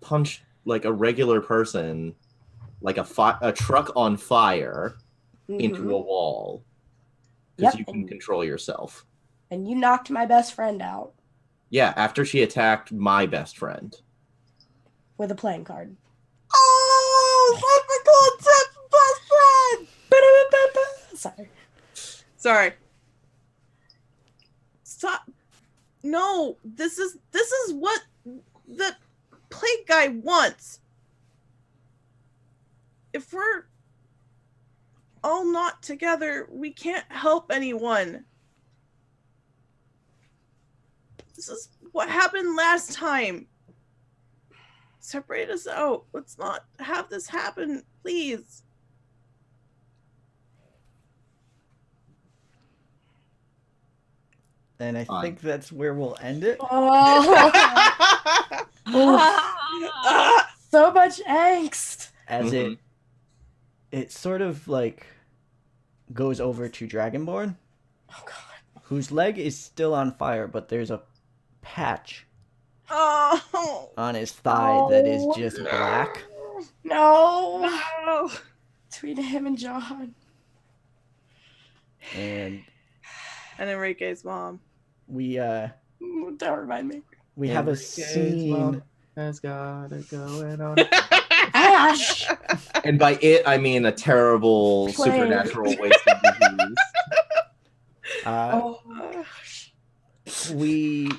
[SPEAKER 2] punch like a regular person, like a truck on fire, into
[SPEAKER 5] Mhm.
[SPEAKER 2] a wall, because
[SPEAKER 5] Yep.
[SPEAKER 2] you can control yourself.
[SPEAKER 5] And you knocked my best friend out
[SPEAKER 2] Yeah, after she attacked my best friend.
[SPEAKER 5] with a playing card.
[SPEAKER 3] Oh, Tip, best friend.
[SPEAKER 5] Sorry.
[SPEAKER 3] Sorry. Stop. No, this is what the Plague guy wants. If we're all not together, we can't help anyone. This is what happened last time. Separate us out. Let's not have this happen, please.
[SPEAKER 1] And I
[SPEAKER 2] Fine.
[SPEAKER 1] think that's where we'll end it.
[SPEAKER 5] Oh, so much angst.
[SPEAKER 1] As
[SPEAKER 2] Mhm.
[SPEAKER 1] it sort of like goes over to Dragonborn,
[SPEAKER 5] Oh god.
[SPEAKER 1] whose leg is still on fire, but there's a patch
[SPEAKER 3] Oh,
[SPEAKER 1] on his thigh that is
[SPEAKER 5] Oh.
[SPEAKER 1] just black.
[SPEAKER 5] No.
[SPEAKER 3] no.
[SPEAKER 5] Between him and John.
[SPEAKER 1] And
[SPEAKER 3] And Enrique's mom.
[SPEAKER 1] we
[SPEAKER 5] Don't remind me.
[SPEAKER 1] we have a
[SPEAKER 2] Enrique's
[SPEAKER 1] scene.
[SPEAKER 2] mom has got it going on.
[SPEAKER 5] Ash.
[SPEAKER 2] And by it, I mean a terrible
[SPEAKER 5] Plague.
[SPEAKER 2] supernatural wasted disease.
[SPEAKER 5] Oh.
[SPEAKER 3] Gosh.
[SPEAKER 1] We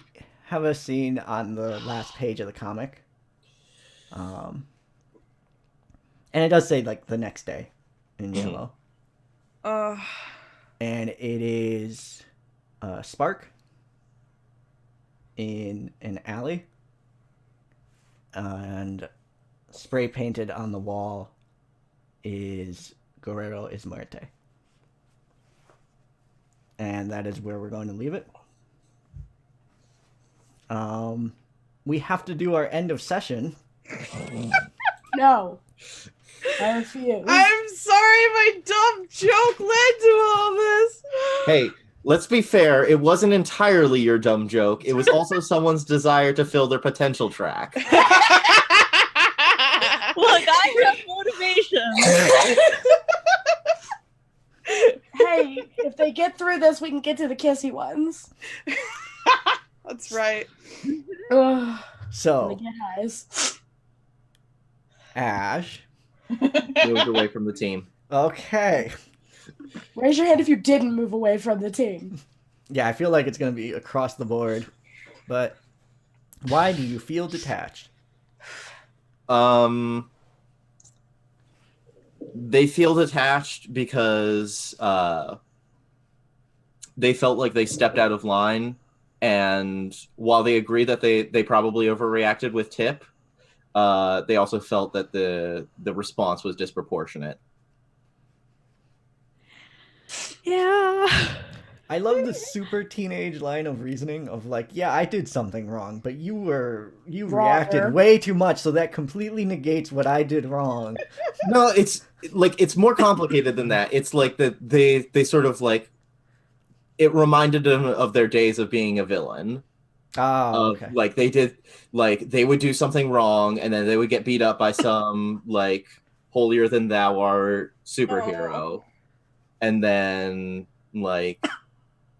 [SPEAKER 1] have a scene on the last page of the comic, and it does say like the next day in yellow, and it is Spark in an alley, and spray painted on the wall is Guerrero is Muerte. And that is where we're going to leave it. We have to do our end of session.
[SPEAKER 5] No. I refuse.
[SPEAKER 3] I'm sorry my dumb joke led to all this.
[SPEAKER 2] Hey, let's be fair. It wasn't entirely your dumb joke. It was also someone's desire to fill their potential track.
[SPEAKER 4] Look, I have motivation.
[SPEAKER 5] Hey, if they get through this, we can get to the kissy ones.
[SPEAKER 3] That's right.
[SPEAKER 5] Ugh.
[SPEAKER 1] So,
[SPEAKER 5] They get eyes.
[SPEAKER 1] Ash.
[SPEAKER 2] Moved away from the team.
[SPEAKER 1] Okay.
[SPEAKER 5] Raise your hand if you didn't move away from the team.
[SPEAKER 1] Yeah, I feel like it's going to be across the board. But why do you feel detached?
[SPEAKER 2] They feel detached because they felt like they stepped out of line, and while they agree that they probably overreacted with Tip, they also felt that the response was disproportionate.
[SPEAKER 4] Yeah.
[SPEAKER 1] I love the super teenage line of reasoning of like, yeah, I did something wrong, but you reacted
[SPEAKER 5] Wronger.
[SPEAKER 1] way too much, so that completely negates what I did wrong.
[SPEAKER 2] No, it's like it's more complicated than that. It's like that they sort of like it reminded them of their days of being a villain.
[SPEAKER 1] Oh,
[SPEAKER 2] Of
[SPEAKER 1] okay.
[SPEAKER 2] like they did like they would do something wrong and then they would get beat up by some like holier than thou art superhero. And then like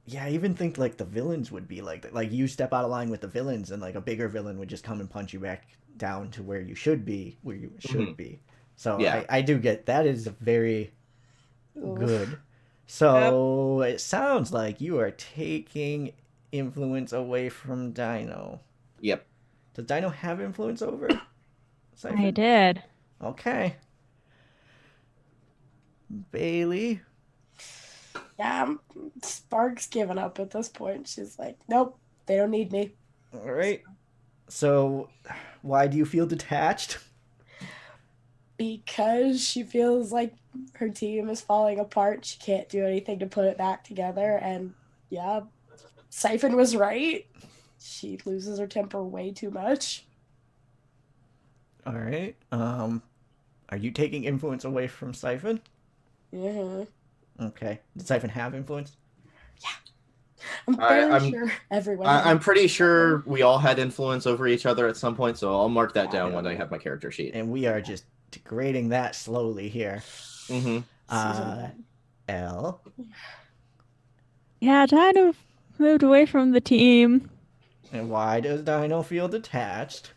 [SPEAKER 1] Yeah, I even think like the villains would be like that. Like you step out of line with the villains, and like a bigger villain would just come and punch you back down to where you should be, where you should
[SPEAKER 2] Mhm.
[SPEAKER 1] be. So
[SPEAKER 2] Yeah.
[SPEAKER 1] I do get that is very
[SPEAKER 5] Oof.
[SPEAKER 1] good. So it sounds like you are taking influence away from Dino.
[SPEAKER 2] yep.
[SPEAKER 1] Does Dino have influence over
[SPEAKER 4] I
[SPEAKER 1] Siphon?
[SPEAKER 4] did.
[SPEAKER 1] Okay. Bailey.
[SPEAKER 5] Yeah, Spark's given up at this point. She's like, nope, they don't need me.
[SPEAKER 1] All right. So why do you feel detached?
[SPEAKER 5] Because she feels like her team is falling apart. She can't do anything to put it back together. And yeah, Siphon was right. She loses her temper way too much.
[SPEAKER 1] All right. Are you taking influence away from Siphon?
[SPEAKER 5] hmm
[SPEAKER 1] Okay. Did Siphon have influence?
[SPEAKER 5] I'm fairly
[SPEAKER 2] I'm-
[SPEAKER 5] sure everyone.
[SPEAKER 2] I'm pretty sure we all had influence over each other at some point, so I'll mark that down when I have my character sheet.
[SPEAKER 1] And we are just degrading that slowly here.
[SPEAKER 2] Mm-hmm.
[SPEAKER 1] L.
[SPEAKER 4] Yeah, Dino moved away from the team.
[SPEAKER 1] And why does Dino feel detached?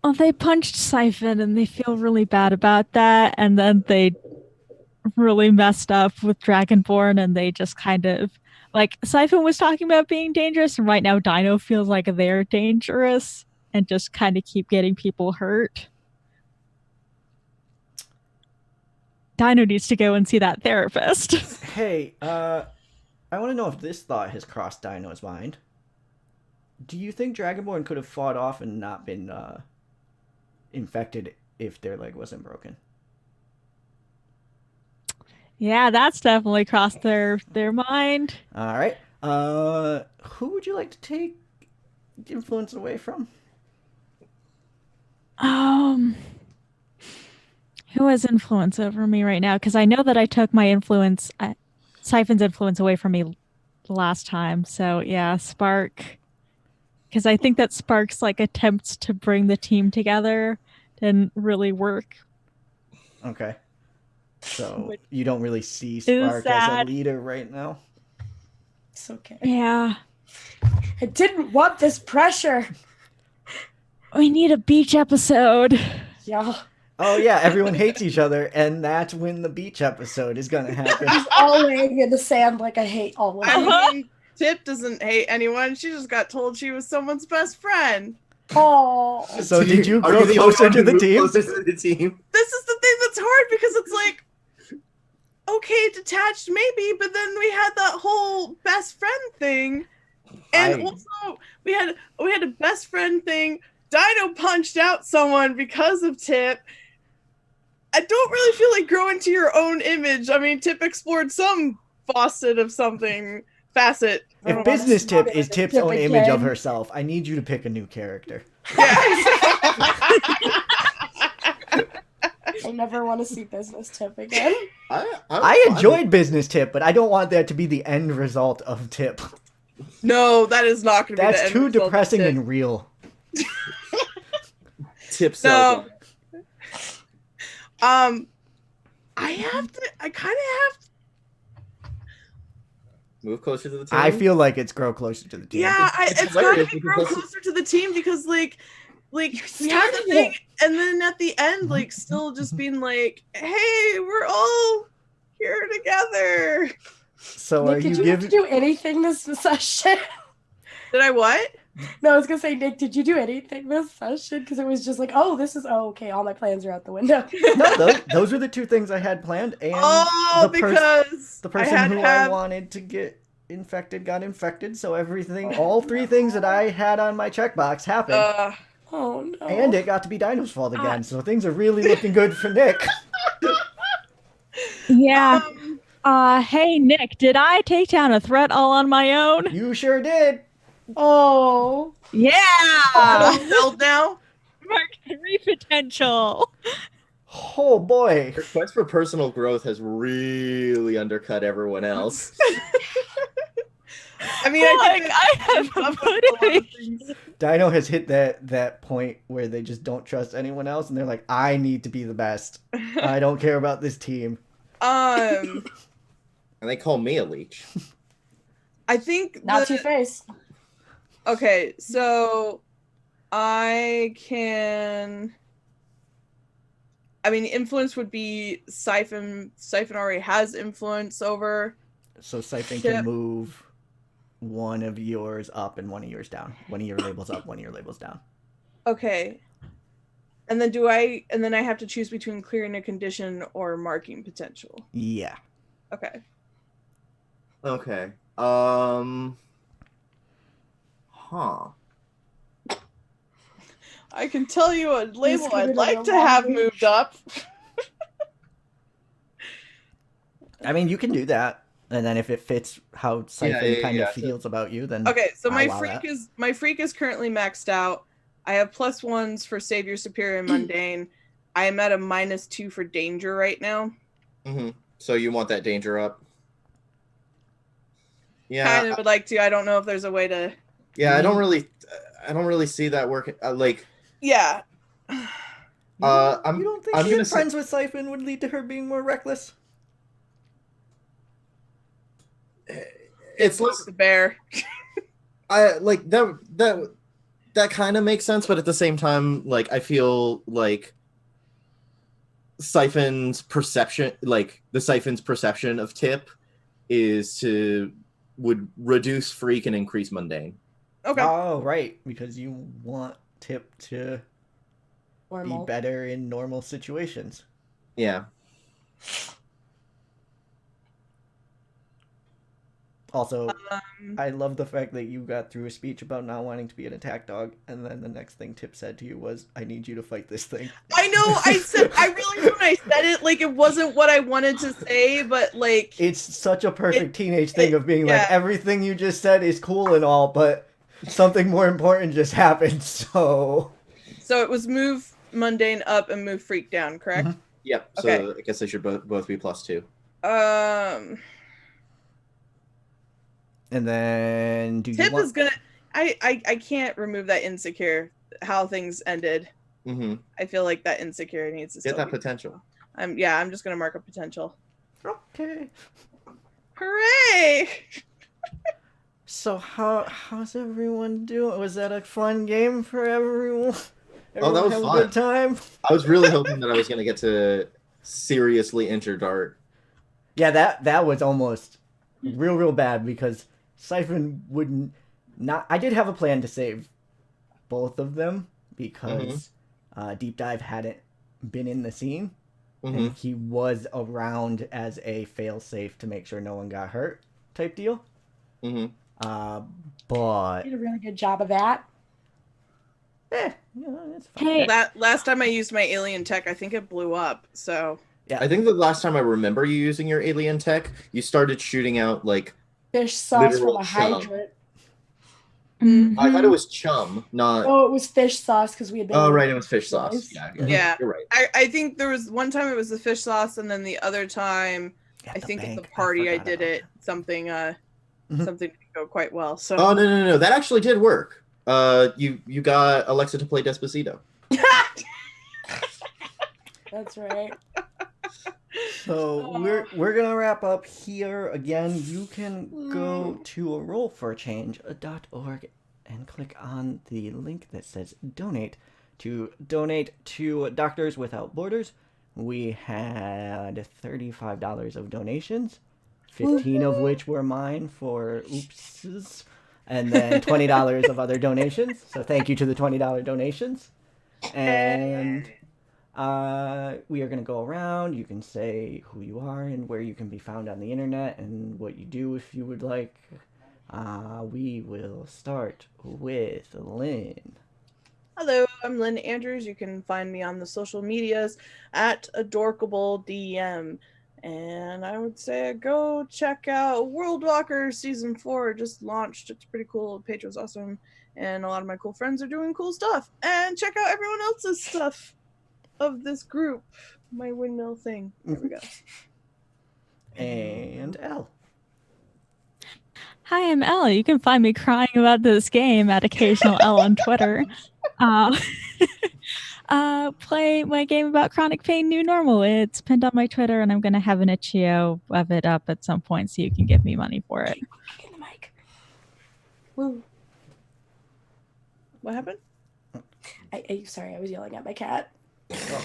[SPEAKER 4] Well, they punched Siphon and they feel really bad about that. And then they really messed up with Dragonborn and they just kind of like Siphon was talking about being dangerous, and right now Dino feels like they're dangerous and just kind of keep getting people hurt. Dino needs to go and see that therapist.
[SPEAKER 1] Hey, I want to know if this thought has crossed Dino's mind. Do you think Dragonborn could have fought off and not been infected if their leg wasn't broken?
[SPEAKER 4] Yeah, that's definitely crossed their mind.
[SPEAKER 1] All right. Who would you like to take influence away from?
[SPEAKER 4] Who has influence over me right now? Because I know that I took my influence, Siphon's influence away from me last time. So yeah, Spark. Because I think that Spark's like attempts to bring the team together didn't really work.
[SPEAKER 1] Okay. So
[SPEAKER 4] Which
[SPEAKER 1] you don't really see
[SPEAKER 4] is
[SPEAKER 1] Spark as a
[SPEAKER 4] sad.
[SPEAKER 1] leader right now?
[SPEAKER 5] It's okay.
[SPEAKER 4] Yeah,
[SPEAKER 5] I didn't want this pressure.
[SPEAKER 4] we need a beach episode.
[SPEAKER 5] Yeah.
[SPEAKER 1] Oh yeah, everyone hates each other, and that's when the beach episode is gonna happen.
[SPEAKER 5] He's all laying in the sand like I hate all of them.
[SPEAKER 3] I mean, Tip doesn't hate anyone. She just got told she was someone's best friend.
[SPEAKER 5] Oh.
[SPEAKER 1] So did you
[SPEAKER 2] Are
[SPEAKER 1] grow
[SPEAKER 2] the only
[SPEAKER 1] closer
[SPEAKER 2] one
[SPEAKER 1] to
[SPEAKER 2] who
[SPEAKER 1] the
[SPEAKER 2] moved
[SPEAKER 1] team?
[SPEAKER 2] Closer to the team.
[SPEAKER 3] This is the thing that's hard because it's like, okay, detached maybe, but then we had that whole best friend thing, and
[SPEAKER 1] I-
[SPEAKER 3] also we had a best friend thing. Dino punched out someone because of Tip. I don't really feel like grow into your own image. I mean, Tip explored some facet of something. Facet. I
[SPEAKER 1] If
[SPEAKER 3] don't know.
[SPEAKER 1] business tip is
[SPEAKER 5] Tip
[SPEAKER 1] Tip's own image of
[SPEAKER 5] again.
[SPEAKER 1] herself, I need you to pick a new character.
[SPEAKER 5] I never want to see business Tip again.
[SPEAKER 1] I enjoyed business tip, but I don't want that to be the end result of tip.
[SPEAKER 3] No, that is not going to be the
[SPEAKER 1] That's
[SPEAKER 3] end
[SPEAKER 1] too
[SPEAKER 3] result of
[SPEAKER 1] depressing
[SPEAKER 3] Tip.
[SPEAKER 1] and real.
[SPEAKER 2] Tip
[SPEAKER 3] No.
[SPEAKER 2] sells.
[SPEAKER 3] I kind of have to.
[SPEAKER 2] Move closer to the team.
[SPEAKER 1] I feel like it's grow closer to the team.
[SPEAKER 3] Yeah,
[SPEAKER 2] It's
[SPEAKER 3] it's got
[SPEAKER 2] hilarious
[SPEAKER 3] to
[SPEAKER 2] because
[SPEAKER 3] grow
[SPEAKER 2] that's-
[SPEAKER 3] closer to the team because, like we had the
[SPEAKER 5] started
[SPEAKER 3] thing,
[SPEAKER 5] it.
[SPEAKER 3] and then at the end, like, still just being like, "Hey, we're all here together."
[SPEAKER 1] So are
[SPEAKER 5] Nick,
[SPEAKER 1] you
[SPEAKER 5] did you have to
[SPEAKER 1] giving?
[SPEAKER 5] do anything this session?
[SPEAKER 3] Did I what?
[SPEAKER 5] No, I was gonna say, Nick, did you do anything this session? Because it was just like, oh, okay, all my plans are out the window.
[SPEAKER 1] No, those are the two things I had planned, and
[SPEAKER 3] Oh,
[SPEAKER 1] the pers-
[SPEAKER 3] because
[SPEAKER 1] the
[SPEAKER 3] I
[SPEAKER 1] person
[SPEAKER 3] had
[SPEAKER 1] who
[SPEAKER 3] to
[SPEAKER 1] I
[SPEAKER 3] have.
[SPEAKER 1] wanted to get infected got infected. So everything, all three things that I had on my checkbox happened,
[SPEAKER 5] Oh no.
[SPEAKER 1] and it got to be Dino's fault again. So things are really looking good for Nick.
[SPEAKER 4] Yeah, Hey Nick, did I take down a threat all on my own?
[SPEAKER 1] You sure did.
[SPEAKER 5] Oh,
[SPEAKER 4] Yeah!
[SPEAKER 3] Filled now.
[SPEAKER 4] Mark 3 potential.
[SPEAKER 1] Oh boy.
[SPEAKER 2] Her quest for personal growth has really undercut everyone else.
[SPEAKER 3] I mean, I think
[SPEAKER 4] I have a
[SPEAKER 3] a lot of
[SPEAKER 4] footage.
[SPEAKER 3] things.
[SPEAKER 1] Dino has hit that point where they just don't trust anyone else, and they're like, I need to be the best. I don't care about this team.
[SPEAKER 3] Um,
[SPEAKER 2] And they call me a leech.
[SPEAKER 3] I think
[SPEAKER 5] not Two-Face.
[SPEAKER 3] Okay, so I can. I mean, influence would be Siphon. Siphon already has influence over.
[SPEAKER 1] So Siphon
[SPEAKER 3] Yep.
[SPEAKER 1] can move one of yours up and one of yours down. One of your labels up, one of your labels down.
[SPEAKER 3] Okay. And then I have to choose between clearing a condition or marking potential.
[SPEAKER 1] Yeah.
[SPEAKER 3] Okay.
[SPEAKER 2] Okay. Huh.
[SPEAKER 3] I can tell you a label
[SPEAKER 5] give
[SPEAKER 3] I'd
[SPEAKER 5] it a
[SPEAKER 3] like to have
[SPEAKER 5] reminder.
[SPEAKER 3] moved up.
[SPEAKER 1] I mean, you can do that. And then if it fits how Siphon kind of
[SPEAKER 2] So-
[SPEAKER 1] feels about you, then
[SPEAKER 3] Okay, so
[SPEAKER 1] I'll
[SPEAKER 3] my
[SPEAKER 1] allow
[SPEAKER 3] freak
[SPEAKER 1] that.
[SPEAKER 3] is currently maxed out. I have +1s for Savior, Superior, and Mundane. I am at a -2 for Danger right now.
[SPEAKER 2] hmm So you want that danger up? Yeah.
[SPEAKER 3] Kind of would like to. I don't know if there's a way to.
[SPEAKER 2] Yeah, I don't really see that working.
[SPEAKER 3] Yeah.
[SPEAKER 1] You
[SPEAKER 2] I'm
[SPEAKER 1] don't think
[SPEAKER 2] I'm
[SPEAKER 1] being
[SPEAKER 2] gonna say-
[SPEAKER 1] friends with Siphon would lead to her being more reckless?
[SPEAKER 2] it's
[SPEAKER 3] Poke
[SPEAKER 2] less.
[SPEAKER 3] the bear.
[SPEAKER 2] I like that kind of makes sense, but at the same time, like I feel like Siphon's perception, like the Siphon's perception of Tip, would reduce freak and increase mundane.
[SPEAKER 3] Okay.
[SPEAKER 1] Oh, right. Because you want Tip to
[SPEAKER 5] Normal.
[SPEAKER 1] be better in normal situations.
[SPEAKER 2] Yeah.
[SPEAKER 1] Also,
[SPEAKER 3] Um,
[SPEAKER 1] I love the fact that you got through a speech about not wanting to be an attack dog, and then the next thing Tip said to you was, I need you to fight this thing.
[SPEAKER 3] I know. I realized when I said it, like it wasn't what I wanted to say, but like
[SPEAKER 1] It's such a perfect teenage thing of being like,
[SPEAKER 3] yeah.
[SPEAKER 1] everything you just said is cool and all, but something more important just happened, so...
[SPEAKER 3] So it was move Mundane up and move Freak down, correct?
[SPEAKER 1] Mhm.
[SPEAKER 2] Yep. So
[SPEAKER 3] Okay.
[SPEAKER 2] I guess they should both be +2.
[SPEAKER 1] And then, do you
[SPEAKER 3] Tip
[SPEAKER 1] want...
[SPEAKER 3] is gonna. I can't remove that insecure. How things ended.
[SPEAKER 2] Mm-hmm.
[SPEAKER 3] I feel like that insecure needs to
[SPEAKER 2] Get
[SPEAKER 3] still
[SPEAKER 2] that
[SPEAKER 3] be-
[SPEAKER 2] potential.
[SPEAKER 3] I'm just gonna mark a potential.
[SPEAKER 1] Okay.
[SPEAKER 3] Hooray!
[SPEAKER 1] So how's everyone doing? Was that a fun game for everyone?
[SPEAKER 2] Oh, that was
[SPEAKER 1] have
[SPEAKER 2] fun.
[SPEAKER 1] a good time?
[SPEAKER 2] I was really hoping that I was going to get to seriously injure Dart.
[SPEAKER 1] Yeah, that was almost real bad because Siphon wouldn't not. I did have a plan to save both of them because Deep Dive hadn't been in the scene
[SPEAKER 2] Mm-hmm.
[SPEAKER 1] and he was around as a fail-safe to make sure no one got hurt type deal.
[SPEAKER 2] Mm-hmm.
[SPEAKER 1] But
[SPEAKER 5] Did a really good job of that.
[SPEAKER 1] it's fine.
[SPEAKER 4] Hey,
[SPEAKER 3] That last time I used my alien tech, I think it blew up. So
[SPEAKER 2] I think the last time I remember you using your alien tech, you started shooting out like
[SPEAKER 5] Fish sauce
[SPEAKER 2] Literal
[SPEAKER 5] from a
[SPEAKER 2] chum.
[SPEAKER 5] hydrant.
[SPEAKER 2] I thought it was chum, not.
[SPEAKER 5] Oh, it was fish sauce because we had been.
[SPEAKER 2] Oh, right, it was fish sauce.
[SPEAKER 5] Nice.
[SPEAKER 2] Yeah,
[SPEAKER 3] Yeah.
[SPEAKER 2] you're right.
[SPEAKER 3] I think there was one time it was the fish sauce, and then the other time
[SPEAKER 1] At
[SPEAKER 3] I
[SPEAKER 1] the
[SPEAKER 3] think at
[SPEAKER 1] bank,
[SPEAKER 3] the party I
[SPEAKER 1] forgot
[SPEAKER 3] did
[SPEAKER 1] about
[SPEAKER 3] it something
[SPEAKER 1] Mhm.
[SPEAKER 3] something didn't go quite well. So
[SPEAKER 2] Oh no, that actually did work. You got Alexa to play Despacito.
[SPEAKER 5] That's right.
[SPEAKER 1] So we're gonna wrap up here. Again, you can go to rollforchange.org and click on the link that says donate to Doctors Without Borders. We had $35 of donations, 15 of which were mine for oopses, and then $20 of other donations. So thank you to the $20 donations. And we are going to go around. You can say who you are and where you can be found on the internet and what you do if you would like. We will start with Lynn.
[SPEAKER 3] hello, I'm Lynn Andrews. You can find me on the social medias at AdorkableDM. And I would say go check out World Walker Season 4. Just launched. It's pretty cool. Pedro's awesome. And a lot of my cool friends are doing cool stuff. And check out everyone else's stuff of this group. My windmill thing. There we go.
[SPEAKER 1] And Elle.
[SPEAKER 4] Hi, I'm Elle. You can find me crying about this game at occasional Elle on Twitter. Play my game about chronic pain, New Normal. It's pinned on my Twitter, and I'm going to have an itch.io of it up at some point so you can give me money for it.
[SPEAKER 5] Get the mic. Woo.
[SPEAKER 3] What happened?
[SPEAKER 5] Sorry, I was yelling at my cat.
[SPEAKER 1] Oh.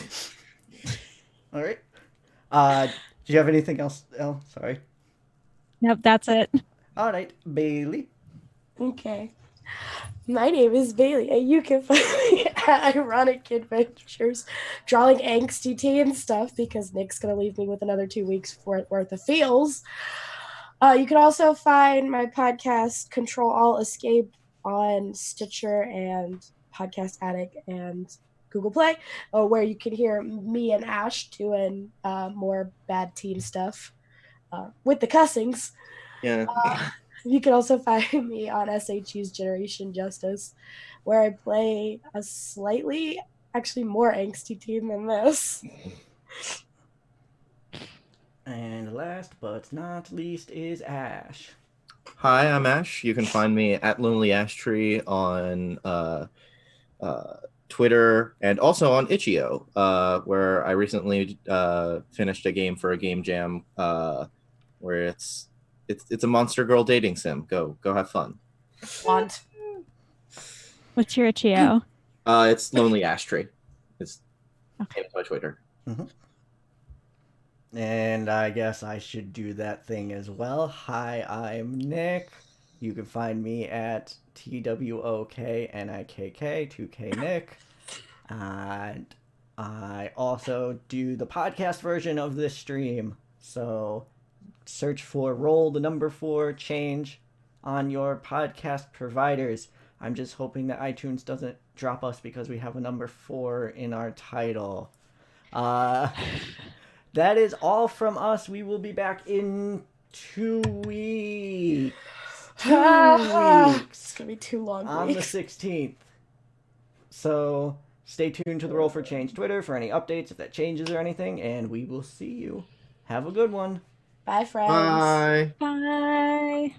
[SPEAKER 1] All right. Do you have anything else, Elle? Sorry.
[SPEAKER 4] Yep, that's it.
[SPEAKER 1] All right, Bailey.
[SPEAKER 5] Okay. My name is Bailey, and you can find me at Ironic Adventures, drawing angsty teen stuff because Nick's going to leave me with another 2 weeks worth of feels. You can also find my podcast, Control Alt Escape, on Stitcher and Podcast Addict and Google Play, where you can hear me and Ash doing more bad teen stuff with the cussings.
[SPEAKER 2] Yeah.
[SPEAKER 5] You can also find me on SHU's Generation Justice, where I play a slightly, actually more angsty teen than this.
[SPEAKER 1] And last but not least is Ash.
[SPEAKER 2] Hi, I'm Ash. You can find me at Lonely Ash Tree on Twitter and also on itch.io, where I recently finished a game for a game jam where it's a monster girl dating sim. Go have fun.
[SPEAKER 5] Want.
[SPEAKER 4] What's your itch.io?
[SPEAKER 2] It's Lonely Ash Tree. It's
[SPEAKER 4] Okay.
[SPEAKER 2] my Twitter.
[SPEAKER 1] And I guess I should do that thing as well. Hi, I'm Nick. You can find me at TWOKNIKK, 2K Nick. And I also do the podcast version of this stream. So search for Roll the Number 4 Change on your podcast providers. I'm just hoping that iTunes doesn't drop us because we have a number 4 in our title. That is all from us. We will be back in 2 weeks. 2
[SPEAKER 5] It's
[SPEAKER 1] weeks.
[SPEAKER 5] going to be too long.
[SPEAKER 1] On the
[SPEAKER 5] weeks.
[SPEAKER 1] 16th. So stay tuned to the Roll for Change Twitter for any updates if that changes or anything. And we will see you. Have a good one.
[SPEAKER 5] Bye, friends.
[SPEAKER 2] Bye.
[SPEAKER 4] Bye.